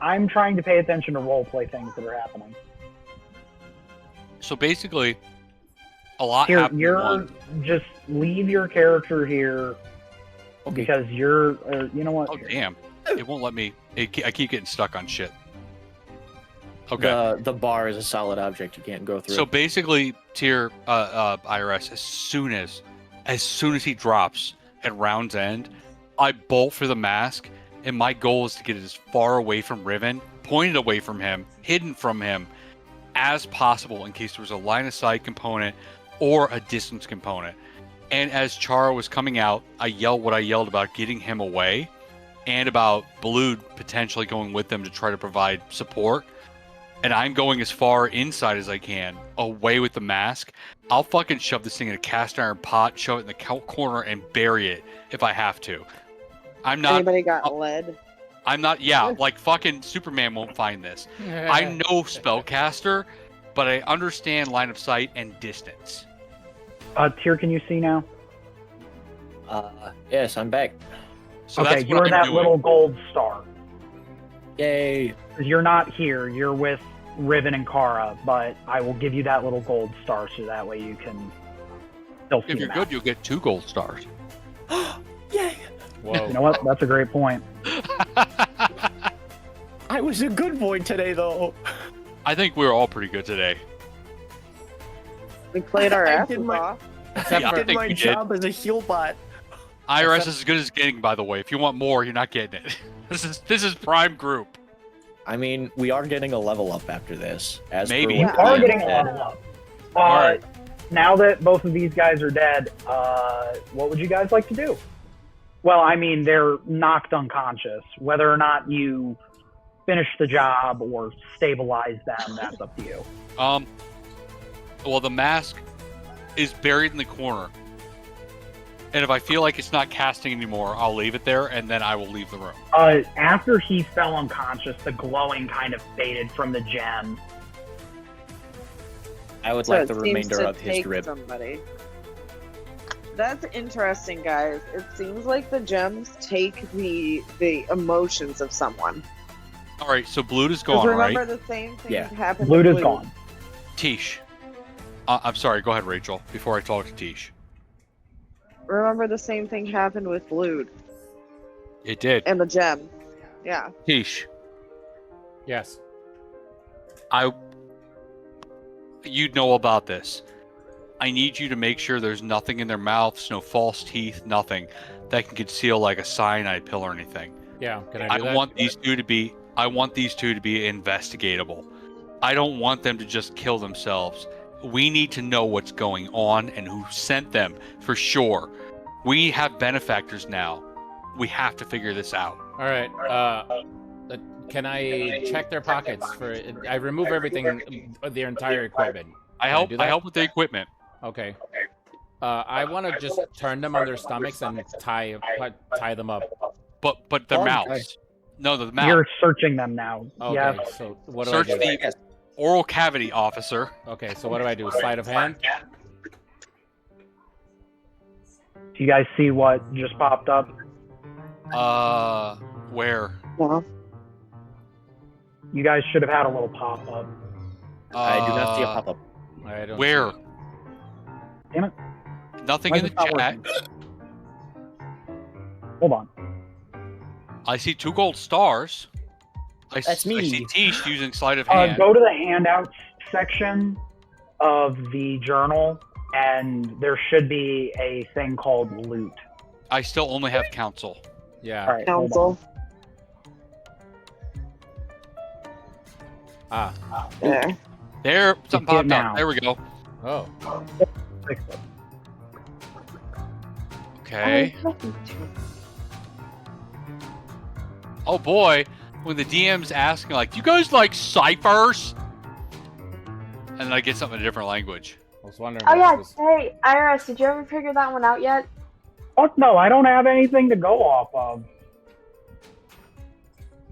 I'm trying to pay attention to roleplay things that are happening. So basically, a lot here, happened. Just leave your character here because you're. You know what? Oh damn! It won't let me. I keep getting stuck on shit. Okay. The bar is a solid object you can't go through. So basically, Tier IRS, as soon as he drops at round's end, I bolt for the mask, and my goal is to get it as far away from Riven, pointed away from him, hidden from him, as possible in case there was a line of sight component or a distance component. And as Chara was coming out, I yelled what I yelled about getting him away, and about Blue potentially going with them to try to provide support. And I'm going as far inside as I can, away with the mask. I'll fucking shove this thing in a cast iron pot, shove it in the corner, and bury it if I have to. I'm not. Anybody got lead? I'm not. Yeah, like fucking Superman won't find this. I'm no spellcaster, but I understand line of sight and distance. Tyr, can you see now? Yes, I'm back. So okay, that's you're that little gold star. Yay! You're not here. You're with Riven and Kara, but I will give you that little gold star so that way you can still see. If you're good, you'll get 2 gold stars. Yay! Whoa. You know what? That's a great point. I was a good boy today, though. I think we were all pretty good today. We played our asses off. I did my job as a heal bot. IRS is as good as getting, by the way. If you want more, you're not getting it. This is prime group. I mean, we are getting a level up after this. Maybe. You are getting a level up. Alright. Now that both of these guys are dead, what would you guys like to do? Well, I mean, they're knocked unconscious. Whether or not you finish the job or stabilize them, that's up to you. Well, the mask is buried in the corner. And if I feel like it's not casting anymore, I'll leave it there, and then I will leave the room. After he fell unconscious, the glowing kind of faded from the gem. I would like the remainder of his drip. Somebody. That's interesting, guys. It seems like the gems take the emotions of someone. All right, so Blue is gone, remember right? The same thing happened. Blue is gone. Tish. I'm sorry, go ahead, Rachel, before I talk to Tish. Remember the same thing happened with Blue. It did. And the gem. Yeah. Tish. Yes. You'd know about this. I need you to make sure there's nothing in their mouths, no false teeth, nothing that can conceal like a cyanide pill or anything. Yeah, can I do that? I want these two to be investigatable. I don't want them to just kill themselves. We need to know what's going on and who sent them for sure. We have benefactors now. We have to figure this out. All right. Can I check their pockets for? I remove everything, their entire equipment. I help with the equipment. Okay. I want to just turn them on their stomachs and tie them up. But their mouths. No, the mouth. You're searching them now. Okay. Yes. So what do Search I do? the oral cavity, officer. Okay. So what do I do? Sleight of hand. Do you guys see what just popped up? Where? Yeah. You guys should have had a little pop-up. I do not see a pop-up. I don't Where? see it. Damn it. Nothing Why in is the it not chat. working? Hold on. I see 2 gold stars. That's I me. see Tish using sleight of hand. Go to the handouts section of the journal, and there should be a thing called loot. I still only have council. Yeah. All right, hold on. Council. There. There, something see it popped up. now. There we go. Oh. Fix it. Okay. Oh boy, when the DM's asking like, "Do you guys like ciphers?" And then I get something in a different language. I was wondering. Oh what yeah, this was. hey Iris, did you ever figure that one out yet? Fuck no, I don't have anything to go off of.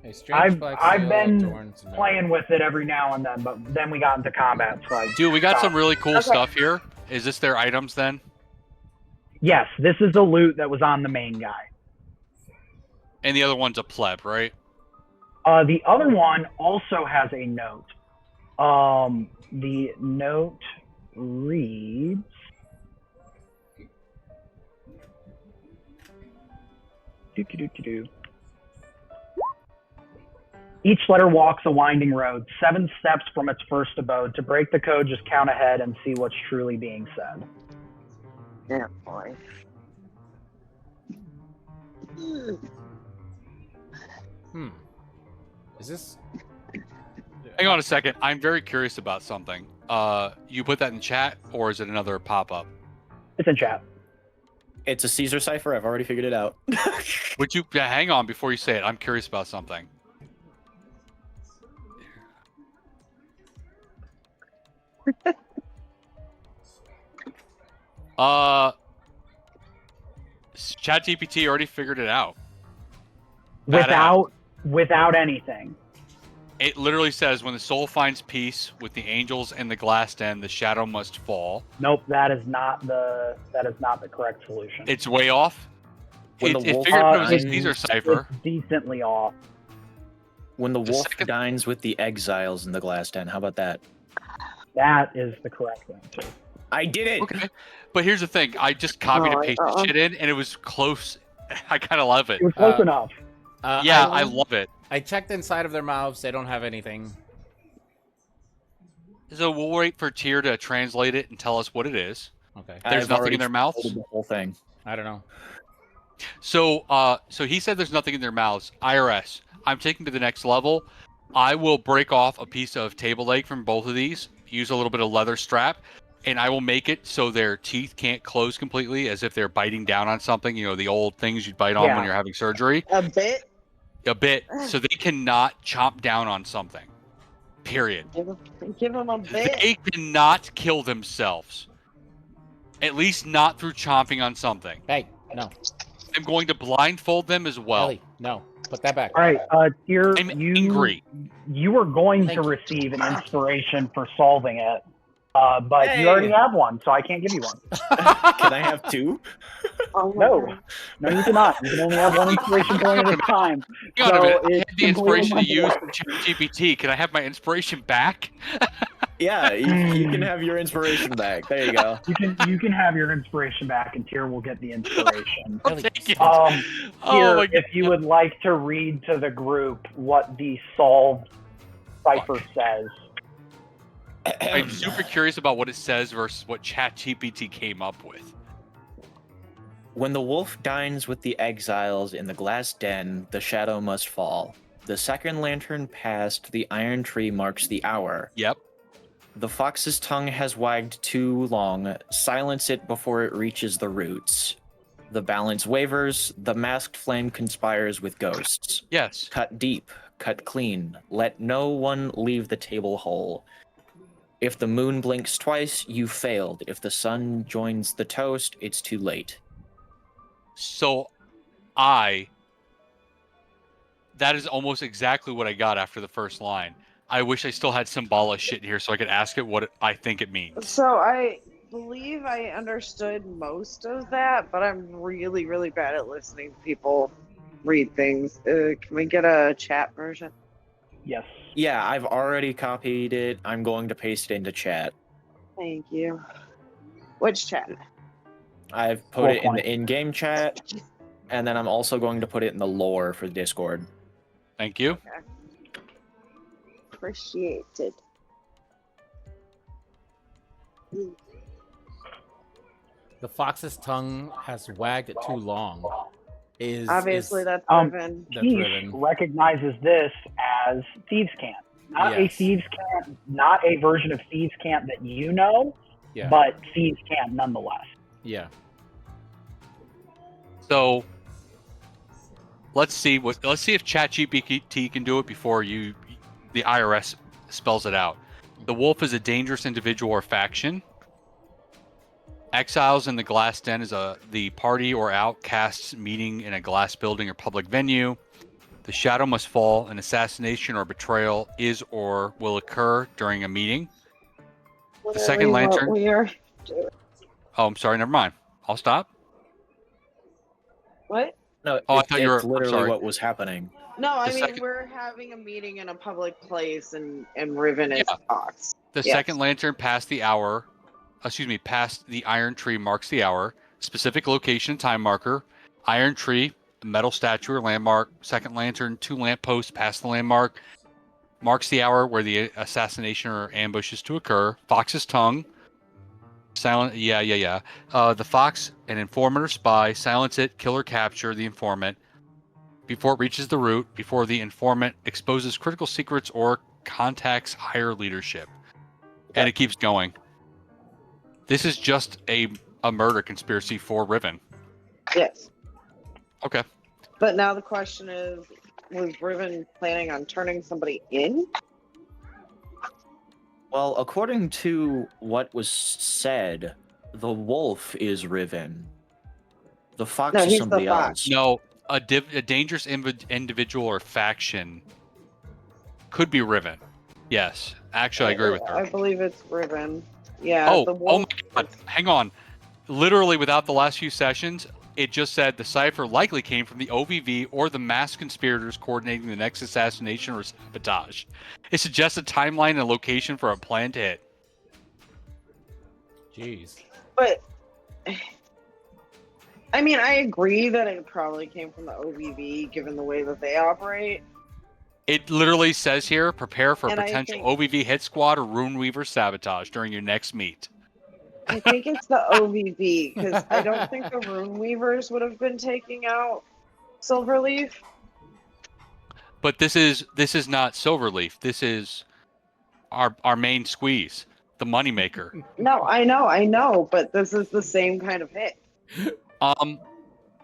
Hey, strange I've been Dorn's note. playing with it every now and then, but then we got into combat, so I Dude, we got stopped. some really cool Okay. stuff here. Is this their items then? Yes, this is the loot that was on the main guy. And the other one's a pleb, right? The other one also has a note. The note reads... Do-do-do-do-do. Each letter walks a winding road, 7 steps from its first abode. To break the code, just count ahead and see what's truly being said. Yeah, boy. Is this? Hang on a second. I'm very curious about something. You put that in chat, or is it another pop-up? It's in chat. It's a Caesar cipher. I've already figured it out. Would you hang on before you say it? I'm curious about something. ChatGPT already figured it out. Without anything. It literally says, when the soul finds peace with the angels and the glass den, the shadow must fall. Nope, that is not the correct solution. It's way off. When It the wolf figured it was a dines- Caesar cipher. It's decently off. When the wolf second- dines with the exiles in the glass den. How about that? That is the correct answer. I did it. Okay. But here's the thing. I just copied and pasted shit in, and it was close. I kind of love it. It was close enough. Yeah, I love it. I checked inside of their mouths. They don't have anything. So we'll wait for Tyr to translate it and tell us what it is. Okay. There's I've nothing already in their mouths? translated the whole thing. I don't know. So he said there's nothing in their mouths. IRS, I'm taking to the next level. I will break off a piece of table leg from both of these, use a little bit of leather strap, and I will make it so their teeth can't close completely, as if they're biting down on something. You know, the old things you'd bite on when you're having surgery. A bit. A bit, so they cannot chomp down on something. Period. Give them a bit. They cannot kill themselves. At least not through chomping on something. Hey, no. I'm going to blindfold them as well. Ellie, no. Put that back. All right, Tyr, I'm angry. You are going Thank to you. receive an inspiration for solving it, but Hey. you already have one, so I can't give you one. Can I have 2? Oh my No, God. no, you cannot. You can only have one inspiration point at a time. Hang on a minute. I it's had the inspiration to completely use from ChatGPT. Can I have my inspiration back? Yeah, you can have your inspiration back. There you go. You can have your inspiration back, and Tyr will get the inspiration. I'll take it. Oh Oh my if you would like to read to the group what the solved cipher says. I'm super curious about what it says versus what ChatGPT came up with. When the wolf dines with the exiles in the glass den, the shadow must fall. The second lantern past, the iron tree marks the hour. Yep. The fox's tongue has wagged too long. Silence it before it reaches the roots. The balance wavers. The masked flame conspires with ghosts. Yes. Cut deep, cut clean. Let no one leave the table whole. If the moon blinks twice, you failed. If the sun joins the toast, it's too late. So that is almost exactly what I got after the first line. I wish I still had Symbala shit here so I could ask it what I think it means. So I believe I understood most of that, but I'm really, really bad at listening to people read things. Can we get a chat version? Yes. Yeah, I've already copied it. I'm going to paste it into chat. Thank you. Which chat? I've put it in the in-game chat, and then I'm also going to put it in the lore for Discord. Thank you. Okay. Appreciated. The fox's tongue has wagged it too long. Obviously, that's Riven. That's Riven. Recognizes this as Thieves' Cant. Not a Thieves' Cant, not a version of Thieves' Cant that you know, but Thieves' Cant nonetheless. Yeah. So let's see if ChatGPT can do it before the IRS spells it out. The wolf is a dangerous individual or faction. Exiles in the glass den is the party or outcasts meeting in a glass building or public venue. The shadow must fall. An assassination or betrayal is or will occur during a meeting. The second lantern. What we are doing. Oh, I'm sorry. Never mind. I'll stop. What? No, I thought you were. It's literally what was happening. No, I mean we're having a meeting in a public place, and Riven is Fox. The second lantern past the hour. Past the iron tree marks the hour. Specific location, time marker. Iron tree, metal statue or landmark. Second lantern, 2 lampposts past the landmark. Marks the hour where the assassination or ambush is to occur. Fox's tongue. Silent. The fox, an informant or spy. Silence it. Kill or capture the informant before it reaches the root. Before the informant exposes critical secrets or contacts higher leadership. And it keeps going. This is just a murder conspiracy for Riven. Yes. Okay. But now the question is, was Riven planning on turning somebody in? Well, according to what was said, the wolf is Riven. The fox is somebody else. No, a dangerous individual or faction could be Riven. Yes. Actually, I agree with her. I believe it's Riven. Yeah. Oh my God! Hang on. Literally, without the last few sessions, it just said the cipher likely came from the OVV or the mass conspirators coordinating the next assassination or sabotage. It suggests a timeline and location for a planned hit. Jeez. But I mean, I agree that it probably came from the OVV, given the way that they operate. It literally says here, prepare for potential OVV hit squad or Runeweaver sabotage during your next meet. I think it's the OVV, because I don't think the Runeweavers would have been taking out Silverleaf. But this is not Silverleaf. This is our main squeeze, the moneymaker. No, I know, but this is the same kind of hit.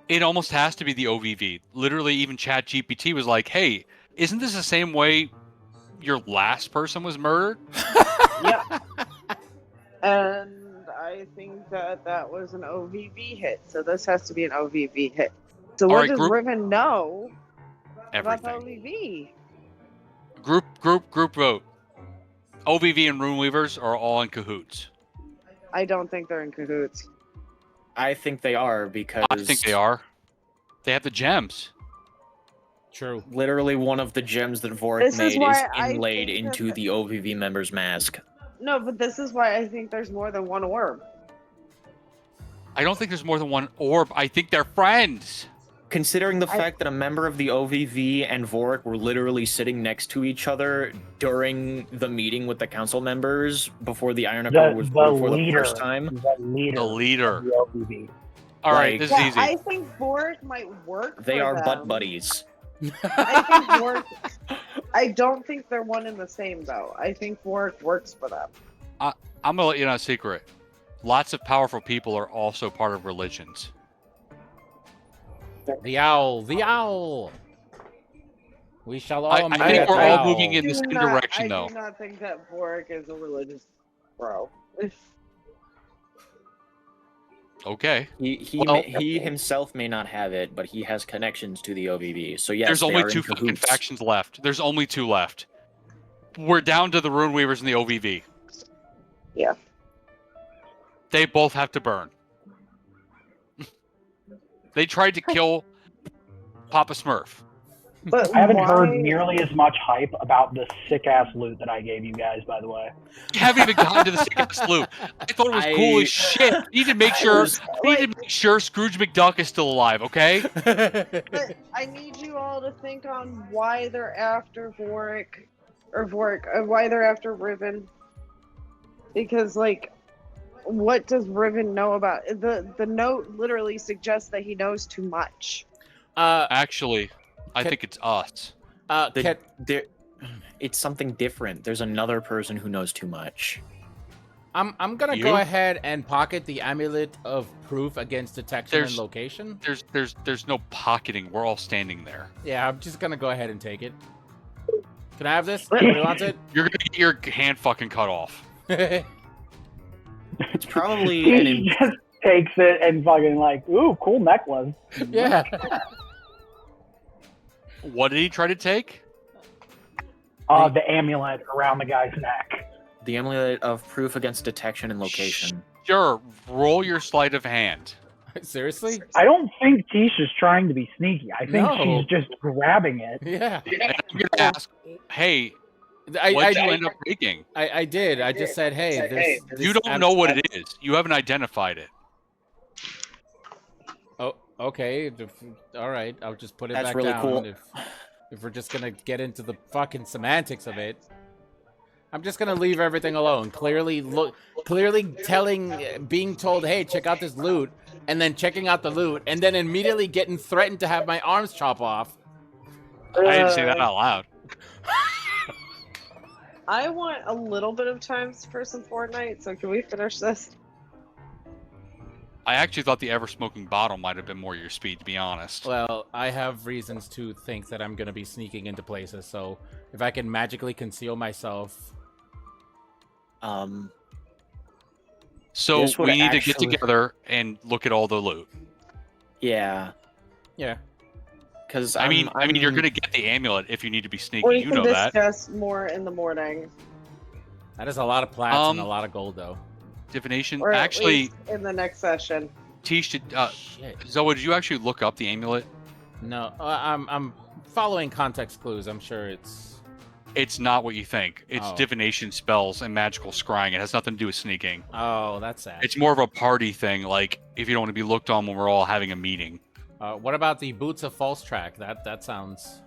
It almost has to be the OVV. Literally, even ChatGPT was like, hey, isn't this the same way your last person was murdered? Yeah. And I think that was an OVV hit, so this has to be an OVV hit. So what does Riven know about the OVV? Group vote. OVV and Runeweavers are all in cahoots. I don't think they're in cahoots. I think they are because... I think they are. They have the gems. True. Literally one of the gems that Vorik made is inlaid into the OVV member's mask. No, but this is why I think there's more than one orb. I don't think there's more than one orb. I think they're friends. Considering the fact that a member of the OVV and Vorik were literally sitting next to each other during the meeting with the council members before the Iron Echo was for the first time. The leader. Of the OVV. All right, this is easy. I think Vorik might work. They are butt buddies. I think Vorik. I don't think they're one and the same though. I think Vorik works for them. I'm gonna let you know a secret. Lots of powerful people are also part of religions. The owl, the owl. We shall all. I think we're all moving in the same direction, though. I do not think that Vorik is a religious bro. Okay. He himself may not have it, but he has connections to the OVV. So yes, there's only 2 fucking factions left. There's only 2 left. We're down to the Runeweavers and the OVV. Yeah. They both have to burn. They tried to kill Papa Smurf. But I haven't heard nearly as much hype about the sick-ass loot that I gave you guys, by the way. You haven't even gotten to the sick-ass loot. I thought it was cool as shit. We need to make sure. Scrooge McDuck is still alive. Okay. But I need you all to think on why they're after Vorik, why they're after Riven. Because like, what does Riven know about the note? Literally suggests that he knows too much. Actually, I think it's us. It's something different. There's another person who knows too much. I'm gonna go ahead and pocket the amulet of proof against detection and location. There's no pocketing. We're all standing there. Yeah, I'm just gonna go ahead and take it. Can I have this? Nobody wants it? You're gonna get your hand fucking cut off. It's probably He just takes it and fucking like, ooh, cool necklace. Yeah. What did he try to take? The amulet around the guy's neck. The amulet of proof against detection and location. Sure, roll your sleight of hand. Seriously? I don't think Tish is trying to be sneaky. I think she's just grabbing it. Yeah. And I'm gonna ask, hey, what did you end up taking? I did. I just said, hey, this you don't know what it is. You haven't identified it. Oh, okay. All right. I'll just put it back really down. Cool. If we're just gonna get into the fucking semantics of it, I'm just gonna leave everything alone. Clearly being told, hey, check out this loot, and then checking out the loot, and then immediately getting threatened to have my arms chop off. I didn't say that out loud. I want a little bit of time for some Fortnite, so can we finish this? I actually thought the ever-smoking bottle might have been more your speed, to be honest. Well, I have reasons to think that I'm going to be sneaking into places, so if I can magically conceal myself... So we need to get together and look at all the loot. Yeah. Yeah. Because I mean, you're going to get the amulet if you need to be sneaky. We you can know that. discuss more in the morning. That is a lot of plats and a lot of gold, though. Divination. Or actually, in the next session. Tish, Zoa, did you actually look up the amulet? No, I'm following context clues. I'm sure it's not what you think. It's divination spells and magical scrying. It has nothing to do with sneaking. Oh, that's sad. It's more of a party thing, like if you don't want to be looked on when we're all having a meeting. What about the boots of false track? That sounds...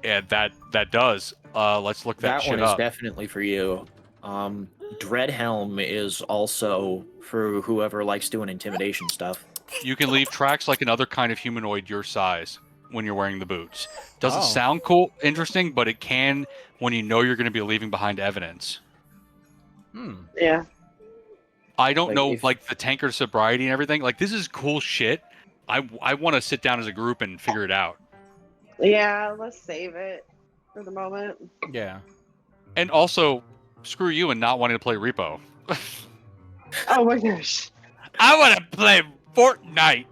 Yeah, that does. Let's look that shit up. That one is definitely for you. Dreadhelm is also for whoever likes doing intimidation stuff. You can leave tracks like another kind of humanoid your size when you're wearing the boots. Doesn't sound cool, interesting, but it can when you know you're going to be leaving behind evidence. Yeah. I don't know, like the tankard sobriety and everything. Like, this is cool shit. I want to sit down as a group and figure it out. Yeah, let's save it for the moment. Yeah. And also, screw you and not wanting to play Repo. Oh my gosh. I want to play Fortnite.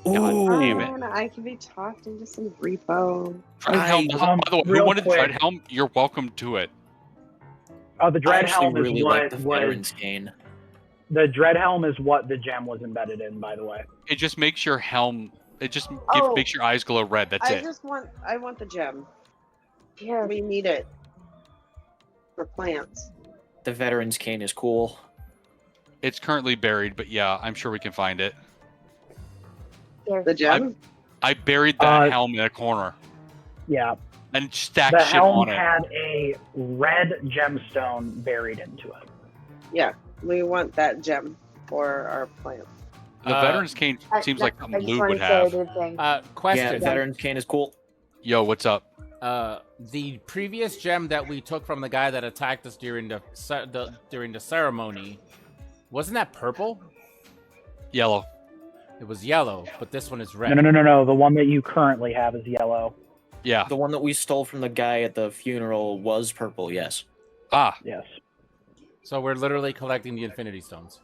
God damn it. I can be talked into some Repo. Dreadhelm doesn't, by the way, who wanted Dreadhelm? You're welcome to it. Oh, the Dreadhelm is really what like the Veteran's Cane. The Dreadhelm is what the gem was embedded in, by the way. It just makes your helm. It just makes your eyes glow red. That's it. I want the gem. Yeah, we need it for plants. The Veteran's Cane is cool. It's currently buried, but yeah, I'm sure we can find it. The gem? I buried that helm in a corner. Yeah. And stacked the shit helm on it. had a red gemstone buried into it. Yeah, we want that gem for our plants. The Veteran's Cane seems like something Luke would have. Question. Yeah, Veteran's Cane is cool. Yo, what's up? The previous gem that we took from the guy that attacked us during the ceremony, wasn't that purple? Yellow. It was yellow, but this one is red. No. The one that you currently have is yellow. Yeah. The one that we stole from the guy at the funeral was purple, yes. Ah. Yes. So we're literally collecting the Infinity Stones.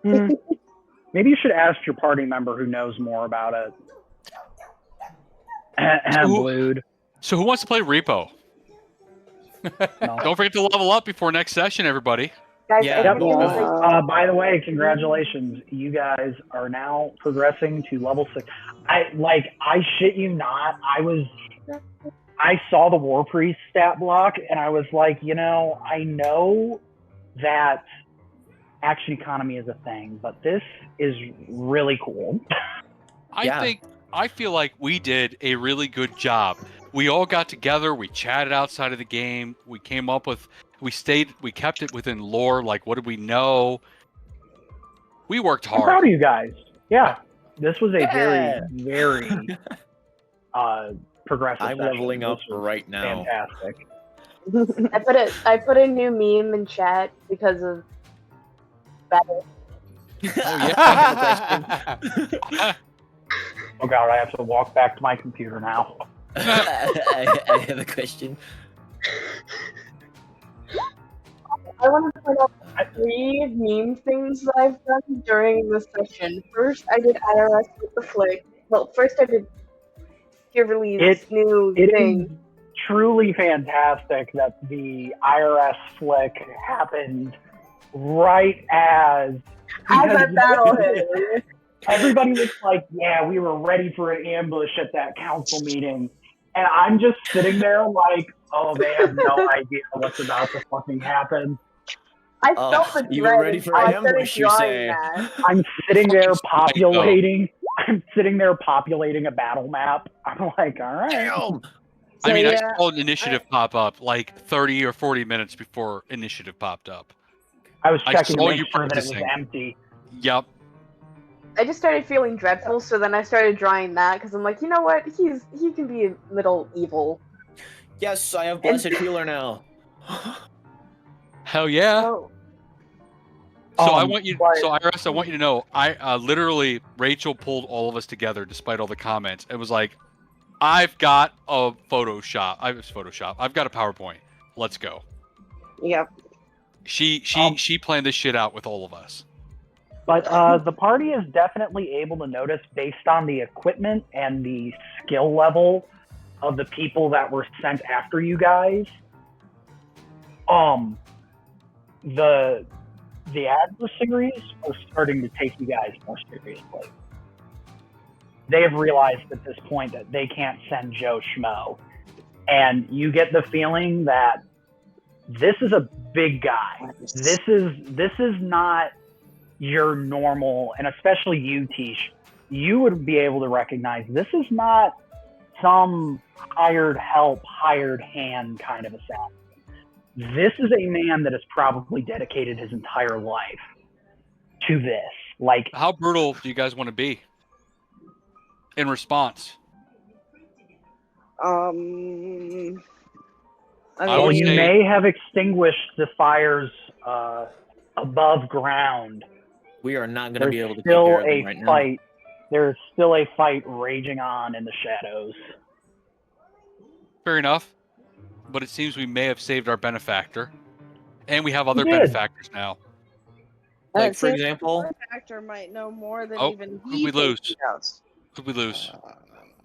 Maybe you should ask your party member who knows more about it. Blood. So who wants to play Repo? No. Don't forget to level up before next session, everybody. Guys, Yeah. By the way, congratulations. You guys are now progressing to level 6. I shit you not. I saw the War Priest stat block and I was like, I know that action economy is a thing, but this is really cool. I feel like we did a really good job. We all got together, we chatted outside of the game, we kept it within lore, like what did we know? We worked hard. I'm proud of you guys. Yeah. This was a very, very progressive I'm session. leveling up right now. Fantastic. I put a new meme in chat because of battle. Oh yeah. Oh god, I have to walk back to my computer now. I have a question. I want to point out 3 meme things that I've done during this session. First, I did IRS with the flick. Well, first I did Kimberly's new thing. It is truly fantastic that the IRS flick happened right as that battle hit. Everybody was like, yeah, we were ready for an ambush at that council meeting. And I'm just sitting there like, oh, they have no idea what's about to fucking happen. I felt the dread. You were ready for an ambush, you say. I'm sitting there populating. I'm sitting there populating a battle map. I'm like, all right. Damn. I mean, I saw an initiative pop up like 30 or 40 minutes before initiative popped up. I was checking to saw make you sure that it was practicing. empty. Yep. I just started feeling dreadful, so then I started drawing that because I'm like, you know what? He can be a little evil. Yes, I have Blessed Healer now. Hell yeah. Oh. So Iris, I want you to know, I literally, Rachel pulled all of us together despite all the comments. It was like, I've got a Photoshop. I've got a PowerPoint. Let's go. Yep. She planned this shit out with all of us. But the party is definitely able to notice, based on the equipment and the skill level of the people that were sent after you guys, the adversaries are starting to take you guys more seriously. They have realized at this point that they can't send Joe Schmo. And you get the feeling that this is a big guy. This is not your normal, and especially you, Tish, you would be able to recognize this is not some hired help, hired hand kind of assassin. This is a man that has probably dedicated his entire life to this. Like, how brutal do you guys want to be in response? You may have extinguished the fires above ground. We are not going to be able to take care of them right now. There's still a fight raging on in the shadows. Fair enough. But it seems we may have saved our benefactor. And we have other benefactors now. Like, for example... The benefactor might know more than even he Who'd we lose?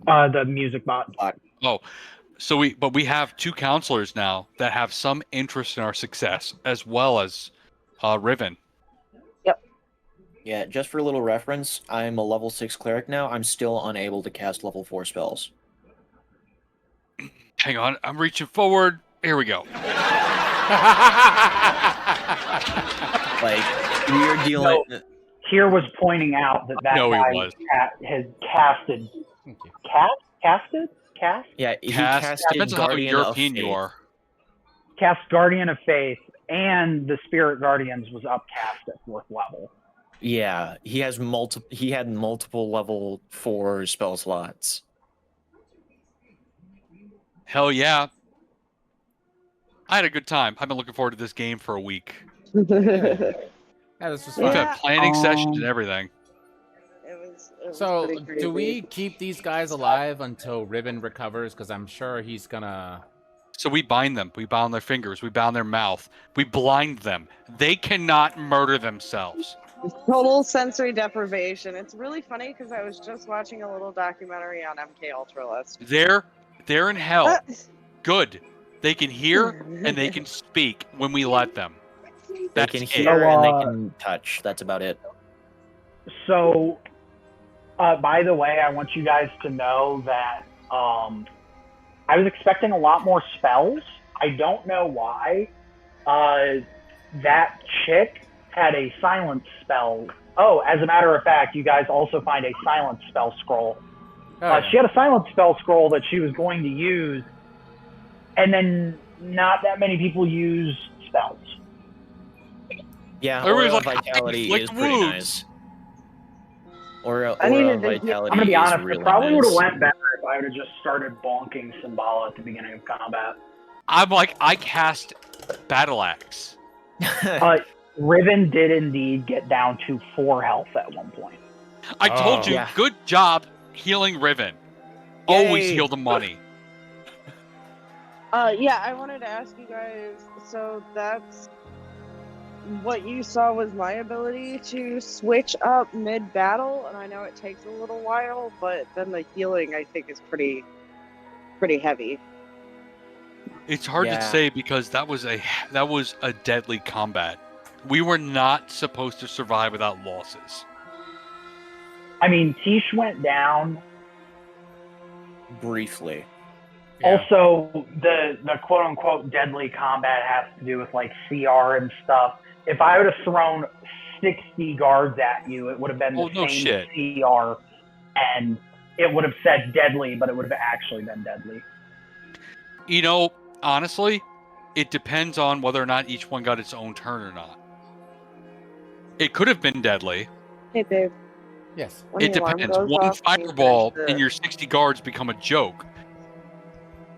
The music bot. Oh. So we have 2 counselors now that have some interest in our success, as well as Riven. Yep. Yeah, just for a little reference, I'm a level 6 cleric now. I'm still unable to cast level 4 spells. Hang on, I'm reaching forward. Here we go. Like, we are dealing... Here was pointing out that guy has casted... Casted? Yeah, he casted depends on how European you are. Cast Guardian of Faith, and the Spirit Guardians was upcast at 4th level. Yeah, he had multiple level 4 spell slots. Hell yeah. I had a good time. I've been looking forward to this game for a week. Yeah, this was fun. We've had planning sessions and everything. So, do we keep these guys alive until Riven recovers? Because I'm sure he's gonna... So we bind them. We bound their fingers. We bound their mouth. We blind them. They cannot murder themselves. Total sensory deprivation. It's really funny because I was just watching a little documentary on MK Ultralist. They're in hell. Good. They can hear and they can speak when we let them. They can hear and they can touch. That's about it. So, by the way, I want you guys to know that I was expecting a lot more spells. I don't know why. That chick had a silence spell. Oh, as a matter of fact, you guys also find a silence spell scroll. She had a silence spell scroll that she was going to use, and then not that many people use spells. Yeah, Aura Vitality is pretty nice. Aura Vitality I'm gonna be honest, really it probably nice. would have went better if I would have just started bonking Symbala at the beginning of combat. I'm like, I cast Battle Axe. Riven did indeed get down to 4 health at one point. I told you, good job healing Riven. Yay. Always heal the money. Yeah, I wanted to ask you guys, so that's what you saw was my ability to switch up mid-battle, and I know it takes a little while, but then the healing, I think, is pretty heavy. It's hard to say because that was a deadly combat. We were not supposed to survive without losses. I mean, Tish went down briefly. Yeah. Also, the quote-unquote deadly combat has to do with, like, CR and stuff. If I would have thrown 60 guards at you, it would have been the same CR, and it would have said deadly, but it would have actually been deadly. You know, honestly, it depends on whether or not each one got its own turn or not. It could have been deadly. Hey, babe. Yes. It depends. One fireball and your 60 guards become a joke.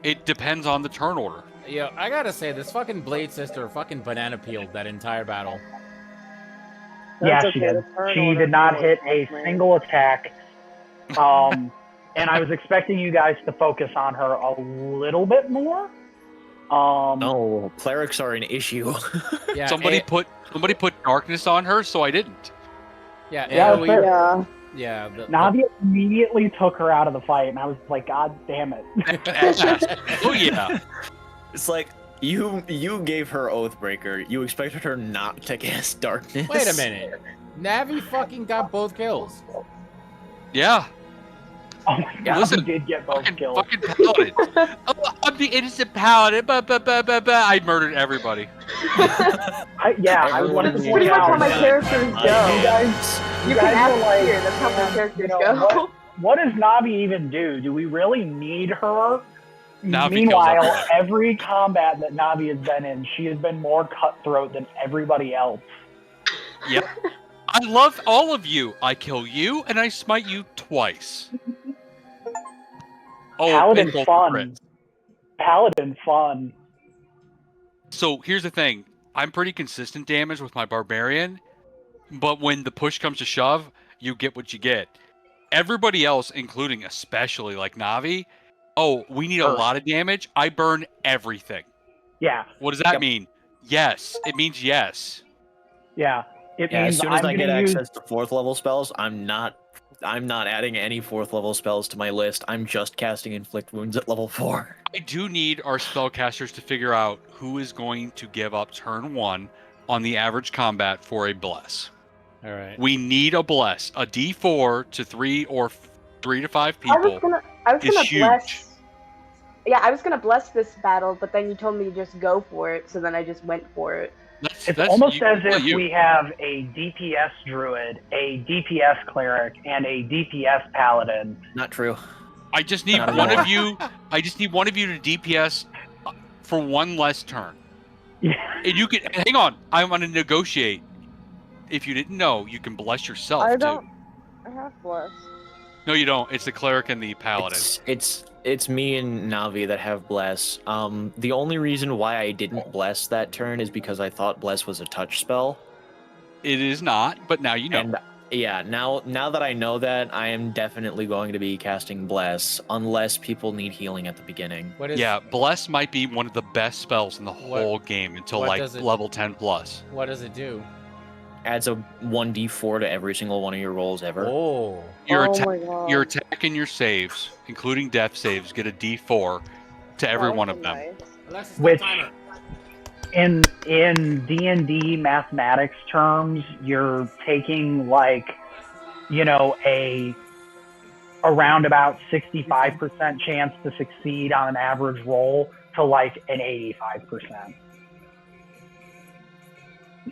It depends on the turn order. Yeah, I gotta say, this fucking Blade Sister fucking banana peeled that entire battle. Yeah, she did. She did not hit a single attack. And I was expecting you guys to focus on her a little bit more. No, clerics are an issue. Yeah, somebody put darkness on her, so I didn't. Yeah. Navi immediately took her out of the fight, and I was like, God damn it. Oh, yeah. It's like, you gave her Oathbreaker. You expected her not to cast darkness? Wait a minute. Navi fucking got both kills. Yeah. Oh my God, listen, did get both kills. Fucking paladin. I'm the innocent paladin. I murdered everybody. I was wondering pretty much how my characters go. You can ask here. That's how my characters go. What does Navi even do? Do we really need her? Navi Meanwhile, every combat that Navi has been in, she has been more cutthroat than everybody else. Yep. I love all of you. I kill you and I smite you twice. Paladin fun. Paladin fun. So here's the thing. I'm pretty consistent damage with my barbarian, but when the push comes to shove, you get what you get. Everybody else, including especially like Navi, we need a lot of damage. I burn everything. Yeah. What does that mean? Yes. It means yes. Yeah. It means as soon as I get access to 4th level spells, I'm not adding any 4th level spells to my list. I'm just casting Inflict Wounds at level 4. I do need our spellcasters to figure out who is going to give up turn 1 on the average combat for a bless. All right. We need a bless. A D4 to 3 or 3 to 5 people. I was gonna bless. Yeah, I was gonna bless this battle, but then you told me to just go for it, so then I just went for it. It's almost as if we have a DPS druid, a DPS cleric, and a DPS paladin. Not true. I just need one of you. I just need one of you to DPS for one less turn. Yeah. And you can hang on. I'm going to negotiate. If you didn't know, you can bless yourself too. I have bless. No, you don't. It's the cleric and the paladin. It's me and Navi that have bless. The only reason why I didn't bless that turn is because I thought bless was a touch spell. It is not, but now you know. And yeah, now that I know that, I am definitely going to be casting bless unless people need healing at the beginning. Bless might be one of the best spells in the whole game until like level 10 plus. What does it do? Adds a 1d4 to every single one of your rolls ever. Oh. Your attack and your saves, including death saves, get a d4 to every one of them. Which in D&D mathematics terms, you're taking like, you know, around about 65% chance to succeed on an average roll to like an 85%.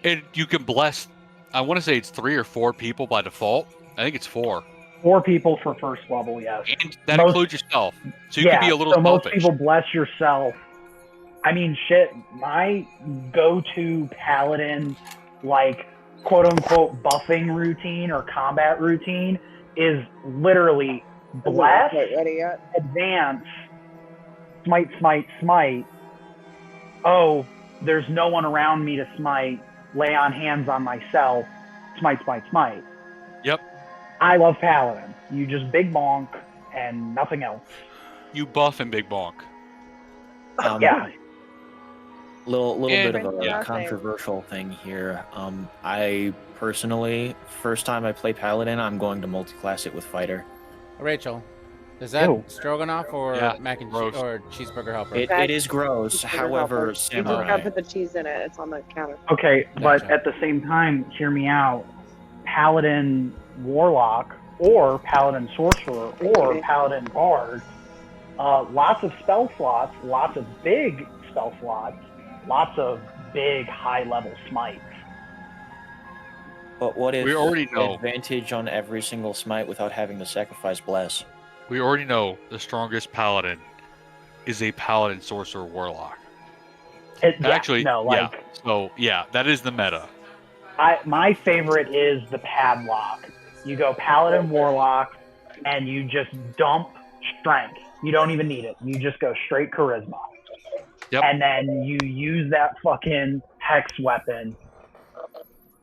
And you can bless, I want to say it's 3 or 4 people by default. I think it's 4. 4 people for first level, yes. And that includes yourself. So you yeah, can be a little so selfish. most people bless yourself. I mean, shit, my go-to paladin, like, quote-unquote buffing routine or combat routine is literally bless, advance, smite, smite, smite. Oh, there's no one around me to smite. Lay on hands on myself. Smite, smite, smite. Yep. I love paladin. You just big bonk and nothing else. You buff and big bonk. Yeah. Little bit of a controversial thing here. I personally, first time I play Paladin, I'm going to multi-class it with Fighter. Rachel, is that stroganoff or mac and cheese or cheeseburger helper? It is gross. However, you just gotta put the cheese in it. It's on the counter. Okay, but at the same time, hear me out. Paladin Warlock or Paladin Sorcerer or Paladin Bard, lots of spell slots, lots of big spell slots, lots of big high-level smites. But what if we already know advantage on every single smite without having to sacrifice bless? We already know the strongest paladin is a paladin sorcerer warlock. Actually, So that is the meta. My favorite is the padlock. You go paladin warlock, and you just dump strength. You don't even need it. You just go straight charisma. Yep. And then you use that fucking hex weapon.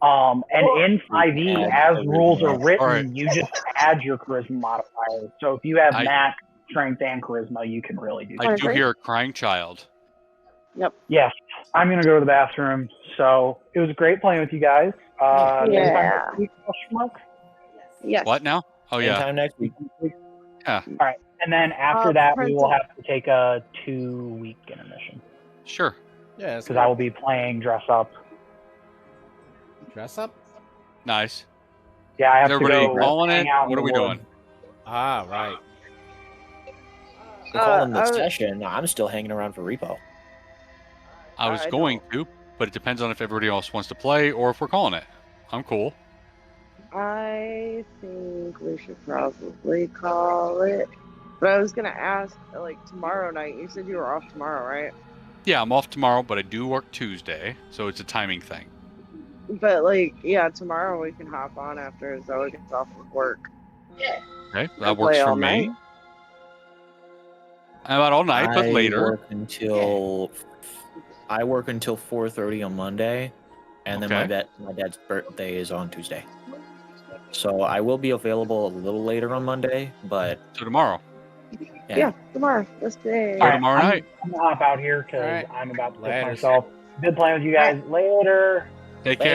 And in 5e, as rules are written, you just add your charisma modifier. So if you have max strength and charisma, you can really do that. I do hear a crying child. Yep. Yes. I'm going to go to the bathroom. So it was great playing with you guys. Yeah. Yes. What now? Oh, yeah. Sometime next week. Yeah. All right. And then after that, we will have to take a 2-week intermission. Sure. Yeah. Because I will be playing Dress Up. Dress Up? Nice. Yeah, I have to go calling hang it? out. What are we doing? Ah, right. We're calling the session. I'm still hanging around for repo. I was going to, but it depends on if everybody else wants to play or if we're calling it. I'm cool. I think we should probably call it. But I was gonna ask, like, tomorrow night. You said you were off tomorrow, right? Yeah, I'm off tomorrow, but I do work Tuesday, so it's a timing thing. But like, yeah, tomorrow we can hop on after Zoe gets off of work. Yeah. Okay, that works for me. Night. I'm out all night, but later. I work until 4:30 on Monday, and then my dad's birthday is on Tuesday. So I will be available a little later on Monday, but so tomorrow. Yeah, tomorrow. Let's play. Right, tomorrow night. I'm gonna hop out here because I'm about to piss myself. Good playing with you guys. Later. Take care.